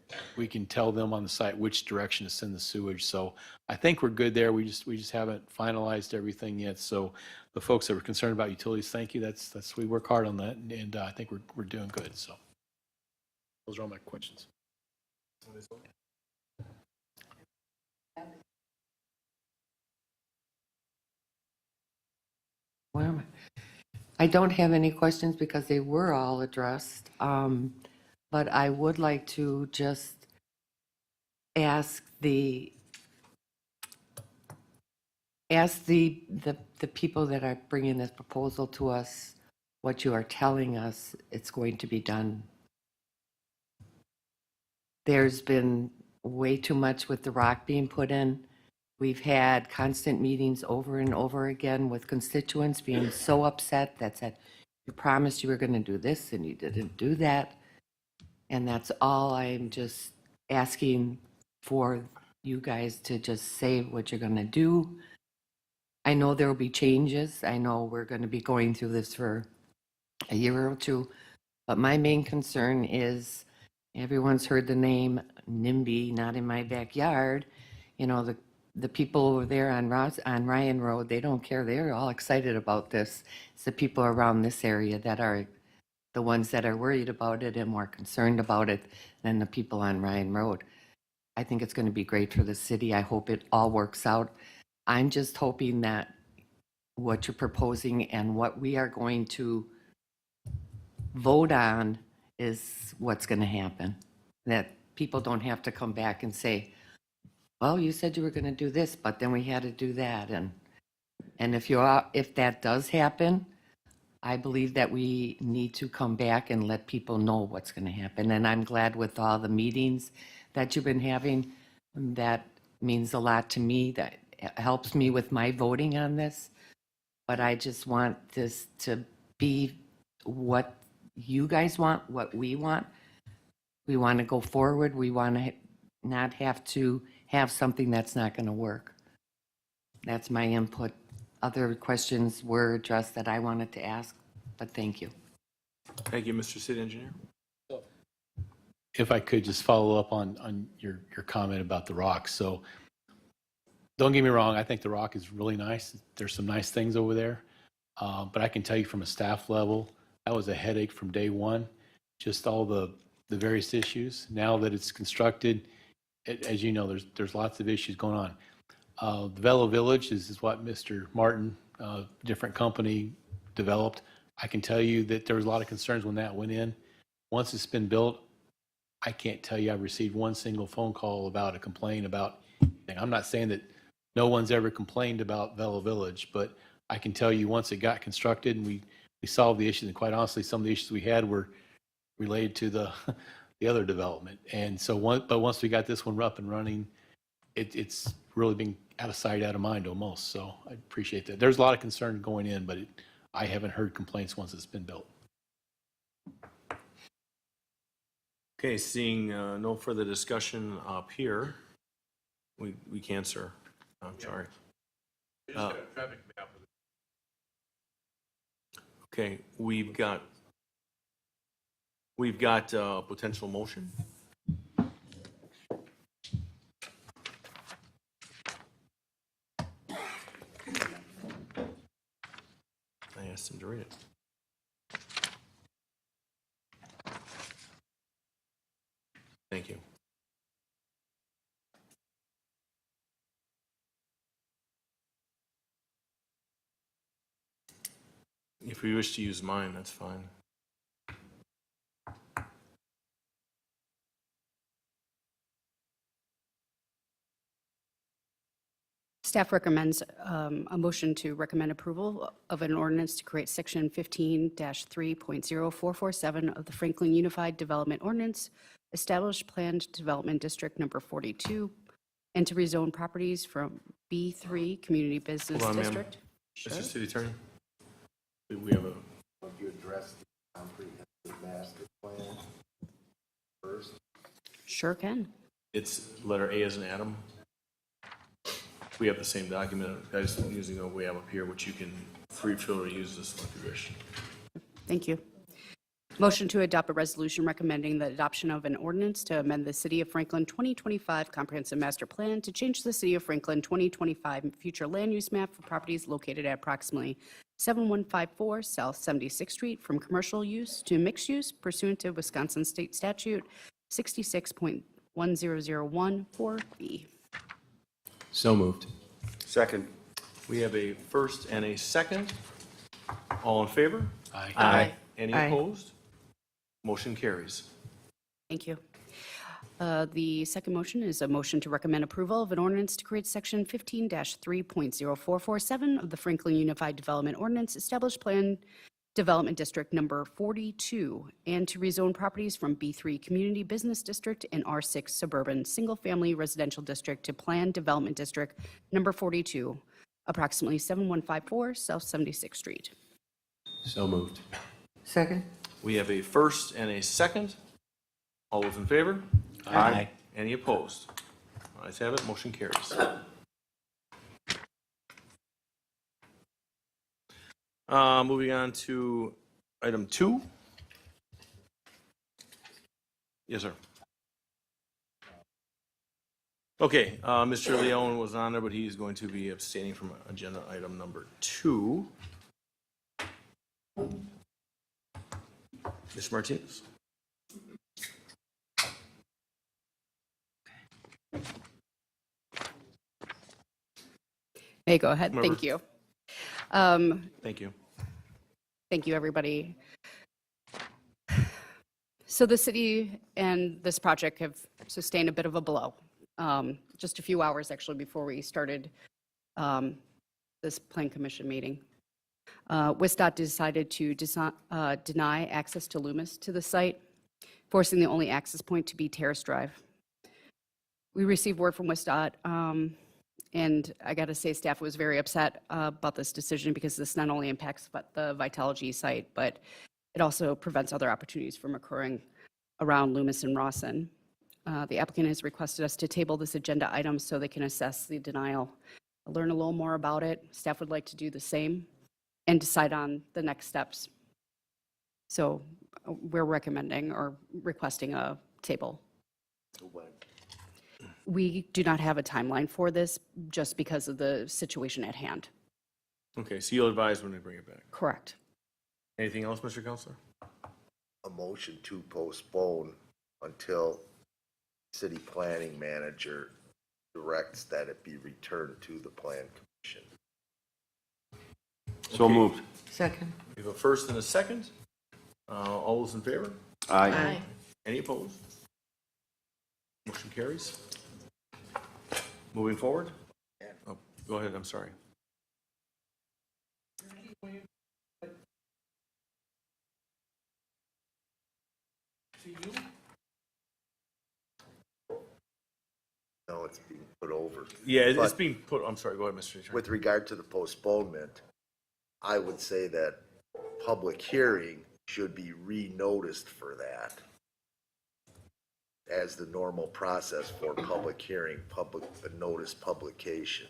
tell them on the site which direction to send the sewage. So I think we're good there. We just haven't finalized everything yet. So the folks that were concerned about utilities, thank you. We work hard on that, and I think we're doing good. So those are all my questions. Well, I don't have any questions because they were all addressed. But I would like to just ask the people that are bringing this proposal to us what you are telling us it's going to be done. There's been way too much with the rock being put in. We've had constant meetings over and over again with constituents being so upset that said, you promised you were going to do this and you didn't do that. And that's all. I'm just asking for you guys to just say what you're going to do. I know there will be changes. I know we're going to be going through this for a year or two. But my main concern is everyone's heard the name NIMBY, not in my backyard. You know, the people over there on Ryan Road, they don't care. They're all excited about this. It's the people around this area that are the ones that are worried about it and more concerned about it than the people on Ryan Road. I think it's going to be great for the city. I hope it all works out. I'm just hoping that what you're proposing and what we are going to vote on is what's going to happen. That people don't have to come back and say, well, you said you were going to do this, but then we had to do that. And if that does happen, I believe that we need to come back and let people know what's going to happen. And I'm glad with all the meetings that you've been having. That means a lot to me. That helps me with my voting on this. But I just want this to be what you guys want, what we want. We want to go forward. We want to not have to have something that's not going to work. That's my input. Other questions were addressed that I wanted to ask, but thank you. Thank you, Mr. City Engineer. If I could just follow up on your comment about the rocks. So don't get me wrong, I think the rock is really nice. There's some nice things over there. But I can tell you from a staff level, that was a headache from day one. Just all the various issues. Now that it's constructed, as you know, there's lots of issues going on. The Velo Village is what Mr. Martin, different company, developed. I can tell you that there was a lot of concerns when that went in. Once it's been built, I can't tell you I've received one single phone call about a complaint about anything. I'm not saying that no one's ever complained about Velo Village, but I can tell you once it got constructed and we solved the issues, and quite honestly, some of the issues we had were related to the other development. And so, but once we got this one up and running, it's really been out of sight, out of mind almost. So I appreciate that. There's a lot of concern going in, but I haven't heard complaints once it's been built. Okay, seeing no further discussion up here, we can, sir. I'm sorry. Okay, we've got potential motion. I asked him to read it. Thank you. If you wish to use mine, that's fine. Staff recommends a motion to recommend approval of an ordinance to create Section 15-3.0447 of the Franklin Unified Development Ordinance, establish planned development district number 42, and to rezone properties from B3 Community Business Hold on, ma'am. District. Mr. City Attorney? We have a, You address the comprehensive master plan first. Sure can. it's letter A as in Adam. We have the same document. I just using what we have up here, which you can free feel to use this one if you wish. Thank you. Motion to adopt a resolution recommending the adoption of an ordinance to amend the City of Franklin 2025 Comprehensive Master Plan to change the City of Franklin 2025 future land use map for properties located at approximately 7154 South 76th Street from commercial use to mixed use pursuant to Wisconsin State Statute 66.1001 4B. So moved. Second. We have a first and a second. All in favor? Aye. Aye. Any Aye. opposed? Motion carries. Thank you. The second motion is a motion to recommend approval of an ordinance to create Section 15-3.0447 of the Franklin Unified Development Ordinance, establish Plan Development District Number 42, and to rezone properties from B3 Community Business District and R6 Suburban Single Family Residential District to Plan Development District Number 42, approximately 7154 South 76th Street. So moved. Second? We have a first and a second. All those in favor? Aye. Any opposed? Ayes have it, motion carries. Moving on to item 2. Yes, sir. Okay, Mr. Leone was on there, but he's going to be abstaining from agenda item number 2. Mr. Martinez. May I go ahead? Member. Thank you. Thank you. Thank you, everybody. So the city and this project have sustained a bit of a blow. Just a few hours actually before we started this Plan Commission meeting. WISDOT decided to deny access to Loomis to the site, forcing the only access point to be Terrace Drive. We received word from WISDOT, and I got to say, staff was very upset about this decision because this not only impacts the Vitalogy site, but it also prevents other opportunities from occurring around Loomis and Rawson. The applicant has requested us to table this agenda item so they can assess the denial, learn a little more about it. Staff would like to do the same and decide on the next steps. So we're recommending or requesting a table. We do not have a timeline for this just because of the situation at hand. Okay, so you'll advise when we bring it back. Correct. Anything else, Mr. Counselor? A motion to postpone until city planning manager directs that it be returned to the plan commission. So moved. Second. We have a first and a second. All those in favor? Aye. Any opposed? Motion carries. Moving forward? Oh, go ahead, I'm sorry. No, it's being put over. Yeah, it's But being put, I'm sorry, go ahead, Mr. Attorney. with regard to the postponement, I would say that public hearing should be re-noticed for that as the normal process for public hearing, public notice publication.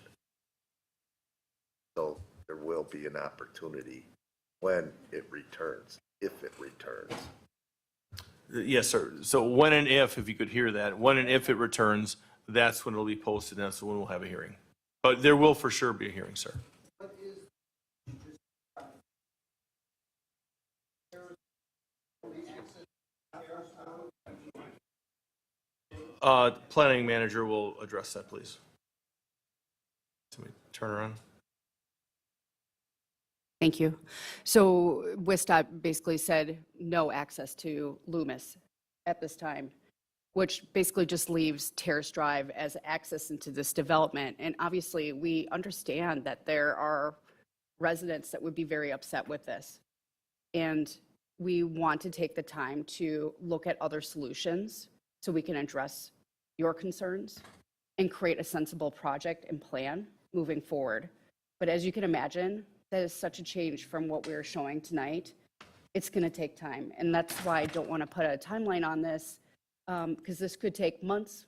So there will be an opportunity when it returns, if it returns. Yes, sir. So when and if you could hear that, when and if it returns, that's when it'll be posted, and that's when we'll have a hearing. But there will for sure be a hearing, sir. Planning manager will address that, please. Somebody turn around. Thank you. So WISDOT basically said no access to Loomis at this time, which basically just leaves Terrace Drive as access into this development. And obviously, we understand that there are residents that would be very upset with this. And we want to take the time to look at other solutions so we can address your concerns and create a sensible project and plan moving forward. But as you can imagine, that is such a change from what we were showing tonight. It's going to take time. And that's why I don't want to put a timeline on this, because this could take months.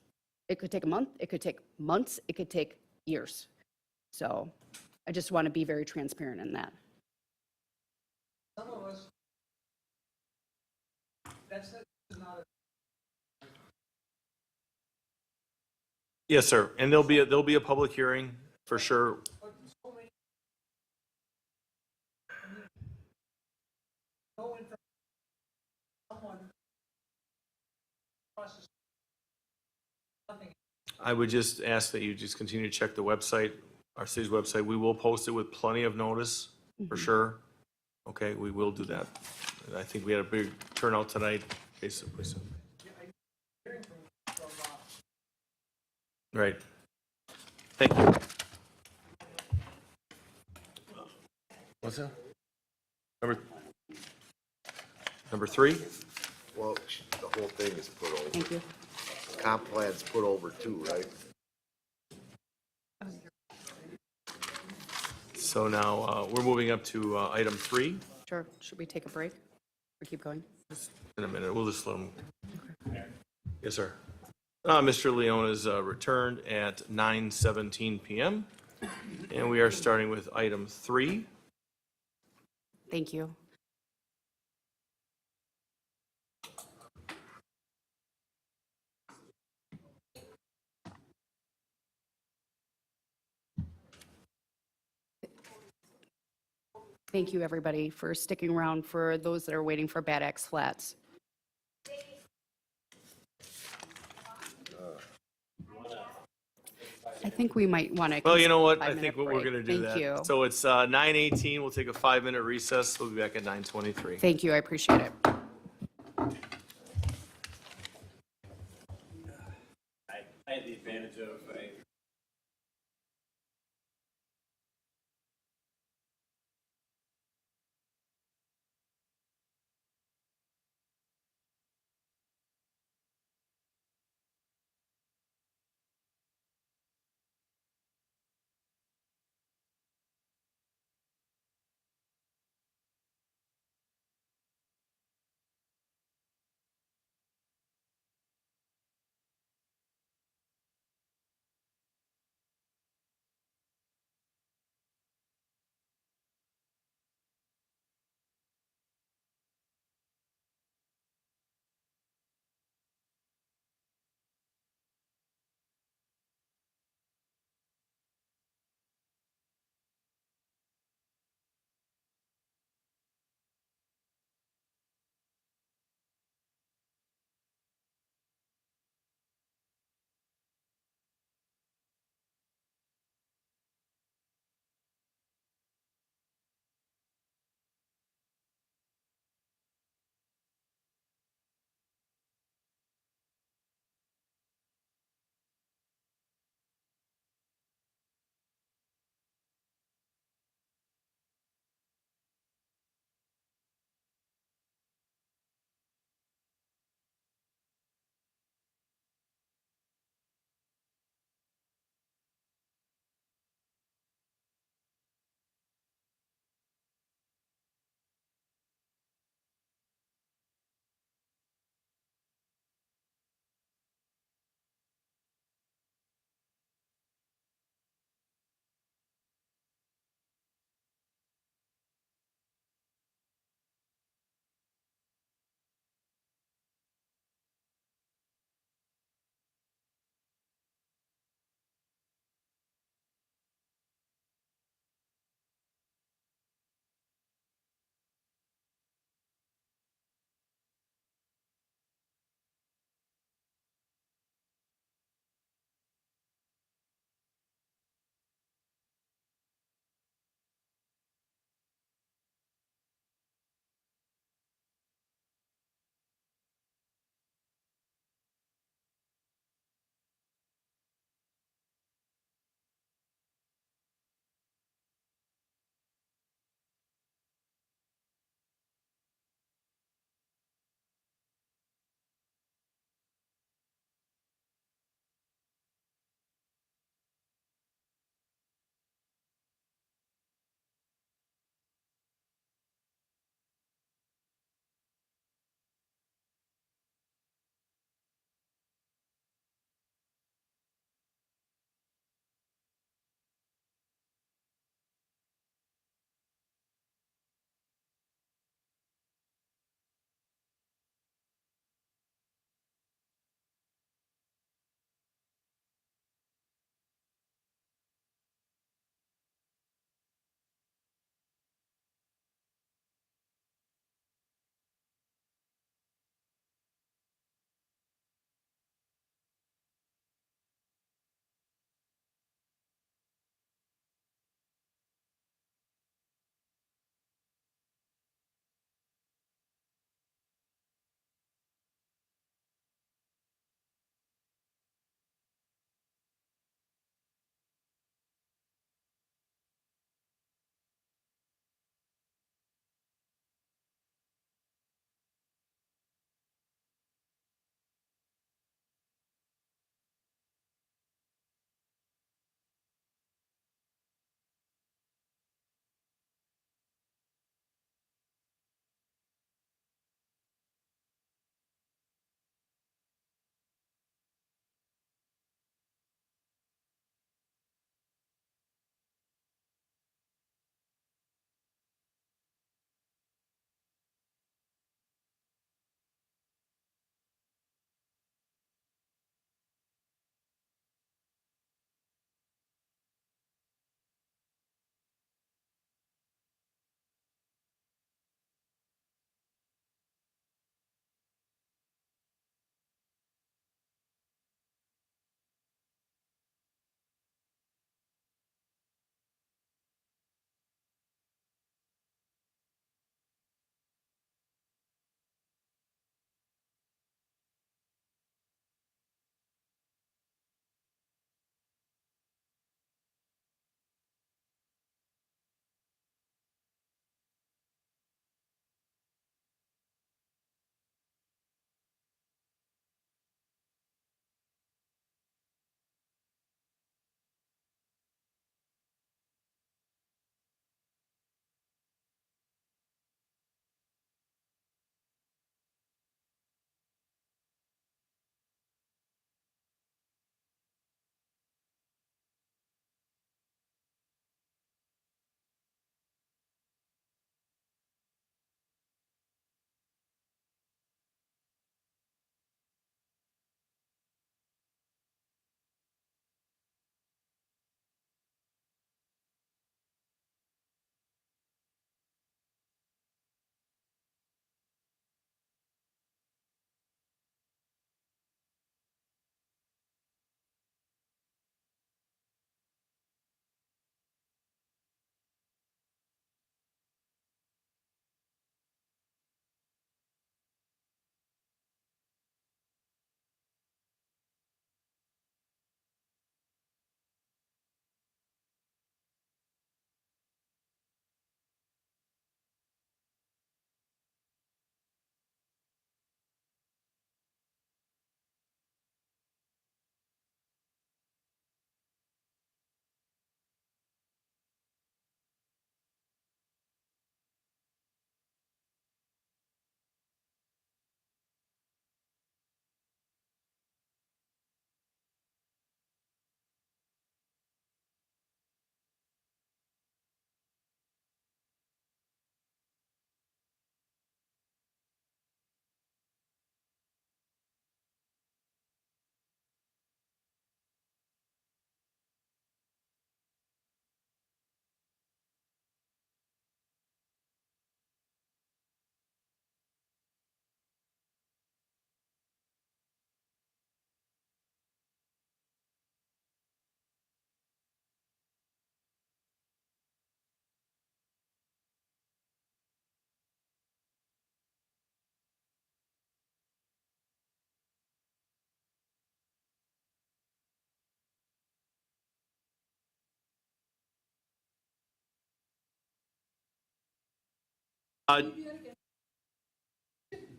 It could take a month. It could take months. It could take years. So I just want to be very transparent in that. Some of us, that's not a. Yes, sir. And there'll be a public hearing for sure. I would just ask that you just continue to check the website, our city's website. We will post it with plenty of notice, for sure. Okay, we will do that. And I think we had a big turnout tonight, basically. So. Right. Thank you. What's that? Number 3? Well, the whole thing is put over. Thank you. Comp plan's put over too, right? So now we're moving up to item 3. Sure. Should we take a break or keep going? In a minute, we'll just let him. Yes, sir. Mr. Leone is returned at 9:17 p.m. And we are starting with item 3. Thank you. Thank you, everybody, for sticking around for those that are waiting for Bad Axe Flats. I think we might want to. Well, you know what? I think what we're going to do that. Thank you. So it's 9:18. We'll take a 5-minute recess. We'll be back at 9:23. Thank you. I appreciate it. I had the advantage of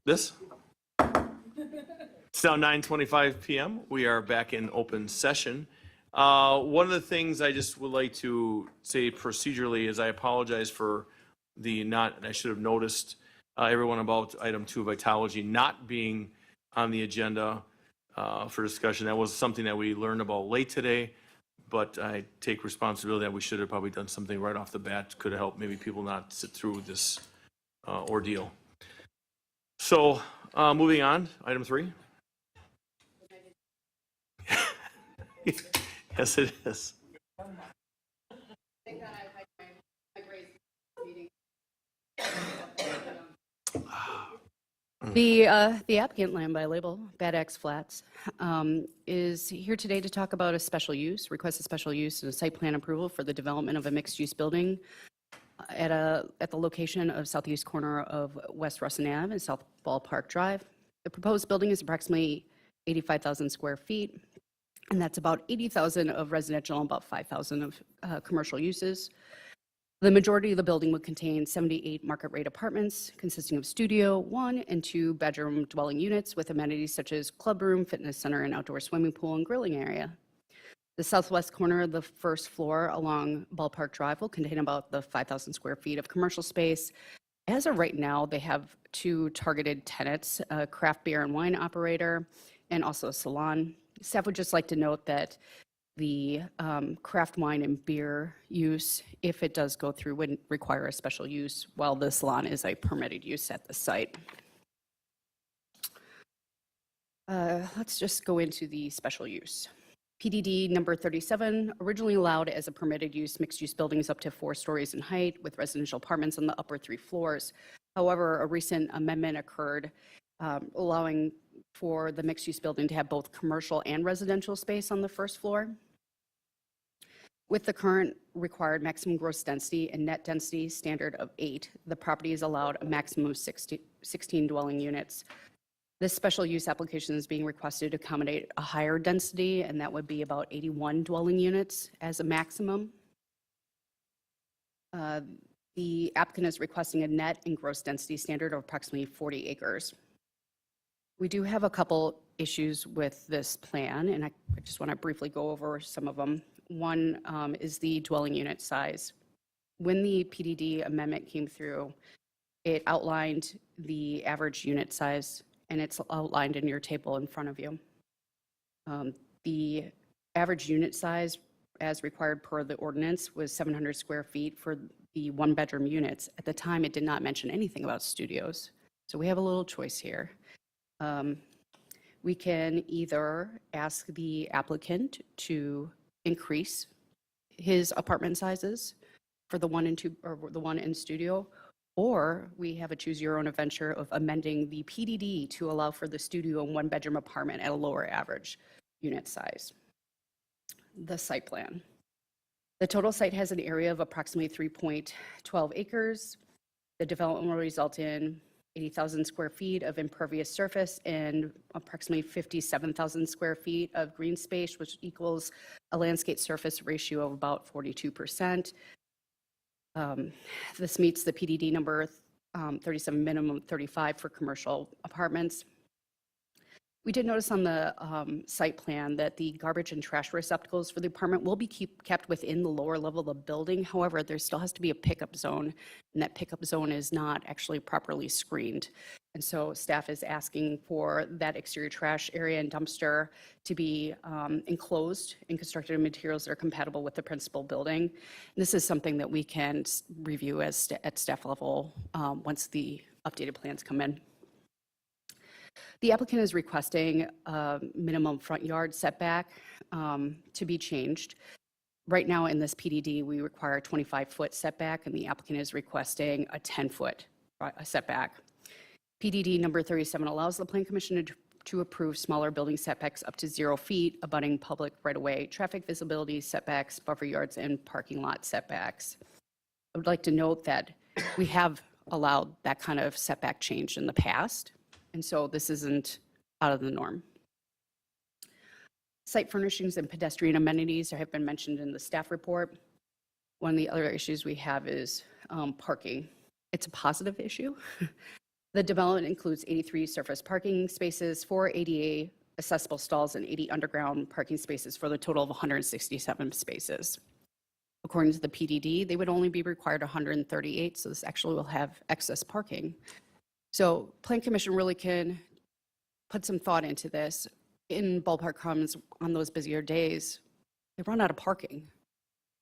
This? It's now 9:25 PM. We are back in open session. One of the things I just would like to say procedurally is I apologize for I should have noticed everyone about item 2, Vitalogy, not being on the agenda for discussion. That was something that we learned about late today, but I take responsibility that we should have probably done something right off the bat. Could have helped maybe people not sit through this ordeal. So, moving on, item 3. Yes, it is. The applicant, Land by Label, Bad Axe Flats, is here today to talk about a special use, request a special use and a site plan approval for the development of a mixed-use building at the location of southeast corner of West Russin Ave and South Ballpark Drive. The proposed building is approximately 85,000 square feet, and that's about 80,000 of residential and about 5,000 of commercial uses. The majority of the building would contain 78 market rate apartments consisting of studio, 1 and 2 bedroom dwelling units with amenities such as club room, fitness center, and outdoor swimming pool and grilling area. The southwest corner of the first floor along Ballpark Drive will contain about the 5,000 square feet of commercial space. As of right now, they have 2 targeted tenants, a craft beer and wine operator, and also a salon. Staff would just like to note that the craft wine and beer use, if it does go through, would require a special use, while the salon is a permitted use at the site. Let's just go into the special use. PDD number 37, originally allowed as a permitted use, mixed-use buildings up to 4 stories in height with residential apartments on the upper 3 floors. However, a recent amendment occurred allowing for the mixed-use building to have both commercial and residential space on the first floor. With the current required maximum gross density and net density standard of 8, the property is allowed a maximum of 16 dwelling units. This special use application is being requested to accommodate a higher density, and that would be about 81 dwelling units as a maximum. The applicant is requesting a net and gross density standard of approximately 40 acres. We do have a couple issues with this plan, and I just want to briefly go over some of them. One is the dwelling unit size. When the PDD amendment came through, it outlined the average unit size, and it's outlined in your table in front of you. The average unit size, as required per the ordinance, was 700 square feet for the 1-bedroom units. At the time, it did not mention anything about studios. So we have a little choice here. We can either ask the applicant to increase his apartment sizes for the 1 and 2, or the 1 in studio, or we have a choose your own adventure of amending the PDD to allow for the studio and 1-bedroom apartment at a lower average unit size. The site plan. The total site has an area of approximately 3.12 acres. The development will result in 80,000 square feet of impervious surface and approximately 57,000 square feet of green space, which equals a landscape surface ratio of about 42%. This meets the PDD number 37, minimum 35 for commercial apartments. We did notice on the site plan that the garbage and trash receptacles for the apartment will be kept within the lower level of the building. However, there still has to be a pickup zone, and that pickup zone is not actually properly screened. And so staff is asking for that exterior trash area and dumpster to be enclosed and constructed in materials that are compatible with the principal building. And this is something that we can review at staff level once the updated plans come in. The applicant is requesting a minimum front yard setback to be changed. Right now in this PDD, we require a 25-foot setback, and the applicant is requesting a 10-foot setback. PDD number 37 allows the Plan Commission to approve smaller building setbacks up to 0 feet, abutting public right-of-way, traffic visibility setbacks, buffer yards, and parking lot setbacks. I would like to note that we have allowed that kind of setback change in the past, and so this isn't out of the norm. Site furnishings and pedestrian amenities have been mentioned in the staff report. One of the other issues we have is parking. it's a positive issue. The development includes 83 surface parking spaces, 4 ADA accessible stalls, and 80 underground parking spaces for the total of 167 spaces. According to the PDD, they would only be required 138, so this actually will have excess parking. So Plan Commission really can put some thought into this. In Ballpark Commons, on those busier days, they run out of parking.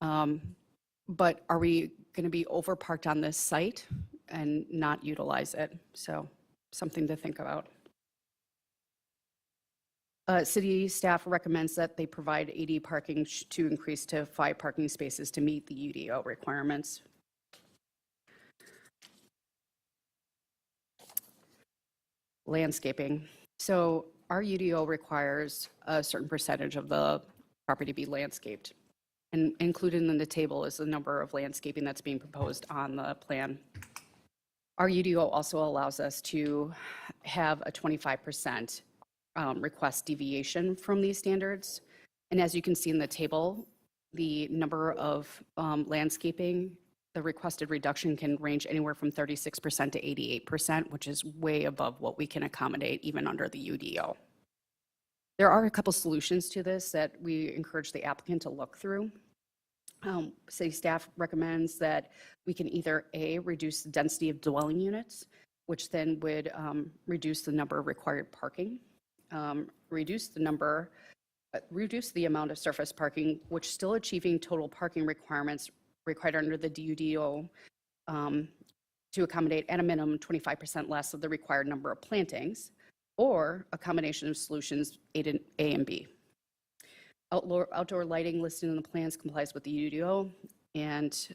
But are we going to be overparked on this site and not utilize it? So something to think about. City staff recommends that they provide 80 parking to increase to 5 parking spaces to meet the UDO requirements. Landscaping. So our UDO requires a certain percentage of the property to be landscaped. And included in the table is the number of landscaping that's being proposed on the plan. Our UDO also allows us to have a 25% request deviation from these standards. And as you can see in the table, the number of landscaping, the requested reduction can range anywhere from 36% to 88%, which is way above what we can accommodate even under the UDO. There are a couple solutions to this that we encourage the applicant to look through. City staff recommends that we can either A, reduce the density of dwelling units, which then would reduce the number of required parking, reduce the amount of surface parking, which still achieving total parking requirements required under the DUDO to accommodate at a minimum 25% less of the required number of plantings, or a combination of solutions A and B. Outdoor lighting listed in the plans complies with the UDO and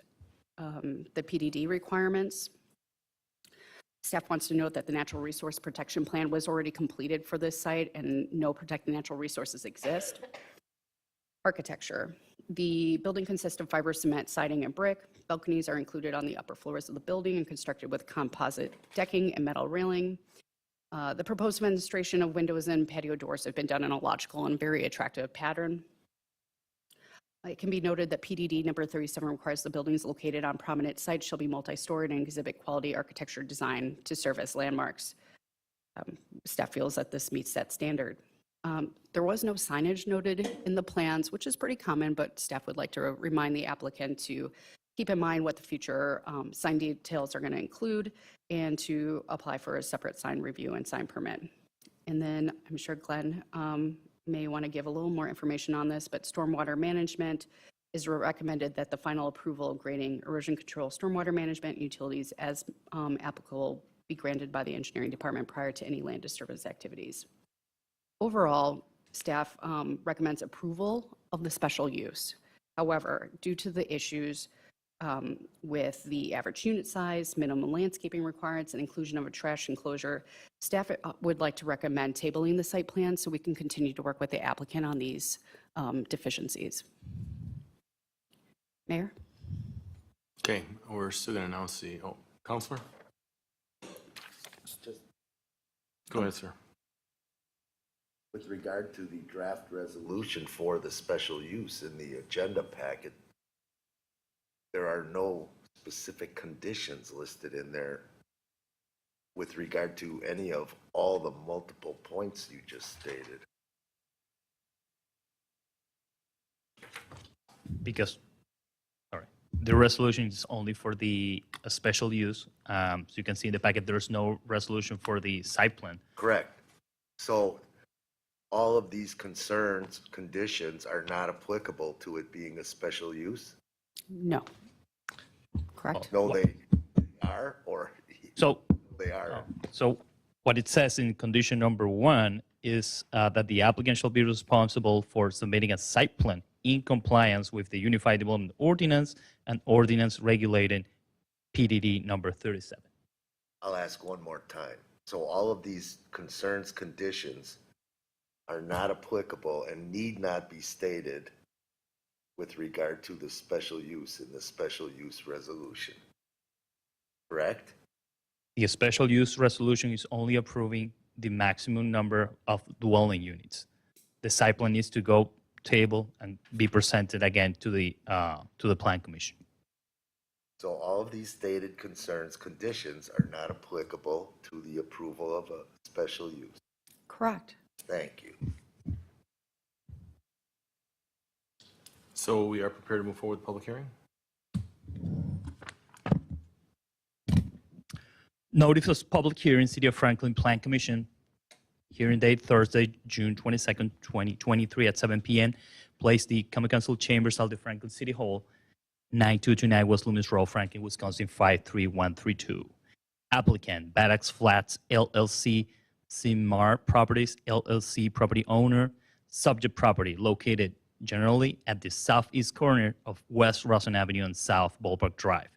the PDD requirements. Staff wants to note that the Natural Resource Protection Plan was already completed for this site and no protected natural resources exist. Architecture. The building consists of fiber cement, siding, and brick. Balconies are included on the upper floors of the building and constructed with composite decking and metal railing. The proposed fenestration of windows and patio doors have been done in a logical and very attractive pattern. It can be noted that PDD number 37 requires the buildings located on prominent sites shall be multi-storied and exhibit quality architecture design to serve as landmarks. Staff feels that this meets that standard. There was no signage noted in the plans, which is pretty common, but staff would like to remind the applicant to keep in mind what the future sign details are going to include and to apply for a separate sign review and sign permit. And then I'm sure Glenn may want to give a little more information on this, but stormwater management is recommended that the final approval of grading, erosion control, stormwater management, utilities as applicable be granted by the engineering department prior to any land disturbance activities. Overall, staff recommends approval of the special use. However, due to the issues with the average unit size, minimum landscaping requirements, and inclusion of a trash enclosure, staff would like to recommend tabling the site plan so we can continue to work with the applicant on these deficiencies. Mayor? Okay, we're still going to announce the, Counselor? Go ahead, sir. With regard to the draft resolution for the special use in the agenda packet, there are no specific conditions listed in there with regard to any of all the multiple points you just stated. Because, sorry, the resolution is only for the special use. So you can see in the packet, there's no resolution for the site plan. Correct. So all of these conditions are not applicable to it being a special use? No. Correct? No, they are, or So, they are. so what it says in condition number 1 is that the applicant shall be responsible for submitting a site plan in compliance with the Unified Development Ordinance and ordinance regulating PDD number 37. I'll ask one more time. So all of these conditions are not applicable and need not be stated with regard to the special use in the special use resolution. Correct? The special use resolution is only approving the maximum number of dwelling units. The site plan needs to go table and be presented again to the Plan Commission. So all of these stated concerns, conditions are not applicable to the approval of a special use. Correct. Thank you. So we are prepared to move forward with the public hearing? Notice of public hearing, City of Franklin Plan Commission. Hearing date Thursday, June 22nd, 2023 at 7 p.m. Place the Common Council Chambers of the Franklin City Hall, 9229 West Loomis Road, Franklin, Wisconsin 53132. Applicant, Badax Flats LLC, Simar Properties LLC, property owner. Subject property located generally at the southeast corner of West Rosson Avenue and South Ballpark Drive.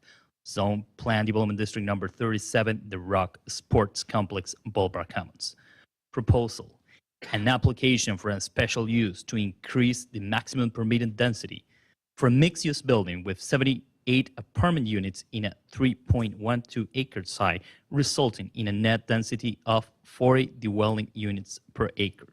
Zone Plan Development District Number 37, The Rock Sports Complex, Ballpark Commons. Proposal, an application for a special use to increase the maximum permitted density for a mixed-use building with 78 apartment units in a 3.12 acre site, resulting in a net density of 40 dwelling units per acre,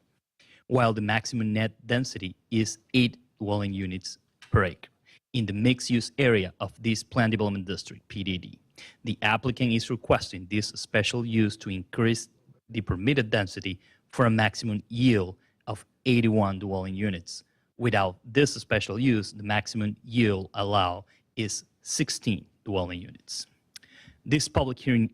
while the maximum net density is 8 dwelling units per acre in the mixed-use area of this Plan Development District, PDD. The applicant is requesting this special use to increase the permitted density for a maximum yield of 81 dwelling units. Without this special use, the maximum yield allowed is 16 dwelling units. This public hearing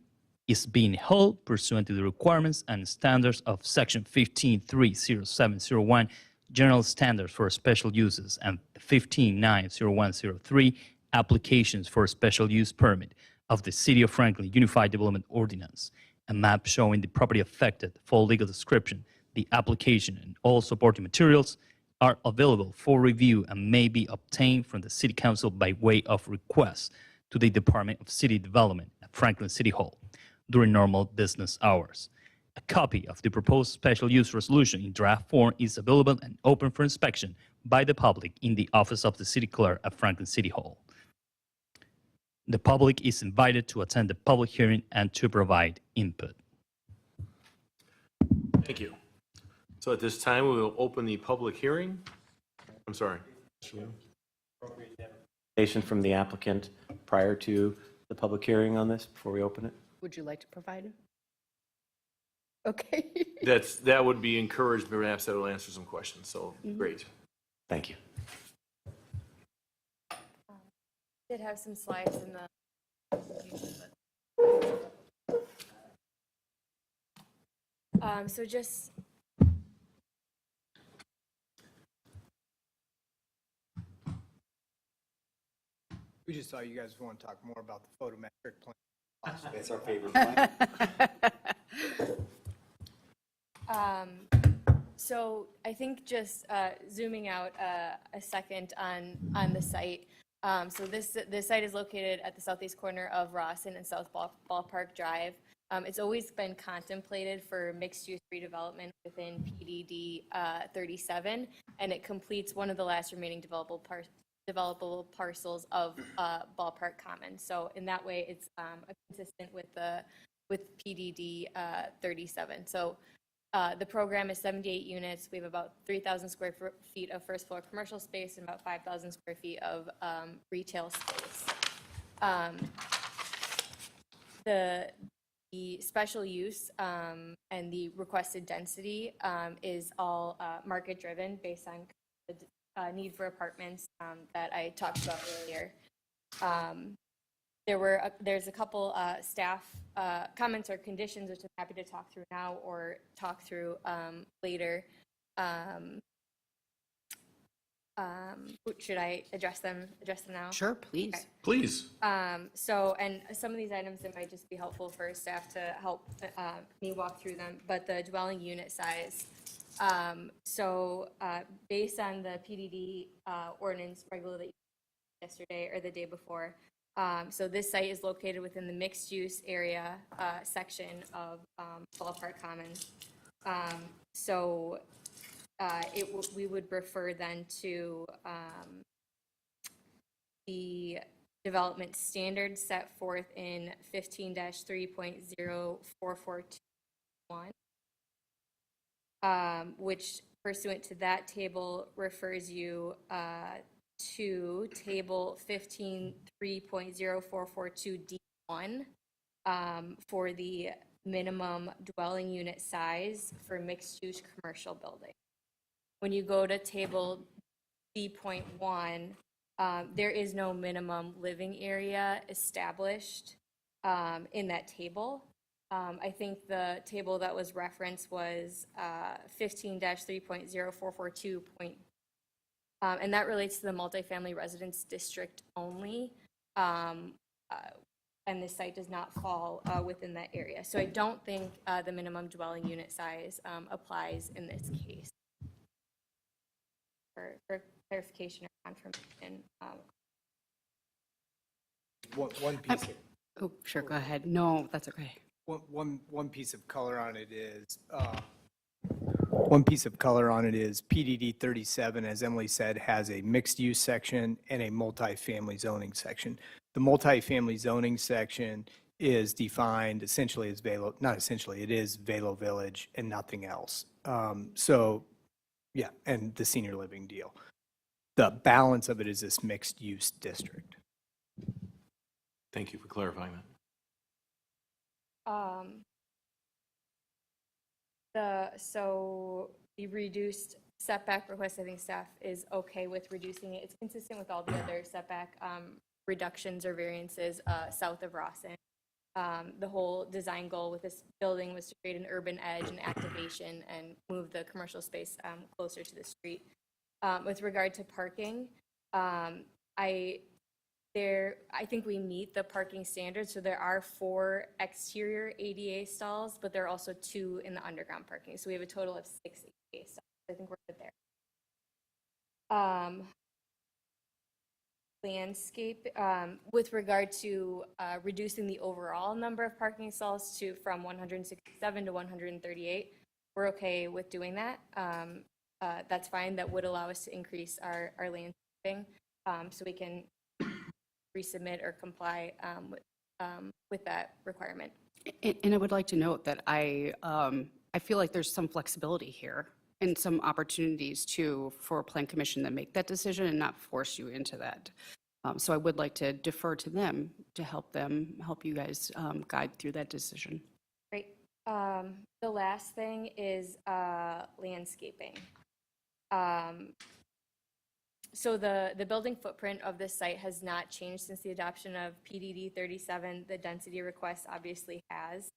is being held pursuant to the requirements and standards of Section 15.30701 General Standards for Special Uses and 15.90103 Applications for Special Use Permit of the City of Franklin Unified Development Ordinance. A map showing the property affected, full legal description, the application, and all supporting materials are available for review and may be obtained from the City Council by way of request to the Department of City Development at Franklin City Hall during normal business hours. A copy of the proposed special use resolution in draft form is available and open for inspection by the public in the office of the City Clerk at Franklin City Hall. The public is invited to attend the public hearing and to provide input. Thank you. So at this time, we will open the public hearing. I'm sorry. Presentation from the applicant prior to the public hearing on this, before we open it? Would you like to provide it? Okay. That would be encouraged, perhaps that will answer some questions, so great. Thank you. Did have some slides in the so just We just thought you guys want to talk more about the photometric plan. That's our favorite plan. so I think just zooming out a second on the site. So this site is located at the southeast corner of Rossin and South Ballpark Drive. It's always been contemplated for mixed-use redevelopment within PDD 37, and it completes one of the last remaining developable parcels of Ballpark Commons. So in that way, it's consistent with PDD 37. So the program is 78 units. We have about 3,000 square feet of first floor commercial space and about 5,000 square feet of retail space. The special use and the requested density is all market driven based on the need for apartments that I talked about earlier. There's a couple staff comments or conditions which I'm happy to talk through now or talk through later. Should I address them now? Sure, please. Okay. Please. So, and some of these items, it might just be helpful for staff to help me walk through them, but the dwelling unit size. Based on the PDD ordinance regular that you yesterday or the day before, so this site is located within the mixed-use area section of Ballpark Commons. We would refer then to the development standards set forth in 15-3.0442.1, which pursuant to that table refers you to table 15.3.0442D1 for the minimum dwelling unit size for mixed-use commercial building. When you go to table D.1, there is no minimum living area established in that table. I think the table that was referenced was 15-3.0442. And that relates to the multifamily residence district only. And this site does not fall within that area. So I don't think the minimum dwelling unit size applies in this case. For clarification or confirmation. One piece of Oh, sure, go ahead. No, that's okay. One piece of color on it is, PDD 37, as Emily said, has a mixed-use section and a multifamily zoning section. The multifamily zoning section is defined essentially as not essentially, it is Velo Village and nothing else. So, yeah, and the senior living deal. The balance of it is this mixed-use district. Thank you for clarifying that. So the reduced setback request, I think staff is okay with reducing it. It's consistent with all the other setback reductions or variances south of Rawson. The whole design goal with this building was to create an urban edge and activation and move the commercial space closer to the street. With regard to parking, I think we meet the parking standards. So there are 4 exterior ADA stalls, but there are also 2 in the underground parking. So we have a total of 6 ADA stalls. I think we're good there. Landscape, with regard to reducing the overall number of parking stalls from 167 to 138, we're okay with doing that. That's fine. That would allow us to increase our landscaping, so we can resubmit or comply with that requirement. And I would like to note that I feel like there's some flexibility here and some opportunities for Plan Commission to make that decision and not force you into that. So I would like to defer to them to help you guys guide through that decision. Great. The last thing is landscaping. So the building footprint of this site has not changed since the adoption of PDD 37. The density request obviously has.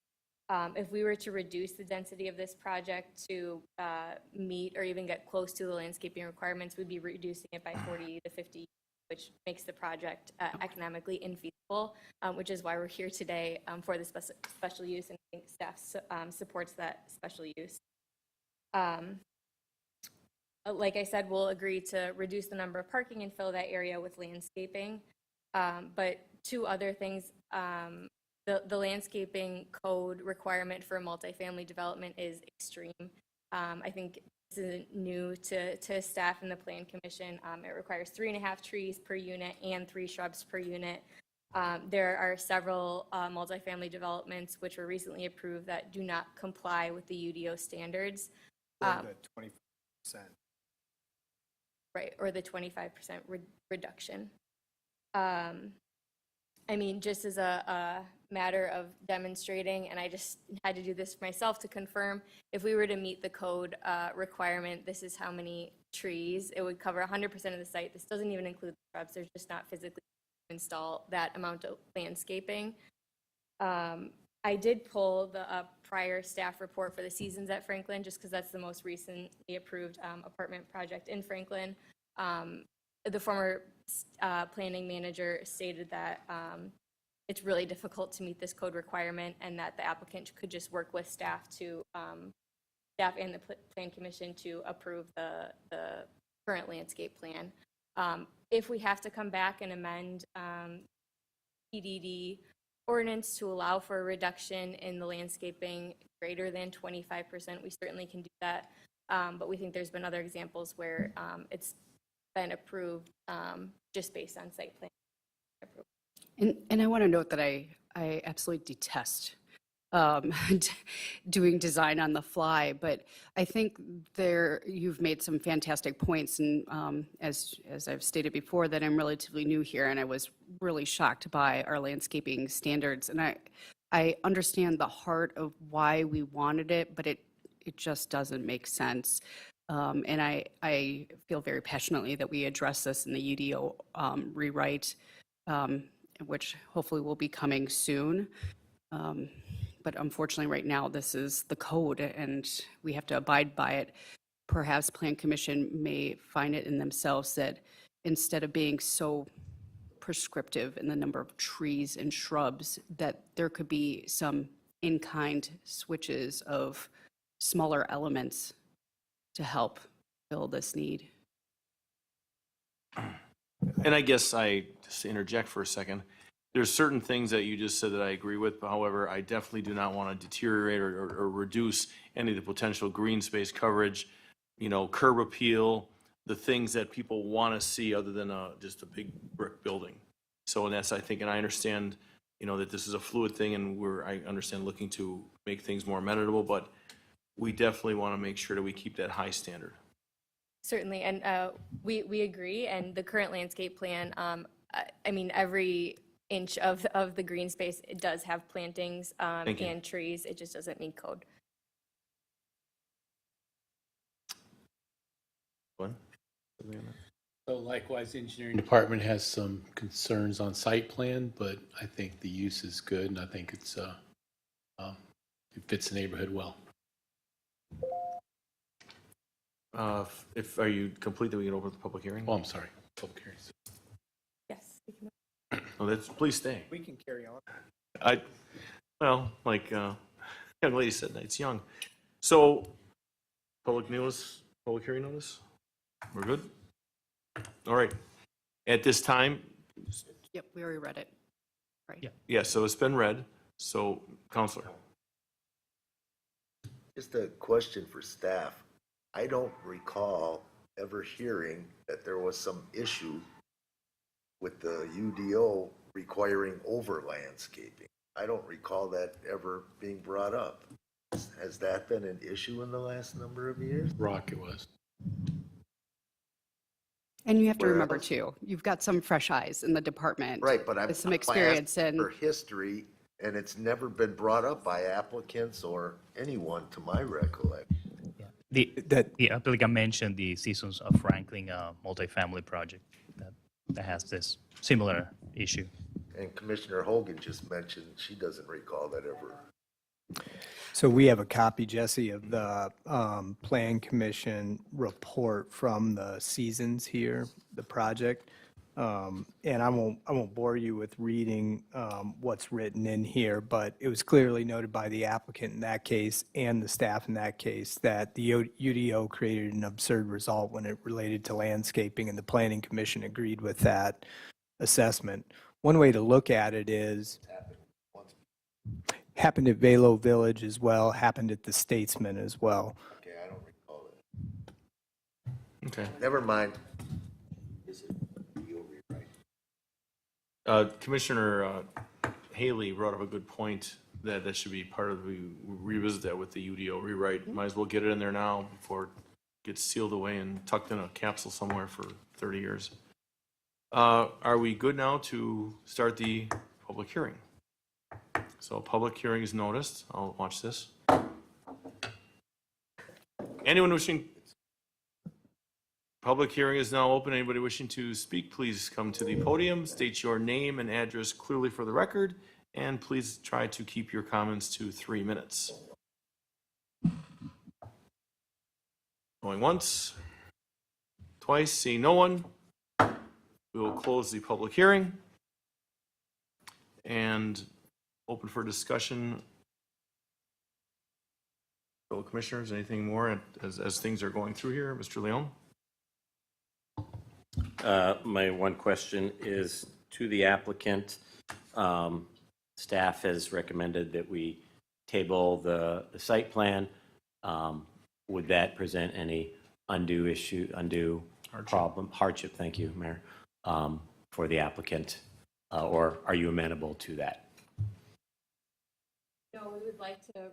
If we were to reduce the density of this project to meet or even get close to the landscaping requirements, we'd be reducing it by 40 to 50, which makes the project economically infeasible, which is why we're here today for the special use, and I think staff supports that special use. Like I said, we'll agree to reduce the number of parking and fill that area with landscaping. But 2 other things, the landscaping code requirement for multifamily development is extreme. I think this isn't new to staff in the Plan Commission. It requires 3.5 trees per unit and 3 shrubs per unit. There are several multifamily developments which were recently approved that do not comply with the UDO standards. The 20%. Right, or the 25% reduction. I mean, just as a matter of demonstrating, and I just had to do this myself to confirm, if we were to meet the code requirement, this is how many trees. It would cover 100% of the site. This doesn't even include the shrubs. There's just not physically install that amount of landscaping. I did pull the prior staff report for the Seasons at Franklin, just because that's the most recently approved apartment project in Franklin. The former planning manager stated that it's really difficult to meet this code requirement, and that the applicant could just work with staff and the Plan Commission to approve the current landscape plan. If we have to come back and amend PDD ordinance to allow for a reduction in the landscaping greater than 25%, we certainly can do that. But we think there's been other examples where it's been approved just based on site plan approval. And I want to note that I absolutely detest doing design on the fly. But I think you've made some fantastic points. And as I've stated before, that I'm relatively new here, and I was really shocked by our landscaping standards. And I understand the heart of why we wanted it, but it just doesn't make sense. And I feel very passionately that we address this in the UDO rewrite, which hopefully will be coming soon. But unfortunately, right now, this is the code, and we have to abide by it. Perhaps Plan Commission may find it in themselves that instead of being so prescriptive in the number of trees and shrubs, that there could be some in-kind switches of smaller elements to help fill this need. And I guess just to interject for a second, there's certain things that you just said that I agree with. However, I definitely do not want to deteriorate or reduce any of the potential green space coverage, curb appeal, the things that people want to see other than just a big brick building. So that's, I think, and I understand, that this is a fluid thing, and I understand looking to make things more amenable, but we definitely want to make sure that we keep that high standard. Certainly, and we agree, and the current landscape plan, every inch of the green space, it does have plantings and trees, it just doesn't meet code. What? So likewise, the engineering department has some concerns on site plan, but I think the use is good, and I think it fits the neighborhood well. Are you complete that we can open the public hearing? Oh, I'm sorry. Public hearings. Yes. No, please stay. We can carry on. Young lady said, it's young. So, public hearing notice? We're good? All right. At this time, Yep, we already read it. Right. yeah, so it's been read. So, Counselor. Just a question for staff. I don't recall ever hearing that there was some issue with the UDO requiring over landscaping. I don't recall that ever being brought up. Has that been an issue in the last number of years? Rock it was. And you have to Where remember else? too, you've got some fresh eyes in the department. Right, but with some I'm experience asking for and history, and it's never been brought up by applicants or anyone to my recollection. The applicant mentioned the Seasons of Franklin multifamily project that has this similar issue. And Commissioner Hogan just mentioned she doesn't recall that ever. So we have a copy, Jesse, of the Plan Commission report from the seasons here, the project. And I won't bore you with reading what's written in here, but it was clearly noted by the applicant in that case and the staff in that case that the UDO created an absurd result when it related to landscaping, and the Planning Commission agreed with that assessment. One way to look at it is happened at Velo Village as well, happened at the Statesman as well. Okay, I don't recall it. Okay. Never mind. Commissioner Haley brought up a good point that should be part of, we revisit that with the UDO rewrite. Might as well get it in there now before it gets sealed away and tucked in a capsule somewhere for 30 years. Are we good now to start the public hearing? So public hearing is noticed. I'll watch this. Anyone wishing? Public hearing is now open. Anybody wishing to speak, please come to the podium, state your name and address clearly for the record, and please try to keep your comments to 3 minutes. Going once, twice, seeing no one, we will close the public hearing and open for discussion. Fellow commissioners, anything more as things are going through here? Mr. Leon? My one question is to the applicant. Staff has recommended that we table the site plan. Would that present any undue hardship, thank you, Mayor, for the applicant? Or are you amenable to that? No, we would like to.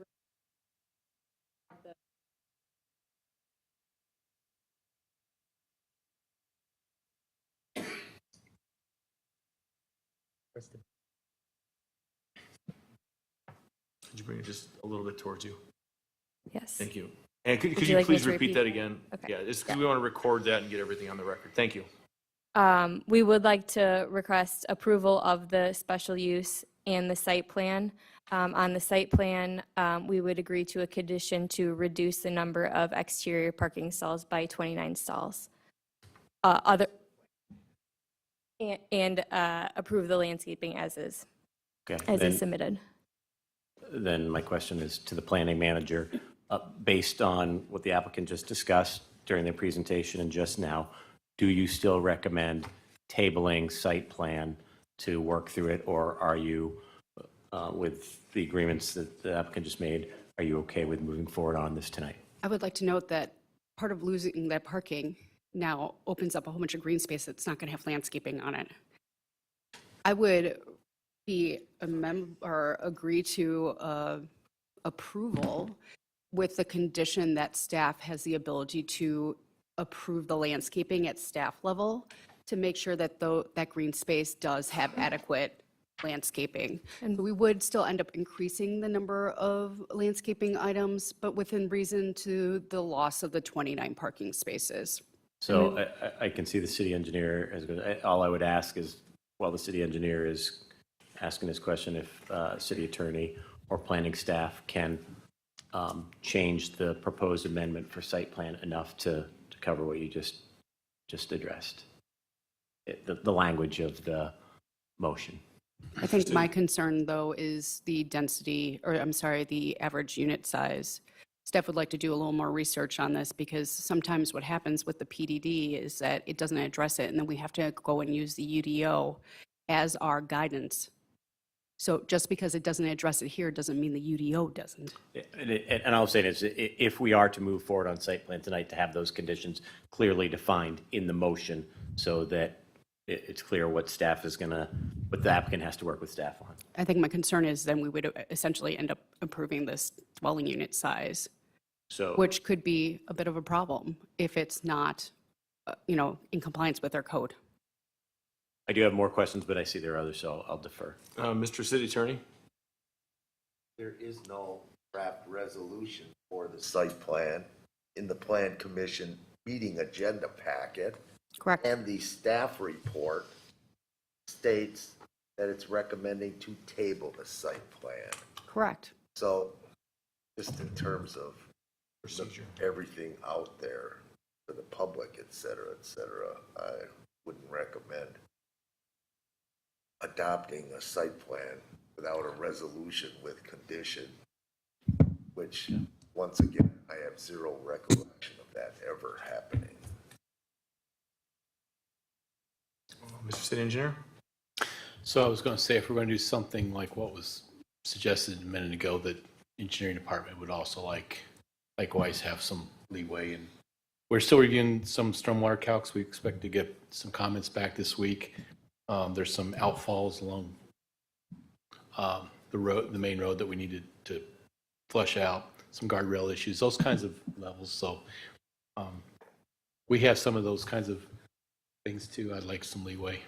Could you bring it just a little bit towards you? Yes. Thank you. And could Would you you like me please to repeat repeat? that again? Okay. Yeah, it's because we want to record that and get everything on the record. Thank you. We would like to request approval of the special use and the site plan. On the site plan, we would agree to a condition to reduce the number of exterior parking stalls by 29 stalls. And approve the landscaping as is, Okay. as then- is submitted. Then my question is to the planning manager, based on what the applicant just discussed during their presentation and just now, do you still recommend tabling site plan to work through it, or are you, with the agreements that the applicant just made, are you okay with moving forward on this tonight? I would like to note that part of losing that parking now opens up a whole bunch of green space that's not going to have landscaping on it. I would be or agree to approval with the condition that staff has the ability to approve the landscaping at staff level to make sure that that green space does have adequate landscaping. And we would still end up increasing the number of landscaping items, but within reason to the loss of the 29 parking spaces. So I can see the city engineer as good. All I would ask is, while the city engineer is asking this question, if city attorney or planning staff can change the proposed amendment for site plan enough to cover what you just addressed. The language of the motion. I think my concern, though, is the density, or I'm sorry, the average unit size. Staff would like to do a little more research on this because sometimes what happens with the PDD is that it doesn't address it, and then we have to go and use the UDO as our guidance. So just because it doesn't address it here doesn't mean the UDO doesn't. And I'll say this, if we are to move forward on site plan tonight, to have those conditions clearly defined in the motion so that it's clear what staff is what the applicant has to work with staff on. I think my concern is then we would essentially end up approving this dwelling unit size, So, which could be a bit of a problem if it's not, in compliance with our code. I do have more questions, but I see there are others, so I'll defer. Mr. City Attorney? There is no draft resolution for the site plan in the Plan Commission meeting agenda packet. Correct. And the staff report states that it's recommending to table the site plan. Correct. So just in terms of everything out there for the public, et cetera, I wouldn't recommend adopting a site plan without a resolution with condition, which, once again, I have zero recollection of that ever happening. Mr. City Engineer? So I was going to say, if we're going to do something like what was suggested a minute ago, that engineering department would also likewise have some leeway. And we're still reviewing some stormwater calcs. We expect to get some comments back this week. There's some outfalls along the main road that we needed to flush out, some guardrail issues, those kinds of levels. So we have some of those kinds of things too. I'd like some leeway,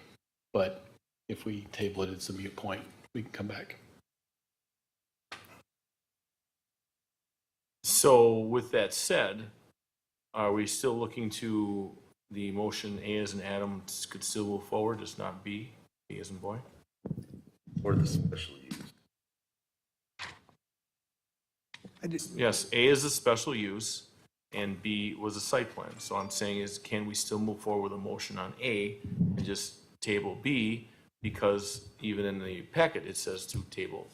but if we table it, it's a moot point. We can come back. So with that said, are we still looking to the motion A as in Adam could still move forward, just not B as in boy? Or the special use? Yes, A is a special use and B was a site plan. So I'm saying is, can we still move forward with a motion on A and just table B? Because even in the packet, it says to table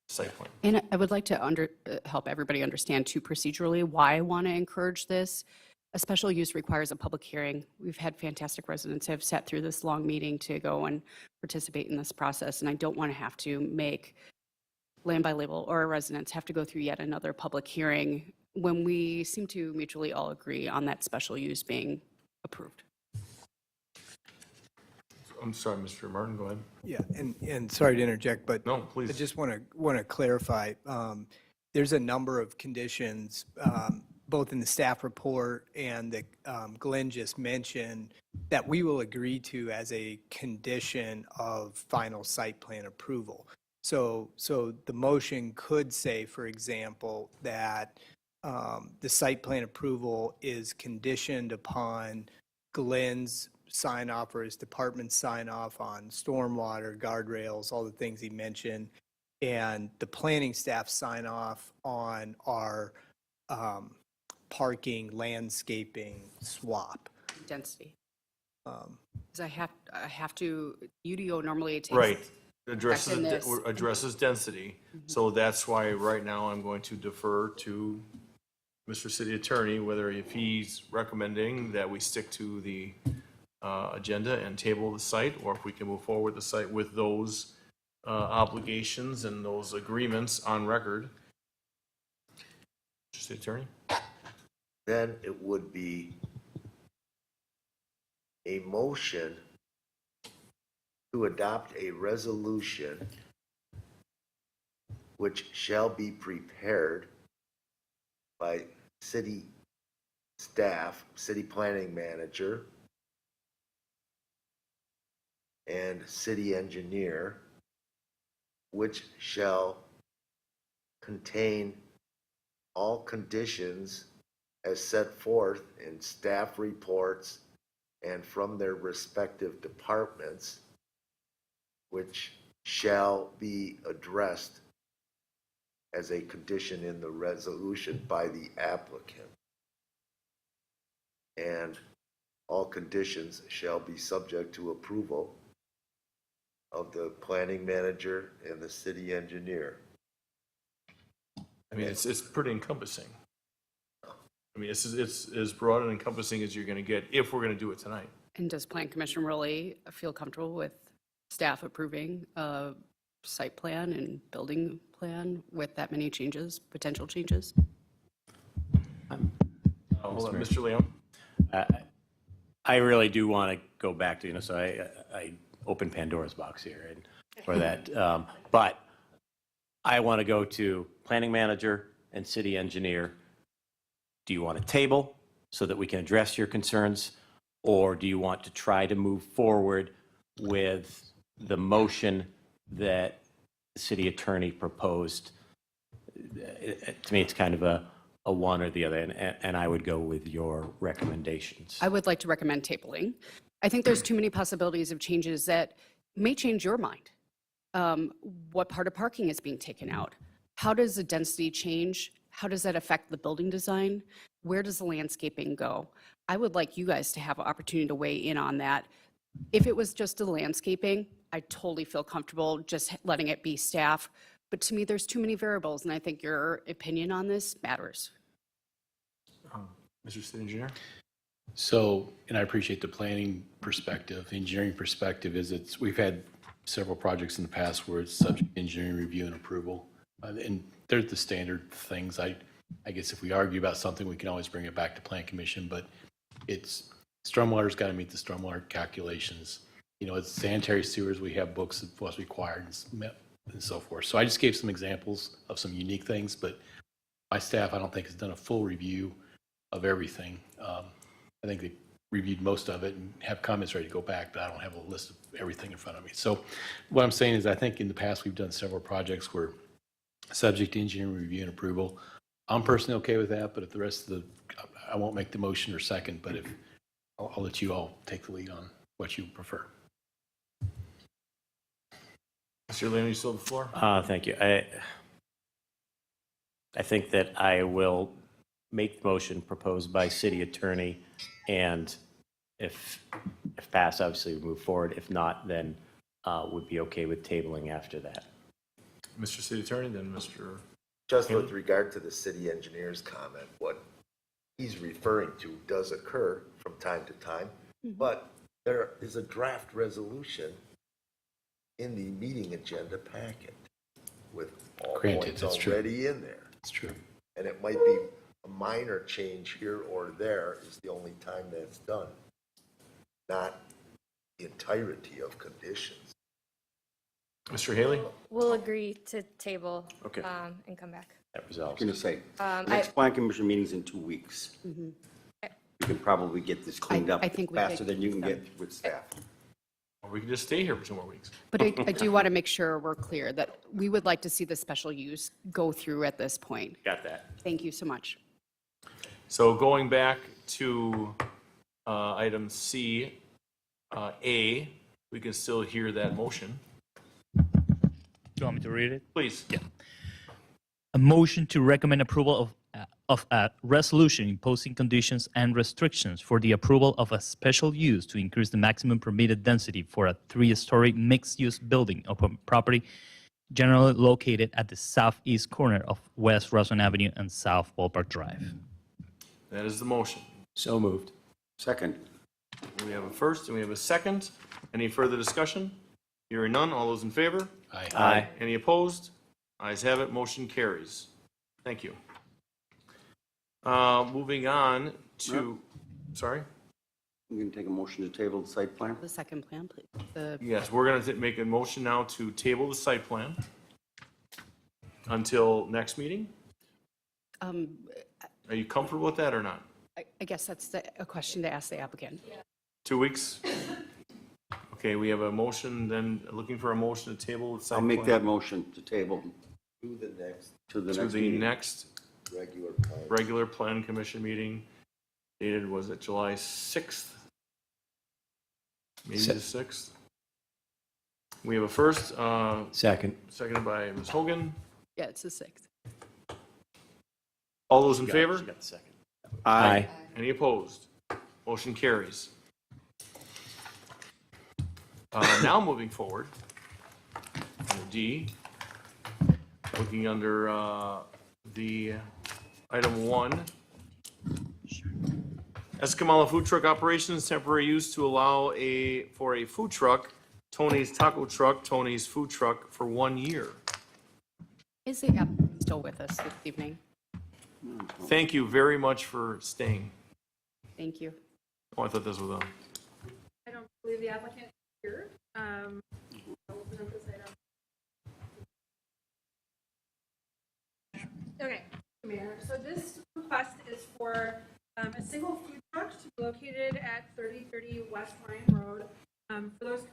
site plan. And I would like to help everybody understand too procedurally why I want to encourage this. A special use requires a public hearing. We've had fantastic residents who have sat through this long meeting to go and participate in this process, and I don't want to have to make land by label or our residents have to go through yet another public hearing when we seem to mutually all agree on that special use being approved. I'm sorry, Mr. Martin, go ahead. Yeah, and sorry to interject, but No, please. I just want to clarify. There's a number of conditions, both in the staff report and that Glenn just mentioned, that we will agree to as a condition of final site plan approval. So the motion could say, for example, that the site plan approval is conditioned upon Glenn's sign off or his department sign off on stormwater, guardrails, all the things he mentioned, and the planning staff sign off on our parking, landscaping swap. Density. Because I have to, UDO normally takes. Right, in this. addresses density. So that's why right now I'm going to defer to Mr. City Attorney, whether if he's recommending that we stick to the agenda and table the site, or if we can move forward the site with those obligations and those agreements on record. Mr. City Attorney? Then it would be a motion to adopt a resolution which shall be prepared by city staff, city planning manager, and city engineer, which shall contain all conditions as set forth in staff reports and from their respective departments, which shall be addressed as a condition in the resolution by the applicant. And all conditions shall be subject to approval of the planning manager and the city engineer. I mean, it's pretty encompassing. I mean, it's as broad and encompassing as you're going to get if we're going to do it tonight. And does Plan Commission really feel comfortable with staff approving a site plan and building plan with that many changes, potential changes? Hold on, Mr. Leon? I really do want to go back to, so I opened Pandora's box here for that. But I want to go to planning manager and city engineer. Do you want a table so that we can address your concerns? Or do you want to try to move forward with the motion that the city attorney proposed? To me, it's kind of a one or the other, and I would go with your recommendations. I would like to recommend tabling. I think there's too many possibilities of changes that may change your mind. What part of parking is being taken out? How does the density change? How does that affect the building design? Where does the landscaping go? I would like you guys to have an opportunity to weigh in on that. If it was just the landscaping, I totally feel comfortable just letting it be staff. But to me, there's too many variables, and I think your opinion on this matters. Mr. City Engineer? So, and I appreciate the planning perspective. The engineering perspective is we've had several projects in the past where it's subject to engineering review and approval. And they're the standard things. I guess if we argue about something, we can always bring it back to Plan Commission, but it's stormwater's got to meet the stormwater calculations. You know, it's sanitary sewers, we have books of what's required and so forth. So I just gave some examples of some unique things, but my staff, I don't think, has done a full review of everything. I think they reviewed most of it and have comments ready to go back, but I don't have a list of everything in front of me. So what I'm saying is I think in the past we've done several projects where subject to engineering review and approval. I'm personally okay with that, but if the rest of I won't make the motion or second, but if I'll let you all take the lead on what you prefer. Mr. Leon, you still have the floor? Thank you. I think that I will make the motion proposed by city attorney, and if passed, obviously we move forward. If not, then would be okay with tabling after that. Mr. City Attorney, then Mr. Just with regard to the city engineer's comment, what he's referring to does occur from time to time, but there is a draft resolution in the meeting agenda packet with all Granted, points that's true. already in there. It's true. And it might be a minor change here or there is the only time that's done. Not the entirety of conditions. Mr. Haley? We'll agree to table. Okay. And come back. That I was resolves. going to say, Um, the next plan commission meeting's in 2 weeks. Mhm. You can probably get this cleaned up I think we faster could than you can get get with staff. Or we can just stay here for 2 more weeks. But I do want to make sure we're clear that we would like to see the special use go through at this point. Got that. Thank you so much. So going back to item C, A, we can still hear that motion. Do you want me to read it? Please. Yeah. A motion to recommend approval of a resolution imposing conditions and restrictions for the approval of a special use to increase the maximum permitted density for a 3-story mixed-use building upon property generally located at the southeast corner of West Rosslyn Avenue and South Ballpark Drive. That is the motion. So moved. Second. We have a first and we have a second. Any further discussion? Hearing none, all those in favor? Aye. Aye. Any opposed? Ayes have it, motion carries. Thank you. Moving on to, sorry? We can take a motion to table the site plan? The second plan, please. The Yes, we're going to make a motion now to table the site plan until next meeting. Are you comfortable with that or not? I guess that's a question to ask the applicant. 2 weeks? Okay, we have a motion, then looking for a motion to table the site I'll plan. make that motion to table To the next to the To next the meeting. next regular plan. regular plan commission meeting dated, was it July 6th? Maybe the 6th? We have a first, Second. seconded by Ms. Hogan. Yeah, it's the 6th. All those in favor? She got the second. Aye. Any opposed? Motion carries. Now moving forward, under D, looking under the item 1. Escamala Food Truck Operations, temporary use to allow for a food truck, Tony's Taco Truck, Tony's Food Truck, for 1 year. Is the applicant still with us this evening? Thank you very much for staying. Thank you. Oh, I thought this was on. I don't believe the applicant is here. I'll present this item. Okay, Mayor, so this request is for a single food truck to be located at 3030 West Ryan Road. For those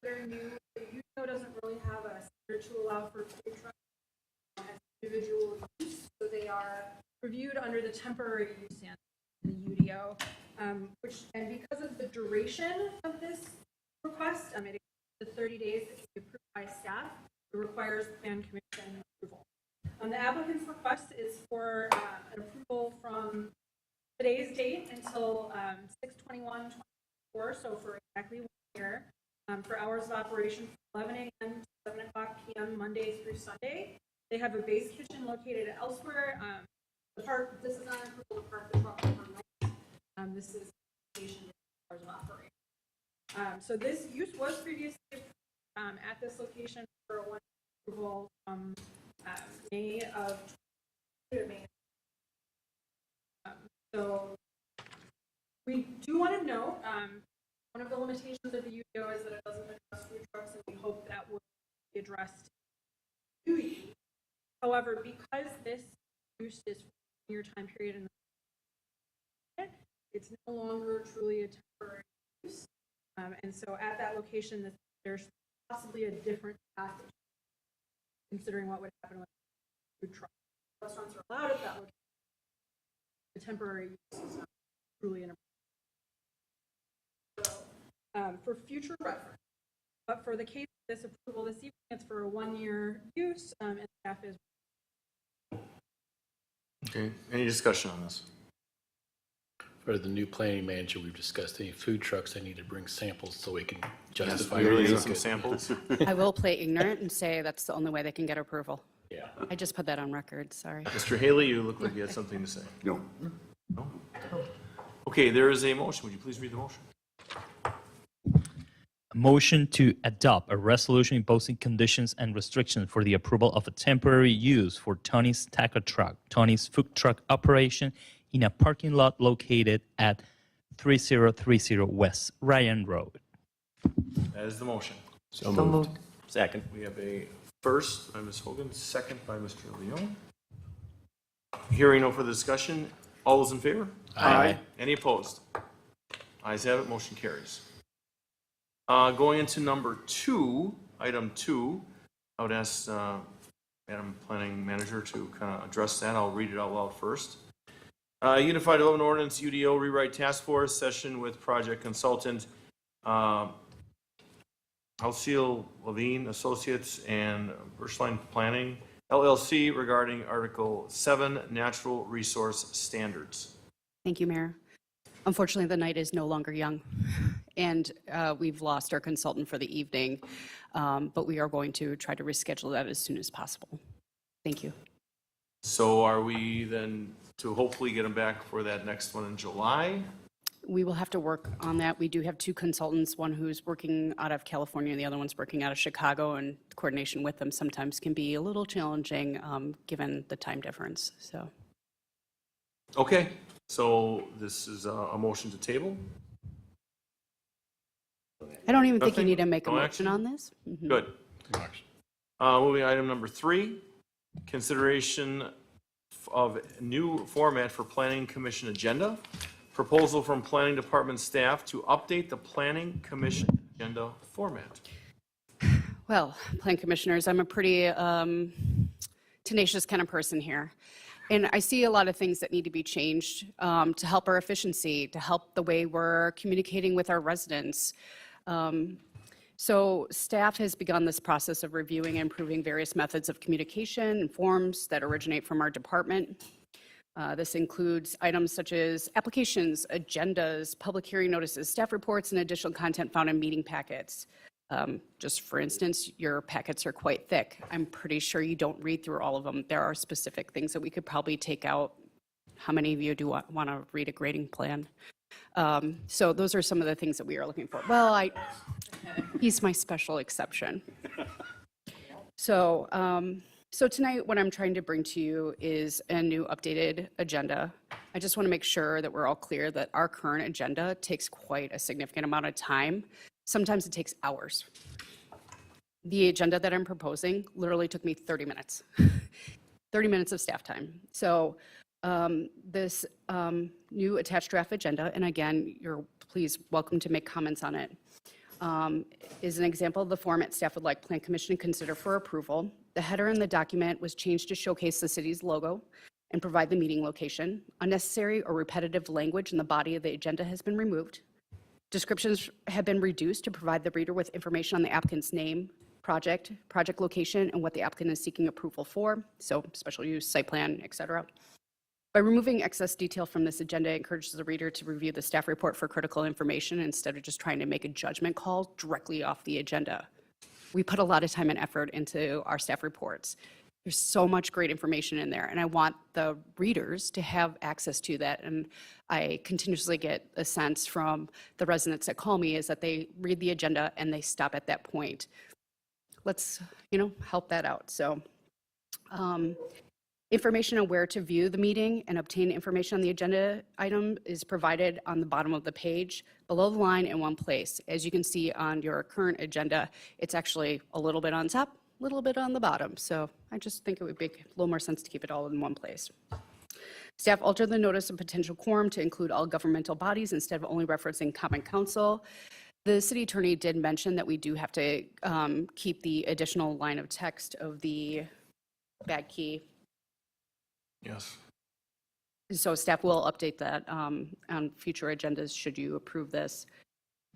that are new, the UDO doesn't really have a standard to allow for food trucks as individual use, so they are reviewed under the temporary use standard, the UDO, and because of the duration of this request, it the 30 days that can be approved by staff, it requires plan commission approval. The applicant's request is for an approval from today's date until 6/21/24, so for exactly 1 year, for hours of operation from 11 a.m. to 7 o'clock p.m. Monday through Sunday. They have a base kitchen located elsewhere. This is not an approval to park the truck overnight. This is station hours of operation. So this use was previously at this location for a 1 approval from May of 2022 to May. So we do want to note one of the limitations of the UDO is that it doesn't address food trucks, and we hope that will be addressed to you. However, because this use is for a 1-year time period in the it's no longer truly a temporary use. And so at that location, there's possibly a different path, considering what would happen with food trucks. Restaurants are allowed at that location. The temporary use is not truly an approval. So, for future reference, but for the case of this approval this evening, it's for a 1-year use, and staff is. Okay, any discussion on this? For the new planning manager, we've discussed any food trucks, they need to bring samples so we can Yes, justify. we really it. need some samples. I will play ignorant and say that's the only way they can get approval. Yeah. I just put that on record, sorry. Mr. Haley, you look like you had something to say. No. No? Okay, there is a motion. Would you please read the motion? A motion to adopt a resolution imposing conditions and restrictions for the approval of a temporary use for Tony's Taco Truck, Tony's Food Truck Operation in a parking lot located at 3030 West Ryan Road. That is the motion. So moved. Second. We have a first by Ms. Hogan, second by Mr. Leon. Hearing no further discussion, all those in favor? Aye. Any opposed? Ayes have it, motion carries. Going into number 2, item 2, I would ask Madam Planning Manager to kind of address that. I'll read it out loud first. Unified Development Ordinance, UDO Rewrite Task Force, session with project consultant Alceel Levine Associates and Birchline Planning, LLC, regarding Article 7, Natural Resource Standards. Thank you, Mayor. Unfortunately, the night is no longer young, and we've lost our consultant for the evening, but we are going to try to reschedule that as soon as possible. Thank you. So are we then to hopefully get them back for that next one in July? We will have to work on that. We do have 2 consultants, one who's working out of California and the other one's working out of Chicago, and coordination with them sometimes can be a little challenging given the time difference. So, Okay, so this is a motion to table? I don't even think you Nothing? need to make a No motion action? on this. Mhm. Good. Moving item number 3, consideration of new format for Planning Commission agenda. Proposal from Planning Department staff to update the Planning Commission agenda format. Well, Plan Commissioners, I'm a pretty tenacious kind of person here. And I see a lot of things that need to be changed to help our efficiency, to help the way we're communicating with our residents. So staff has begun this process of reviewing and improving various methods of communication and forms that originate from our department. This includes items such as applications, agendas, public hearing notices, staff reports, and additional content found in meeting packets. Just for instance, your packets are quite thick. I'm pretty sure you don't read through all of them. There are specific things that we could probably take out. How many of you do want to read a grading plan? So those are some of the things that we are looking for. Well, he's my special exception. So, so tonight, what I'm trying to bring to you is a new updated agenda. I just want to make sure that we're all clear that our current agenda takes quite a significant amount of time. Sometimes it takes hours. The agenda that I'm proposing literally took me 30 minutes. 30 minutes of staff time. So this new attached draft agenda, and again, you're please welcome to make comments on it, is an example of the format staff would like Plan Commission to consider for approval. The header in the document was changed to showcase the city's logo and provide the meeting location. Unnecessary or repetitive language in the body of the agenda has been removed. Descriptions have been reduced to provide the reader with information on the applicant's name, project location, and what the applicant is seeking approval for, so special use, site plan, et cetera. By removing excess detail from this agenda, it encourages the reader to review the staff report for critical information instead of just trying to make a judgment call directly off the agenda. We put a lot of time and effort into our staff reports. There's so much great information in there, and I want the readers to have access to that. And I continuously get a sense from the residents that call me is that they read the agenda and they stop at that point. Let's, help that out. So, information on where to view the meeting and obtain information on the agenda item is provided on the bottom of the page, below the line in one place. As you can see on your current agenda, it's actually a little bit on top, a little bit on the bottom. So I just think it would make a little more sense to keep it all in one place. Staff altered the notice of potential quorum to include all governmental bodies instead of only referencing common council. The city attorney did mention that we do have to keep the additional line of text of the bag key. Yes. So staff will update that on future agendas should you approve this.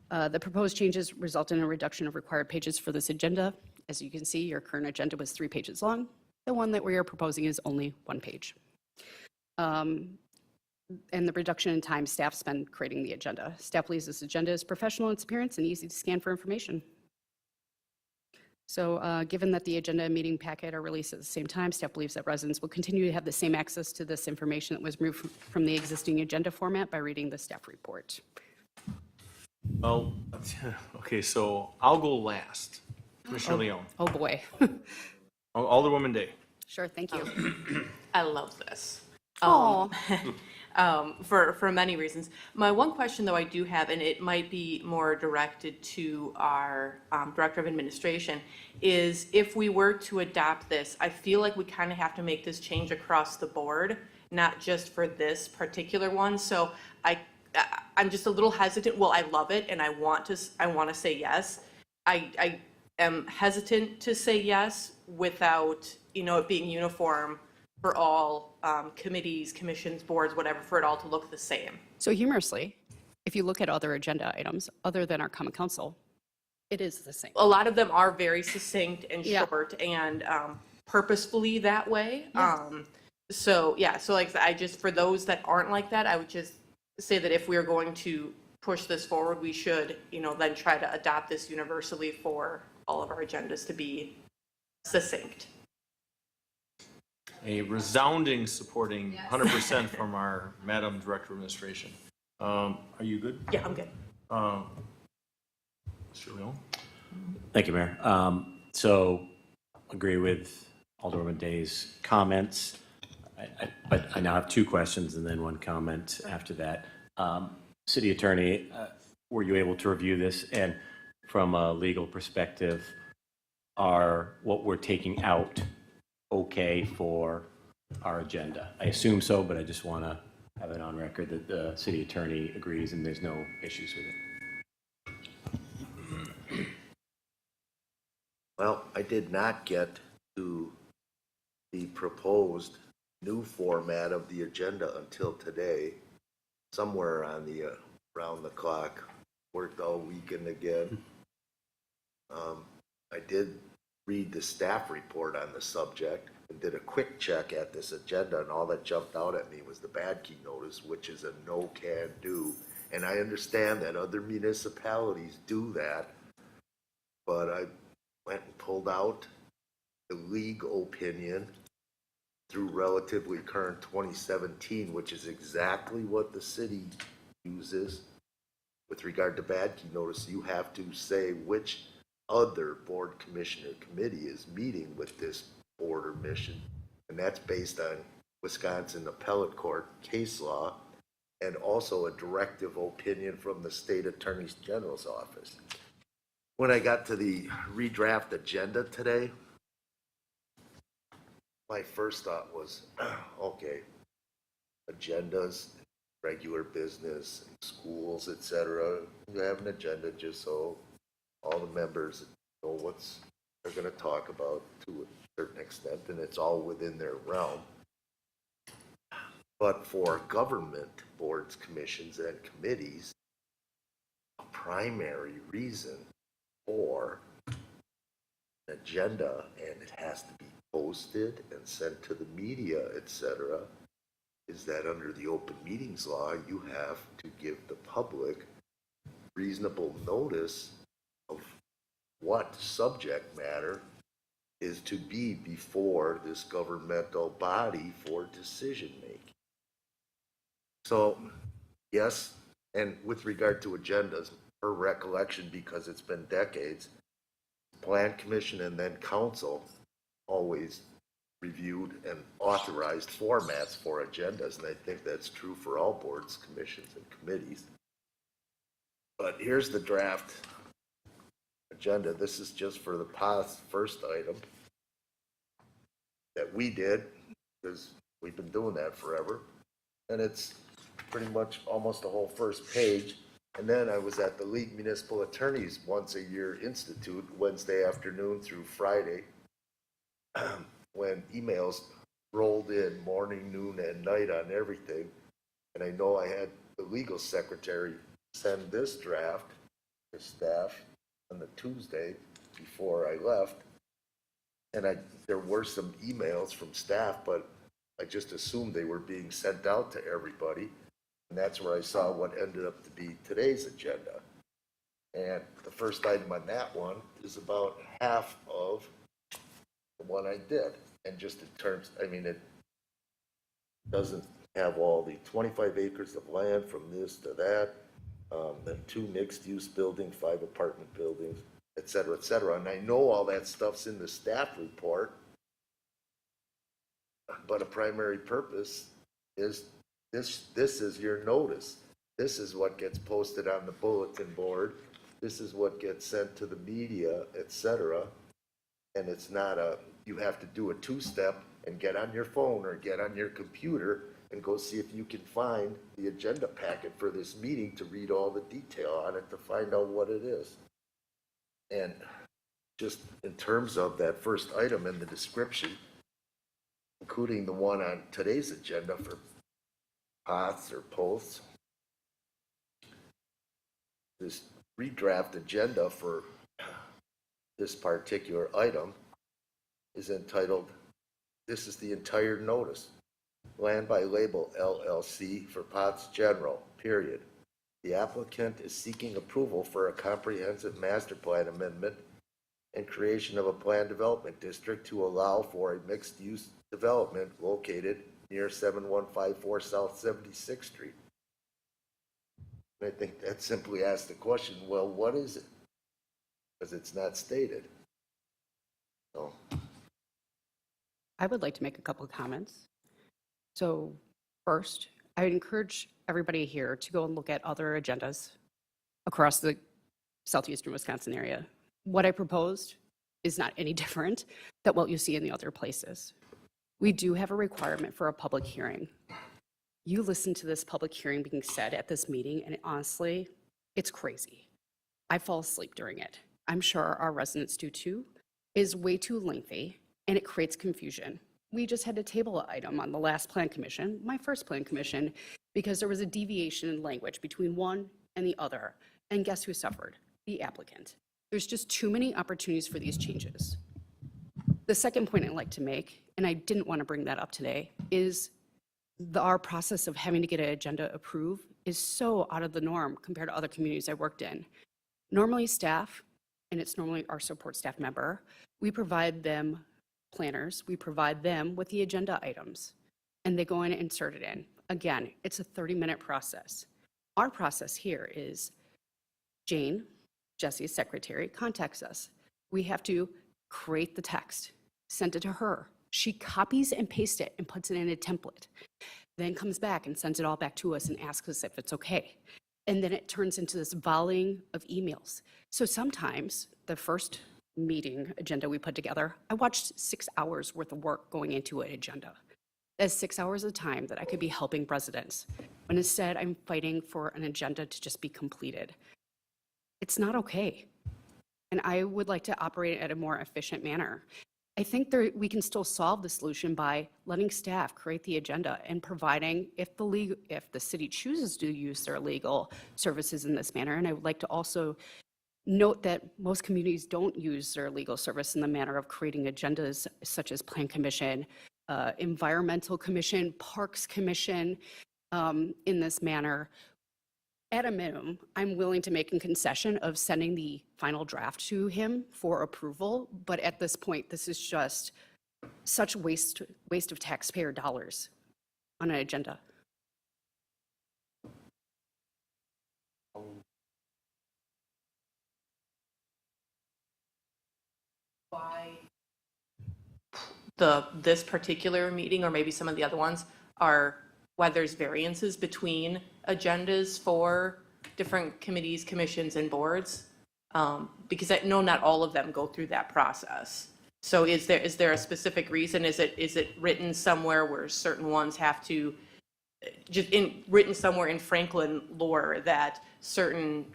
The proposed changes result in a reduction of required pages for this agenda. As you can see, your current agenda was 3 pages long. The one that we are proposing is only 1 page. And the reduction in time staff spend creating the agenda. Staff believes this agenda is professional in its appearance and easy to scan for information. So given that the agenda and meeting packet are released at the same time, staff believes that residents will continue to have the same access to this information that was moved from the existing agenda format by reading the staff report. Well, okay, so I'll go last. Commissioner Leon. Oh, boy. Alderwoman Day. Sure, thank you. I love this. Oh. for many reasons. My one question, though, I do have, and it might be more directed to our Director of Administration, is if we were to adopt this, I feel like we kind of have to make this change across the board, not just for this particular one. So I'm just a little hesitant. Well, I love it, and I want to say yes. I am hesitant to say yes without, it being uniform for all committees, commissions, boards, whatever, for it all to look the same. So humorously, if you look at other agenda items, other than our common council, it is the same. A lot of them are very succinct and Yeah. short and purposefully that way. So like I just, for those that aren't like that, I would just say that if we are going to push this forward, we should, then try to adopt this universally for all of our agendas to be succinct. A resounding supporting 100% from our Madam Director of Administration. Are you good? Yeah, I'm good. Mr. Leon? Thank you, Mayor. So agree with Alderwoman Day's comments, but I now have two questions and then one comment after that. City Attorney, were you able to review this? And from a legal perspective, are what we're taking out okay for our agenda? I assume so, but I just want to have it on record that the City Attorney agrees and there's no issues with it. Well, I did not get to the proposed new format of the agenda until today, somewhere on the around the clock. Worked all weekend again. I did read the staff report on the subject and did a quick check at this agenda, and all that jumped out at me was the bad key notice, which is a no can do. And I understand that other municipalities do that, but I went and pulled out the legal opinion through relatively current 2017, which is exactly what the city uses with regard to bad key notice. You have to say which other board, commission, or committee is meeting with this board or mission, and that's based on Wisconsin Appellate Court case law and also a directive opinion from the State Attorney General's office. When I got to the redraft agenda today, my first thought was, okay, agendas, regular business, schools, etc. You have an agenda just so all the members know what's they're going to talk about to a certain extent, and it's all within their realm. But for government boards, commissions, and committees, a primary reason for an agenda, and it has to be posted and sent to the media, etc., is that under the open meetings law, you have to give the public reasonable notice of what subject matter is to be before this governmental body for decision making. So, yes, and with regard to agendas, per recollection, because it's been decades, Plan Commission and then Council always reviewed and authorized formats for agendas, and I think that's true for all boards, commissions, and committees. But here's the draft agenda. This is just for the first item that we did, because we've been doing that forever, and it's pretty much almost the whole first page. And then I was at the League Municipal Attorneys Once a Year Institute, Wednesday afternoon through Friday, when emails rolled in morning, noon, and night on everything. And I know I had the legal secretary send this draft to staff on the Tuesday before I left. And there were some emails from staff, but I just assumed they were being sent out to everybody. And that's where I saw what ended up to be today's agenda. And the first item on that one is about half of the one I did. And just in terms, I mean, it doesn't have all the 25 acres of land from this to that, then 2 mixed-use buildings, 5 apartment buildings, et cetera, et cetera. And I know all that stuff's in the staff report, but a primary purpose is This is your notice. This is what gets posted on the bulletin board. This is what gets sent to the media, et cetera. And it's not you have to do a two-step and get on your phone or get on your computer and go see if you can find the agenda packet for this meeting to read all the detail on it to find out what it is. And just in terms of that first item in the description, including the one on today's agenda for POTS or POTS, this redraft agenda for this particular item is entitled, this is the entire notice, Land by Label LLC for POTS General, period. The applicant is seeking approval for a comprehensive master plan amendment and creation of a planned development district to allow for a mixed-use development located near 7154 South 76th Street. I think that simply asks the question, well, what is it? Because it's not stated. So, I would like to make a couple of comments. So first, I would encourage everybody here to go and look at other agendas across the southeastern Wisconsin area. What I proposed is not any different than what you see in the other places. We do have a requirement for a public hearing. You listen to this public hearing being said at this meeting, and honestly, it's crazy. I fall asleep during it. I'm sure our residents do too. It is way too lengthy, and it creates confusion. We just had to table an item on the last plan commission, my first plan commission, because there was a deviation in language between one and the other. And guess who suffered? The applicant. There's just too many opportunities for these changes. The second point I'd like to make, and I didn't want to bring that up today, is our process of having to get an agenda approved is so out of the norm compared to other communities I worked in. Normally staff, and it's normally our support staff member, we provide them planners, we provide them with the agenda items, and they go in and insert it in. Again, it's a 30-minute process. Our process here is Jane, Jesse's secretary, contacts us. We have to create the text, send it to her. She copies and pastes it and puts it in a template, then comes back and sends it all back to us and asks us if it's okay. And then it turns into this volleying of emails. So sometimes the first meeting agenda we put together, I watched 6 hours worth of work going into an agenda. That's 6 hours of time that I could be helping residents. When instead I'm fighting for an agenda to just be completed. It's not okay. And I would like to operate at a more efficient manner. I think we can still solve the solution by letting staff create the agenda and providing, if the city chooses to use their legal services in this manner. And I would like to also note that most communities don't use their legal service in the manner of creating agendas such as Plan Commission, Environmental Commission, Parks Commission, in this manner. At a minimum, I'm willing to make a concession of sending the final draft to him for approval, but at this point, this is just such waste of taxpayer dollars on an agenda. Why this particular meeting, or maybe some of the other ones, are why there's variances between agendas for different committees, commissions, and boards, because I know not all of them go through that process. So is there a specific reason? Is it written somewhere where certain ones have to, written somewhere in Franklin lore that certain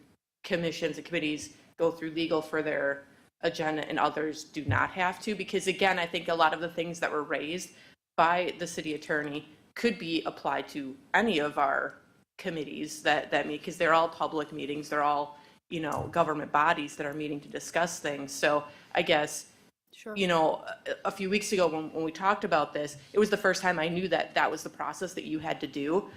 commissions and committees go through legal for their agenda and others do not have to? Because again, I think a lot of the things that were raised by the city attorney could be applied to any of our committees that meet, because they're all public meetings, they're all, government bodies that are meeting to discuss things. So I guess, sure. A few weeks ago when we talked about this, it was the first time I knew that was the process that you had to do.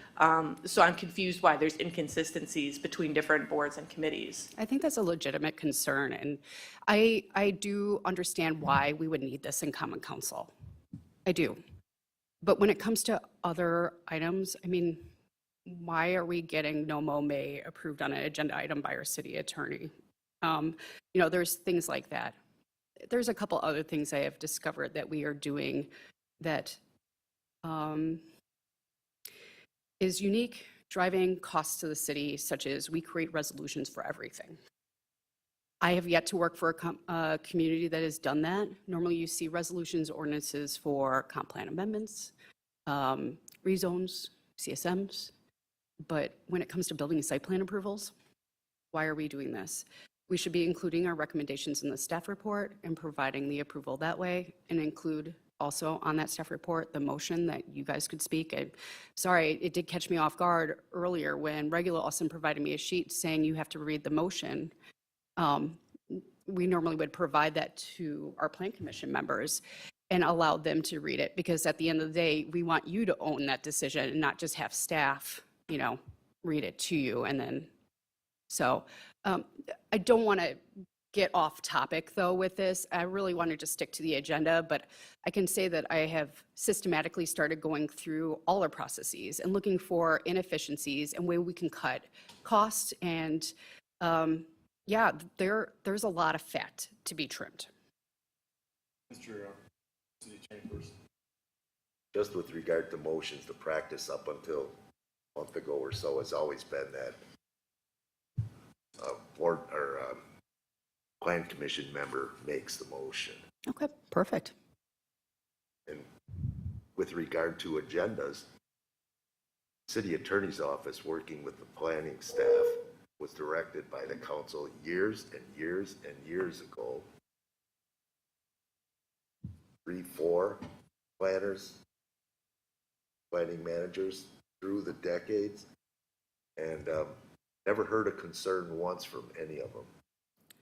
So I'm confused why there's inconsistencies between different boards and committees. I think that's a legitimate concern, and I do understand why we would need this in Common Council. I do. But when it comes to other items, I mean, why are we getting no mo may approved on an agenda item by our city attorney? There's things like that. There's a couple other things I have discovered that we are doing that is unique, driving costs to the city, such as we create resolutions for everything. I have yet to work for a community that has done that. Normally, you see resolutions, ordinances for comp plan amendments, rezones, CSMs. But when it comes to building and site plan approvals, why are we doing this? We should be including our recommendations in the staff report and providing the approval that way, and include also on that staff report the motion that you guys could speak. Sorry, it did catch me off guard earlier when Regular Austin provided me a sheet saying you have to read the motion. We normally would provide that to our plan commission members and allow them to read it, because at the end of the day, we want you to own that decision and not just have staff, read it to you. And then, so I don't want to get off topic though with this. I really wanted to stick to the agenda, but I can say that I have systematically started going through all our processes and looking for inefficiencies and where we can cut costs. And yeah, there's a lot of fat to be trimmed. Mr. City Chambers. Just with regard to motions, the practice up until a month ago or so has always been that board or plan commission member makes the motion. Okay, perfect. And with regard to agendas, city attorney's office, working with the planning staff, was directed by the council years and years and years ago. 3, 4 planners, planning managers through the decades, and never heard a concern once from any of them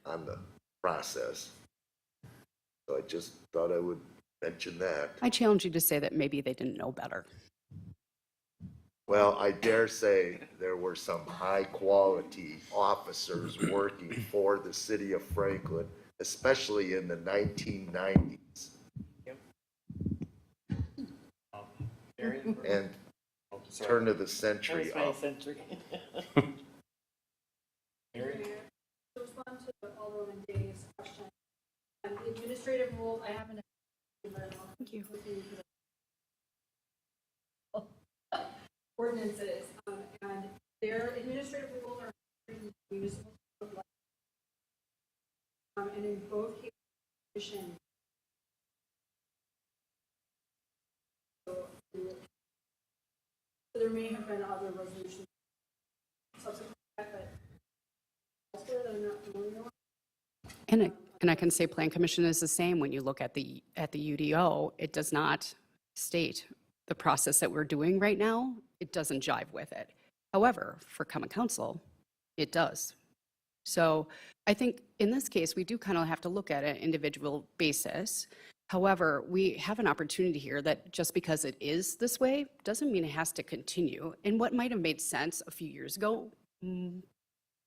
on the process. So I just thought I would mention that. I challenge you to say that maybe they didn't know better. Well, I dare say there were some high-quality officers working for the city of Franklin, especially in the 1990s. And turn of the century up. To respond to Alderman Day's question, the administrative rules, I haven't. Thank you. Ordinances, and their administrative rules are municipal code. And in both cases, so there may have been other resolutions subsequent to that, but elsewhere that I'm not familiar with. And I can say Plan Commission is the same. When you look at the UDO, it does not state the process that we're doing right now. It doesn't jive with it. However, for Common Council, it does. So I think in this case, we do kind of have to look at an individual basis. However, we have an opportunity here that just because it is this way doesn't mean it has to continue. And what might have made sense a few years ago,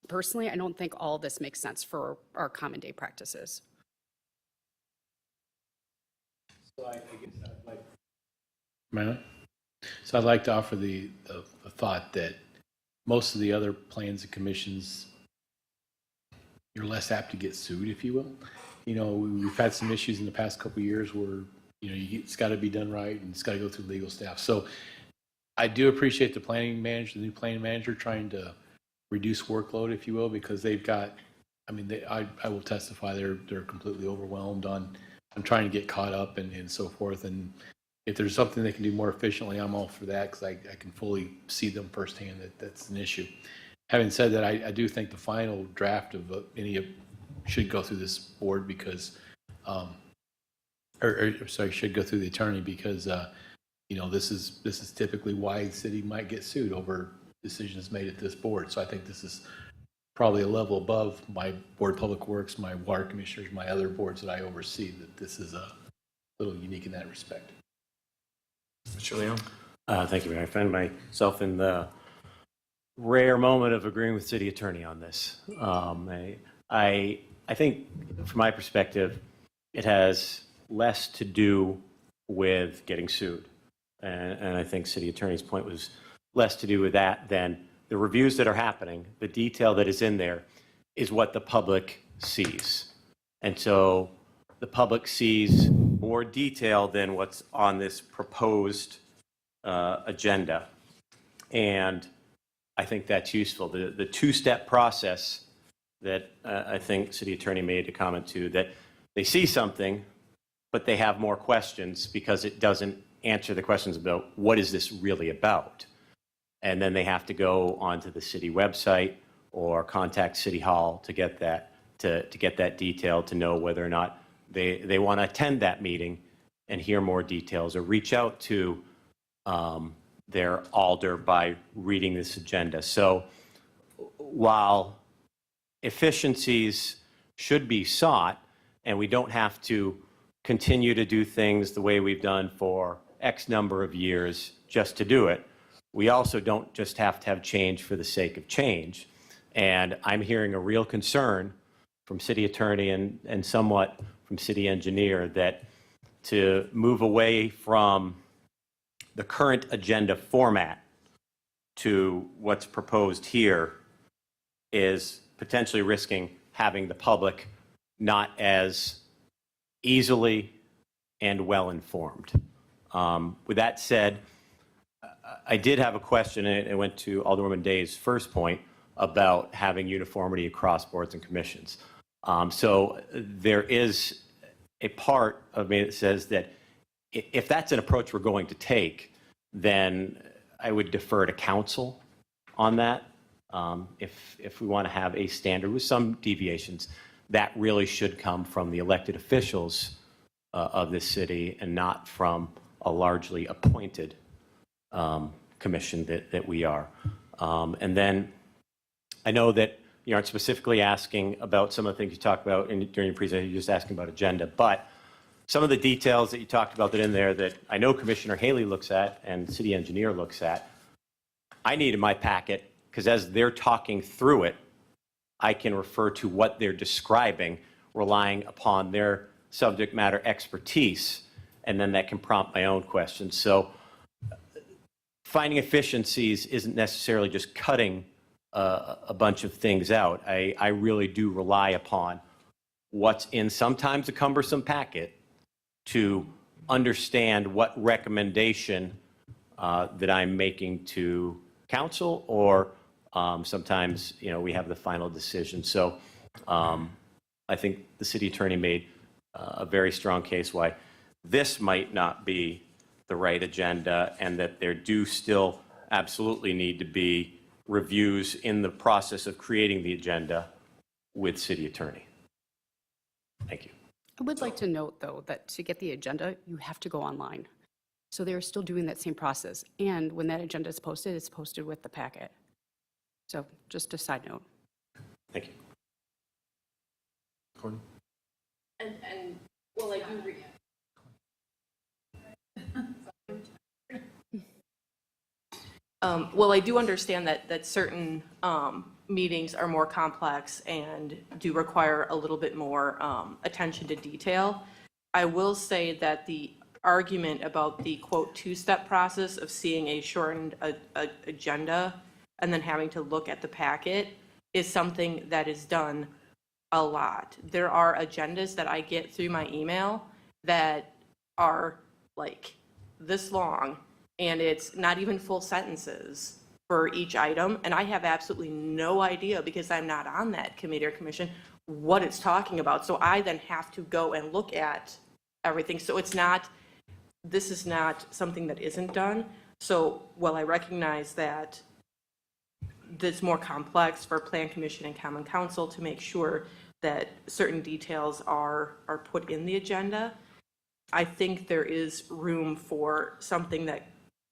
personally, I don't think all this makes sense for our common day practices. So I guess I'd like. Mayor? So I'd like to offer the thought that most of the other plans and commissions, you're less apt to get sued, if you will. We've had some issues in the past couple of years where, it's got to be done right and it's got to go through legal staff. So I do appreciate the new planning manager trying to reduce workload, if you will, because they've got, I will testify they're completely overwhelmed on trying to get caught up and so forth. And if there's something they can do more efficiently, I'm all for that, because I can fully see them firsthand that that's an issue. Having said that, I do think the final draft of any should go through this board because, should go through the attorney because, this is typically why the city might get sued over decisions made at this board. So I think this is probably a level above my board of public works, my water commissioners, my other boards that I oversee, that this is a little unique in that respect. Mr. Leon? Thank you, Mayor. I find myself in the rare moment of agreeing with city attorney on this. I think, from my perspective, it has less to do with getting sued. And I think city attorney's point was less to do with that than the reviews that are happening. The detail that is in there is what the public sees. And so the public sees more detail than what's on this proposed agenda. And I think that's useful. The two-step process that I think City Attorney made a comment to, that they see something, but they have more questions because it doesn't answer the questions about what is this really about. And then they have to go onto the city website or contact City Hall to get that, to get that detail, to know whether or not they want to attend that meeting and hear more details, or reach out to their alder by reading this agenda. So while efficiencies should be sought, and we don't have to continue to do things the way we've done for X number of years just to do it, we also don't just have to have change for the sake of change. And I'm hearing a real concern from city attorney and somewhat from city engineer that to move away from the current agenda format to what's proposed here is potentially risking having the public not as easily and well-informed. With that said, I did have a question, and it went to Alderwoman Day's first point about having uniformity across boards and commissions. So there is a part of me that says that if that's an approach we're going to take, then I would defer to council on that. If we want to have a standard with some deviations, that really should come from the elected officials of this city and not from a largely appointed commission that we are. And then I know that you aren't specifically asking about some of the things you talked about during your presentation, you're just asking about agenda, but some of the details that you talked about that in there that I know Commissioner Haley looks at and city engineer looks at, I need in my packet, because as they're talking through it, I can refer to what they're describing, relying upon their subject matter expertise, and then that can prompt my own questions. So finding efficiencies isn't necessarily just cutting a bunch of things out. I really do rely upon what's in sometimes a cumbersome packet to understand what recommendation that I'm making to council, or sometimes, we have the final decision. So I think the city attorney made a very strong case why this might not be the right agenda, and that there do still absolutely need to be reviews in the process of creating the agenda with city attorney. Thank you. I would like to note, though, that to get the agenda, you have to go online. So they're still doing that same process. And when that agenda is posted, it's posted with the packet. So just a side note. Thank you. Courtney? And well, I do well, I do understand that certain meetings are more complex and do require a little bit more attention to detail. I will say that the argument about the quote two-step process of seeing a shortened agenda and then having to look at the packet is something that is done a lot. There are agendas that I get through my email that are like this long, and it's not even full sentences for each item, and I have absolutely no idea, because I'm not on that committee or commission, what it's talking about. So I then have to go and look at everything. So this is not something that isn't done. So while I recognize that it's more complex for Plan Commission and Common Council to make sure that certain details are put in the agenda, I think there is room for something that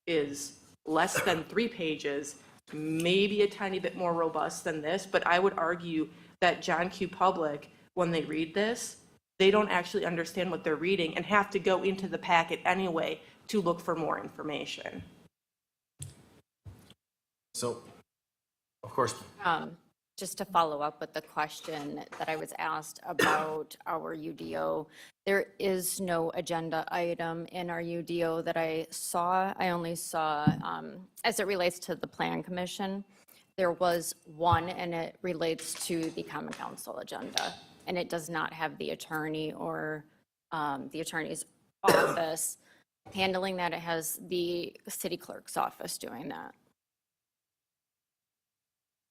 is less than 3 pages, maybe a tiny bit more robust than this, but I would argue that John Q. Public, when they read this, they don't actually understand what they're reading and have to go into the packet anyway to look for more information. So, of course, Just to follow up with the question that I was asked about our UDO, there is no agenda item in our UDO that I saw. I only saw, as it relates to the Plan Commission, there was one, and it relates to the Common Council agenda, and it does not have the attorney or the attorney's office handling that. It has the city clerk's office doing that.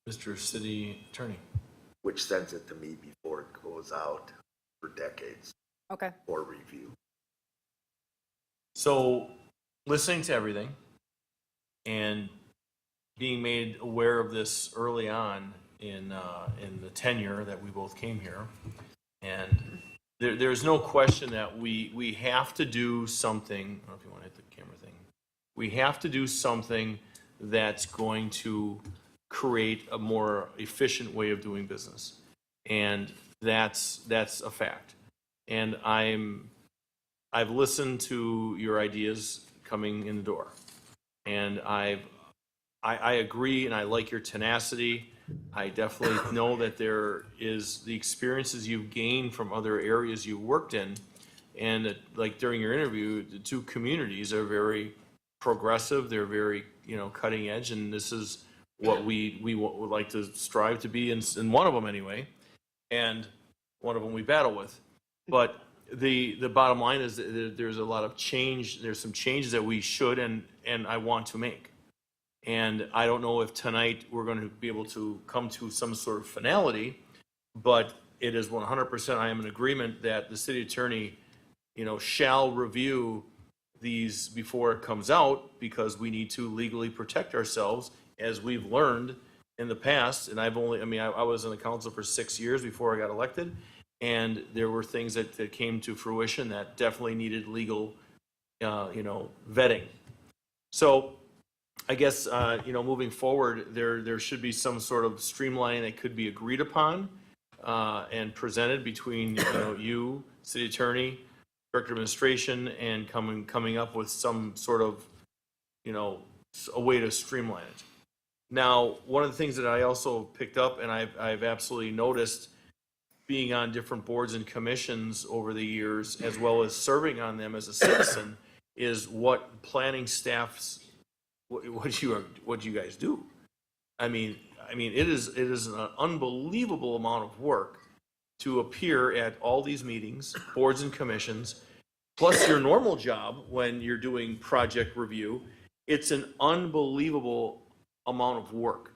Mr. City Attorney. Which sends it to me before it goes out for decades Okay. for review. So, listening to everything and being made aware of this early on in the tenure that we both came here, and there's no question that we have to do something. I don't know if you want to hit the camera thing. We have to do something that's going to create a more efficient way of doing business, and that's a fact. And I've listened to your ideas coming in the door, and I agree, and I like your tenacity. I definitely know that there is the experiences you've gained from other areas you worked in, and that, like during your interview, the two communities are very progressive. They're very, cutting edge, and this is what we would like to strive to be in one of them anyway, and one of them we battle with. But the bottom line is that there's a lot of change. There's some changes that we should and I want to make. And I don't know if tonight we're going to be able to come to some sort of finality, but it is 100% I am in agreement that the city attorney, shall review these before it comes out, because we need to legally protect ourselves, as we've learned in the past. And I was in the council for 6 years before I got elected, and there were things that came to fruition that definitely needed legal, vetting. So I guess, moving forward, there should be some sort of streamlining that could be agreed upon and presented between, you, city attorney, director of administration, and coming up with some sort of, a way to streamline it. Now, one of the things that I also picked up, and I've absolutely noticed being on different boards and commissions over the years, as well as serving on them as a citizen, is what planning staffs, what do you guys do? I mean, it is an unbelievable amount of work to appear at all these meetings, boards and commissions, plus your normal job when you're doing project review. It's an unbelievable amount of work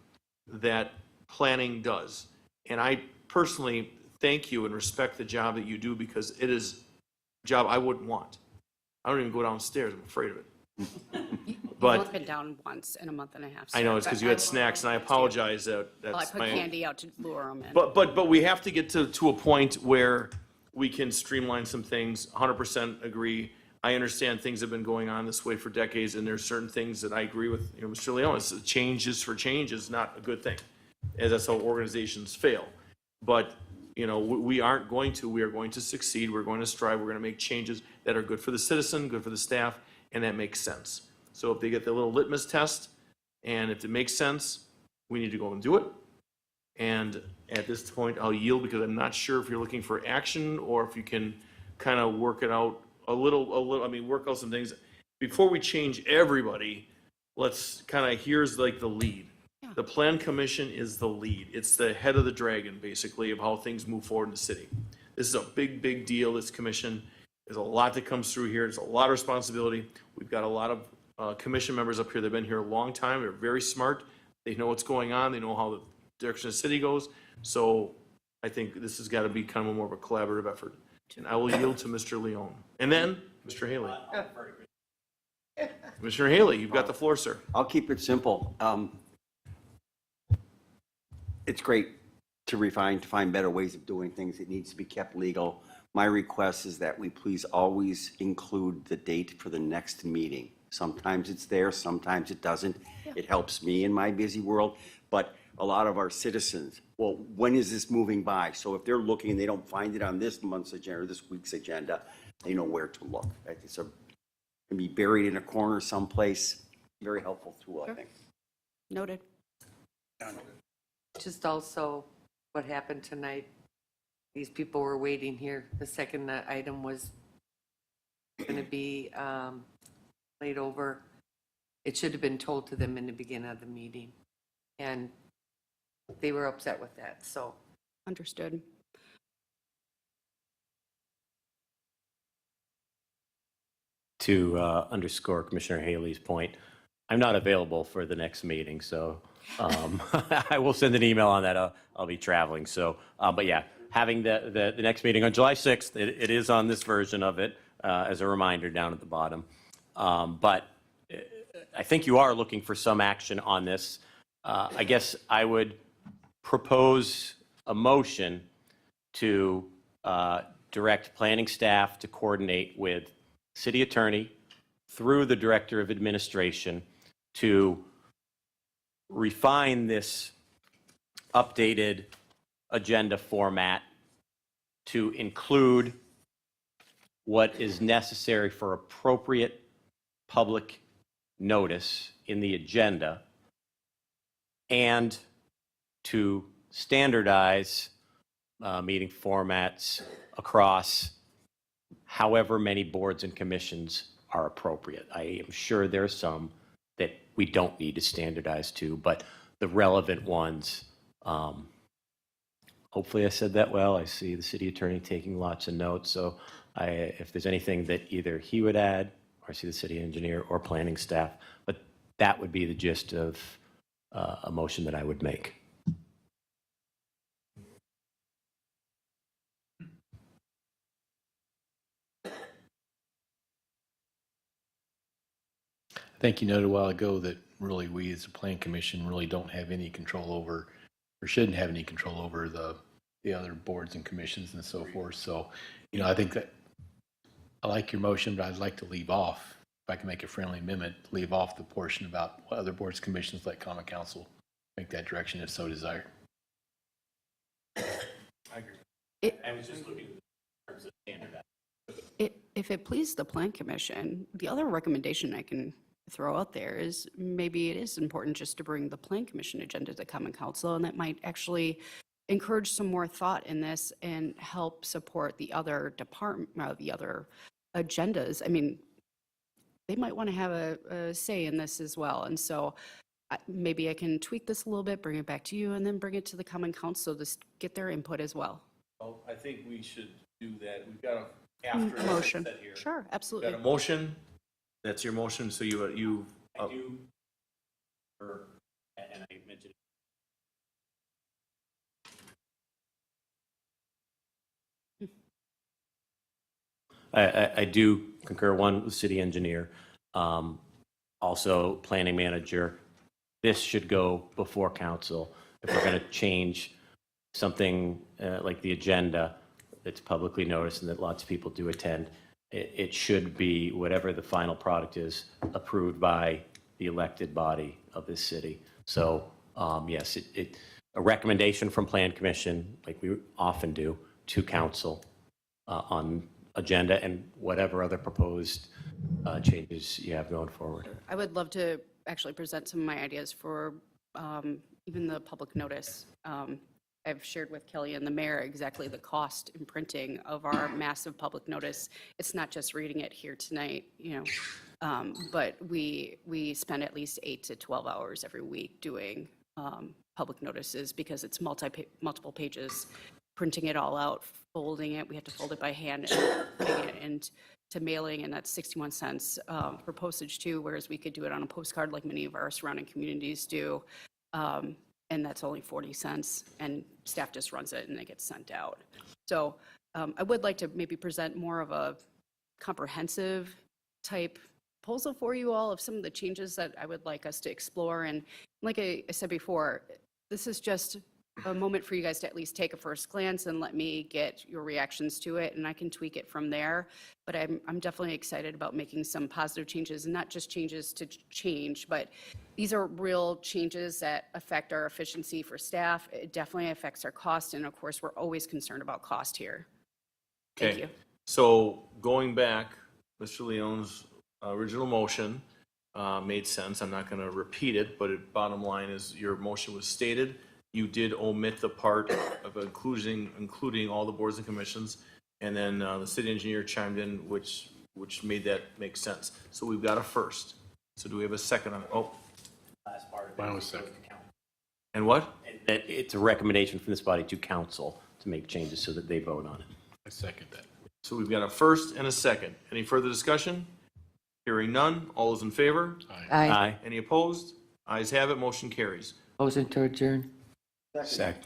that planning does. And I personally thank you and respect the job that you do, because it is a job I wouldn't want. I don't even go downstairs. I'm afraid of it. But I've been down once in a month and a half. I know it's because you had snacks, and I apologize that Well, I that's put my. candy out to lure them in. But we have to get to a point where we can streamline some things. 100% agree. I understand things have been going on this way for decades, and there's certain things that I agree with, Mr. Leon. Changes for change is not a good thing, as that's how organizations fail. But we aren't going to. We are going to succeed. We're going to strive. We're going to make changes that are good for the citizen, good for the staff, and that makes sense. So if they get the little litmus test, and if it makes sense, we need to go and do it. And at this point, I'll yield, because I'm not sure if you're looking for action or if you can kind of work it out a little, work out some things. Before we change everybody, let's kind of, here's like the lead. The Plan Commission is the lead. It's the head of the dragon, basically, of how things move forward in the city. This is a big, big deal, this commission. There's a lot that comes through here. There's a lot of responsibility. We've got a lot of commission members up here that have been here a long time. They're very smart. They know what's going on. They know how the direction of the city goes. So I think this has got to be kind of more of a collaborative effort. And I will yield to Mr. Leon. And then Mr. Haley. Mr. Haley, you've got the floor, sir. I'll keep it simple. It's great to find better ways of doing things. It needs to be kept legal. My request is that we please always include the date for the next meeting. Sometimes it's there, sometimes it doesn't. It helps me in my busy world, but a lot of our citizens, well, when is this moving by? So if they're looking and they don't find it on this month's agenda or this week's agenda, they know where to look. It can be buried in a corner someplace. Very helpful tool, I think. Noted. Just also what happened tonight. These people were waiting here. The second item was going to be laid over. It should have been told to them in the beginning of the meeting. And they were upset with that, so. Understood. To underscore Commissioner Haley's point, I'm not available for the next meeting, so I will send an email on that. I'll be traveling. So, but yeah, having the next meeting on July 6th, it is on this version of it as a reminder down at the bottom. But I think you are looking for some action on this. I guess I would propose a motion to direct planning staff to coordinate with city attorney through the director of administration to refine this updated agenda format to include what is necessary for appropriate public notice in the agenda and to standardize meeting formats across however many boards and commissions are appropriate. I am sure there are some that we don't need to standardize to, but the relevant ones, hopefully I said that well. I see the city attorney taking lots of notes, so if there's anything that either he would add, or I see the city engineer or planning staff, but that would be the gist of a motion that I would make. I think you noted a while ago that really we as a plan commission really don't have any control over, or shouldn't have any control over the other boards and commissions and so forth. So, I think that I like your motion, but I'd like to leave off, if I can make a friendly amendment, leave off the portion about what other boards, commissions like common council make that direction if so desired. I agree. I was just looking in terms of standardizing. If it pleases the Plan Commission, the other recommendation I can throw out there is maybe it is important just to bring the Plan Commission agenda to Common Council, and that might actually encourage some more thought in this and help support the other the other agendas. I mean, they might want to have a say in this as well. And so maybe I can tweak this a little bit, bring it back to you, and then bring it to the Common Council to get their input as well. Well, I think we should do that. We've got a Motion. set here. Sure, We've absolutely. got a motion. That's your motion. So you I do, and I mentioned I do concur, one, with city engineer, also planning manager. This should go before council. If we're going to change something like the agenda that's publicly noticed and that lots of people do attend, it should be, whatever the final product is, approved by the elected body of this city. So yes, a recommendation from Plan Commission, like we often do, to council on agenda and whatever other proposed changes you have going forward. I would love to actually present some of my ideas for even the public notice. I've shared with Kelly and the mayor exactly the cost in printing of our massive public notice. It's not just reading it here tonight, but we spend at least 8 to 12 hours every week doing public notices because it's multiple pages, printing it all out, folding it. We have to fold it by hand and putting it into mailing, and that's 61 cents for postage too, whereas we could do it on a postcard like many of our surrounding communities do. And that's only 40 cents, and staff just runs it and it gets sent out. So I would like to maybe present more of a comprehensive type proposal for you all of some of the changes that I would like us to explore. And like I said before, this is just a moment for you guys to at least take a first glance and let me get your reactions to it, and I can tweak it from there. But I'm definitely excited about making some positive changes, and not just changes to change, but these are real changes that affect our efficiency for staff. It definitely affects our cost, and of course, we're always concerned about cost here. Thank you. So going back, Mr. Leone's original motion made sense. I'm not going to repeat it, but bottom line is your motion was stated. You did omit the part of including all the boards and commissions, and then the city engineer chimed in, which made that make sense. So we've got a first. So do we have a second on it? Oh, Last part of it. Mine was second. and what? That it's a recommendation from this body to council to make changes so that they vote on it. I second that. So we've got a first and a second. Any further discussion? Hearing none. All those in favor? Aye. Any opposed? Ayes have it. Motion carries. Motion to adjourn. Second.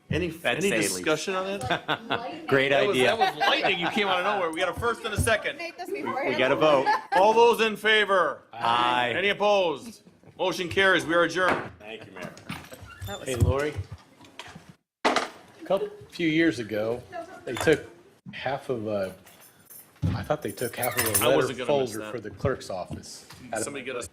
Any That's Haley. discussion on that? Great That idea. was lightning. You came out of nowhere. We got a first and a second. We got a vote. All those in favor? Aye. Any opposed? Motion carries. We are adjourned. Thank you, Mayor. Hey, Lori, few years ago, they took half of I thought they took half of a I letter wasn't gonna miss folder that. for the clerk's office. Somebody get us.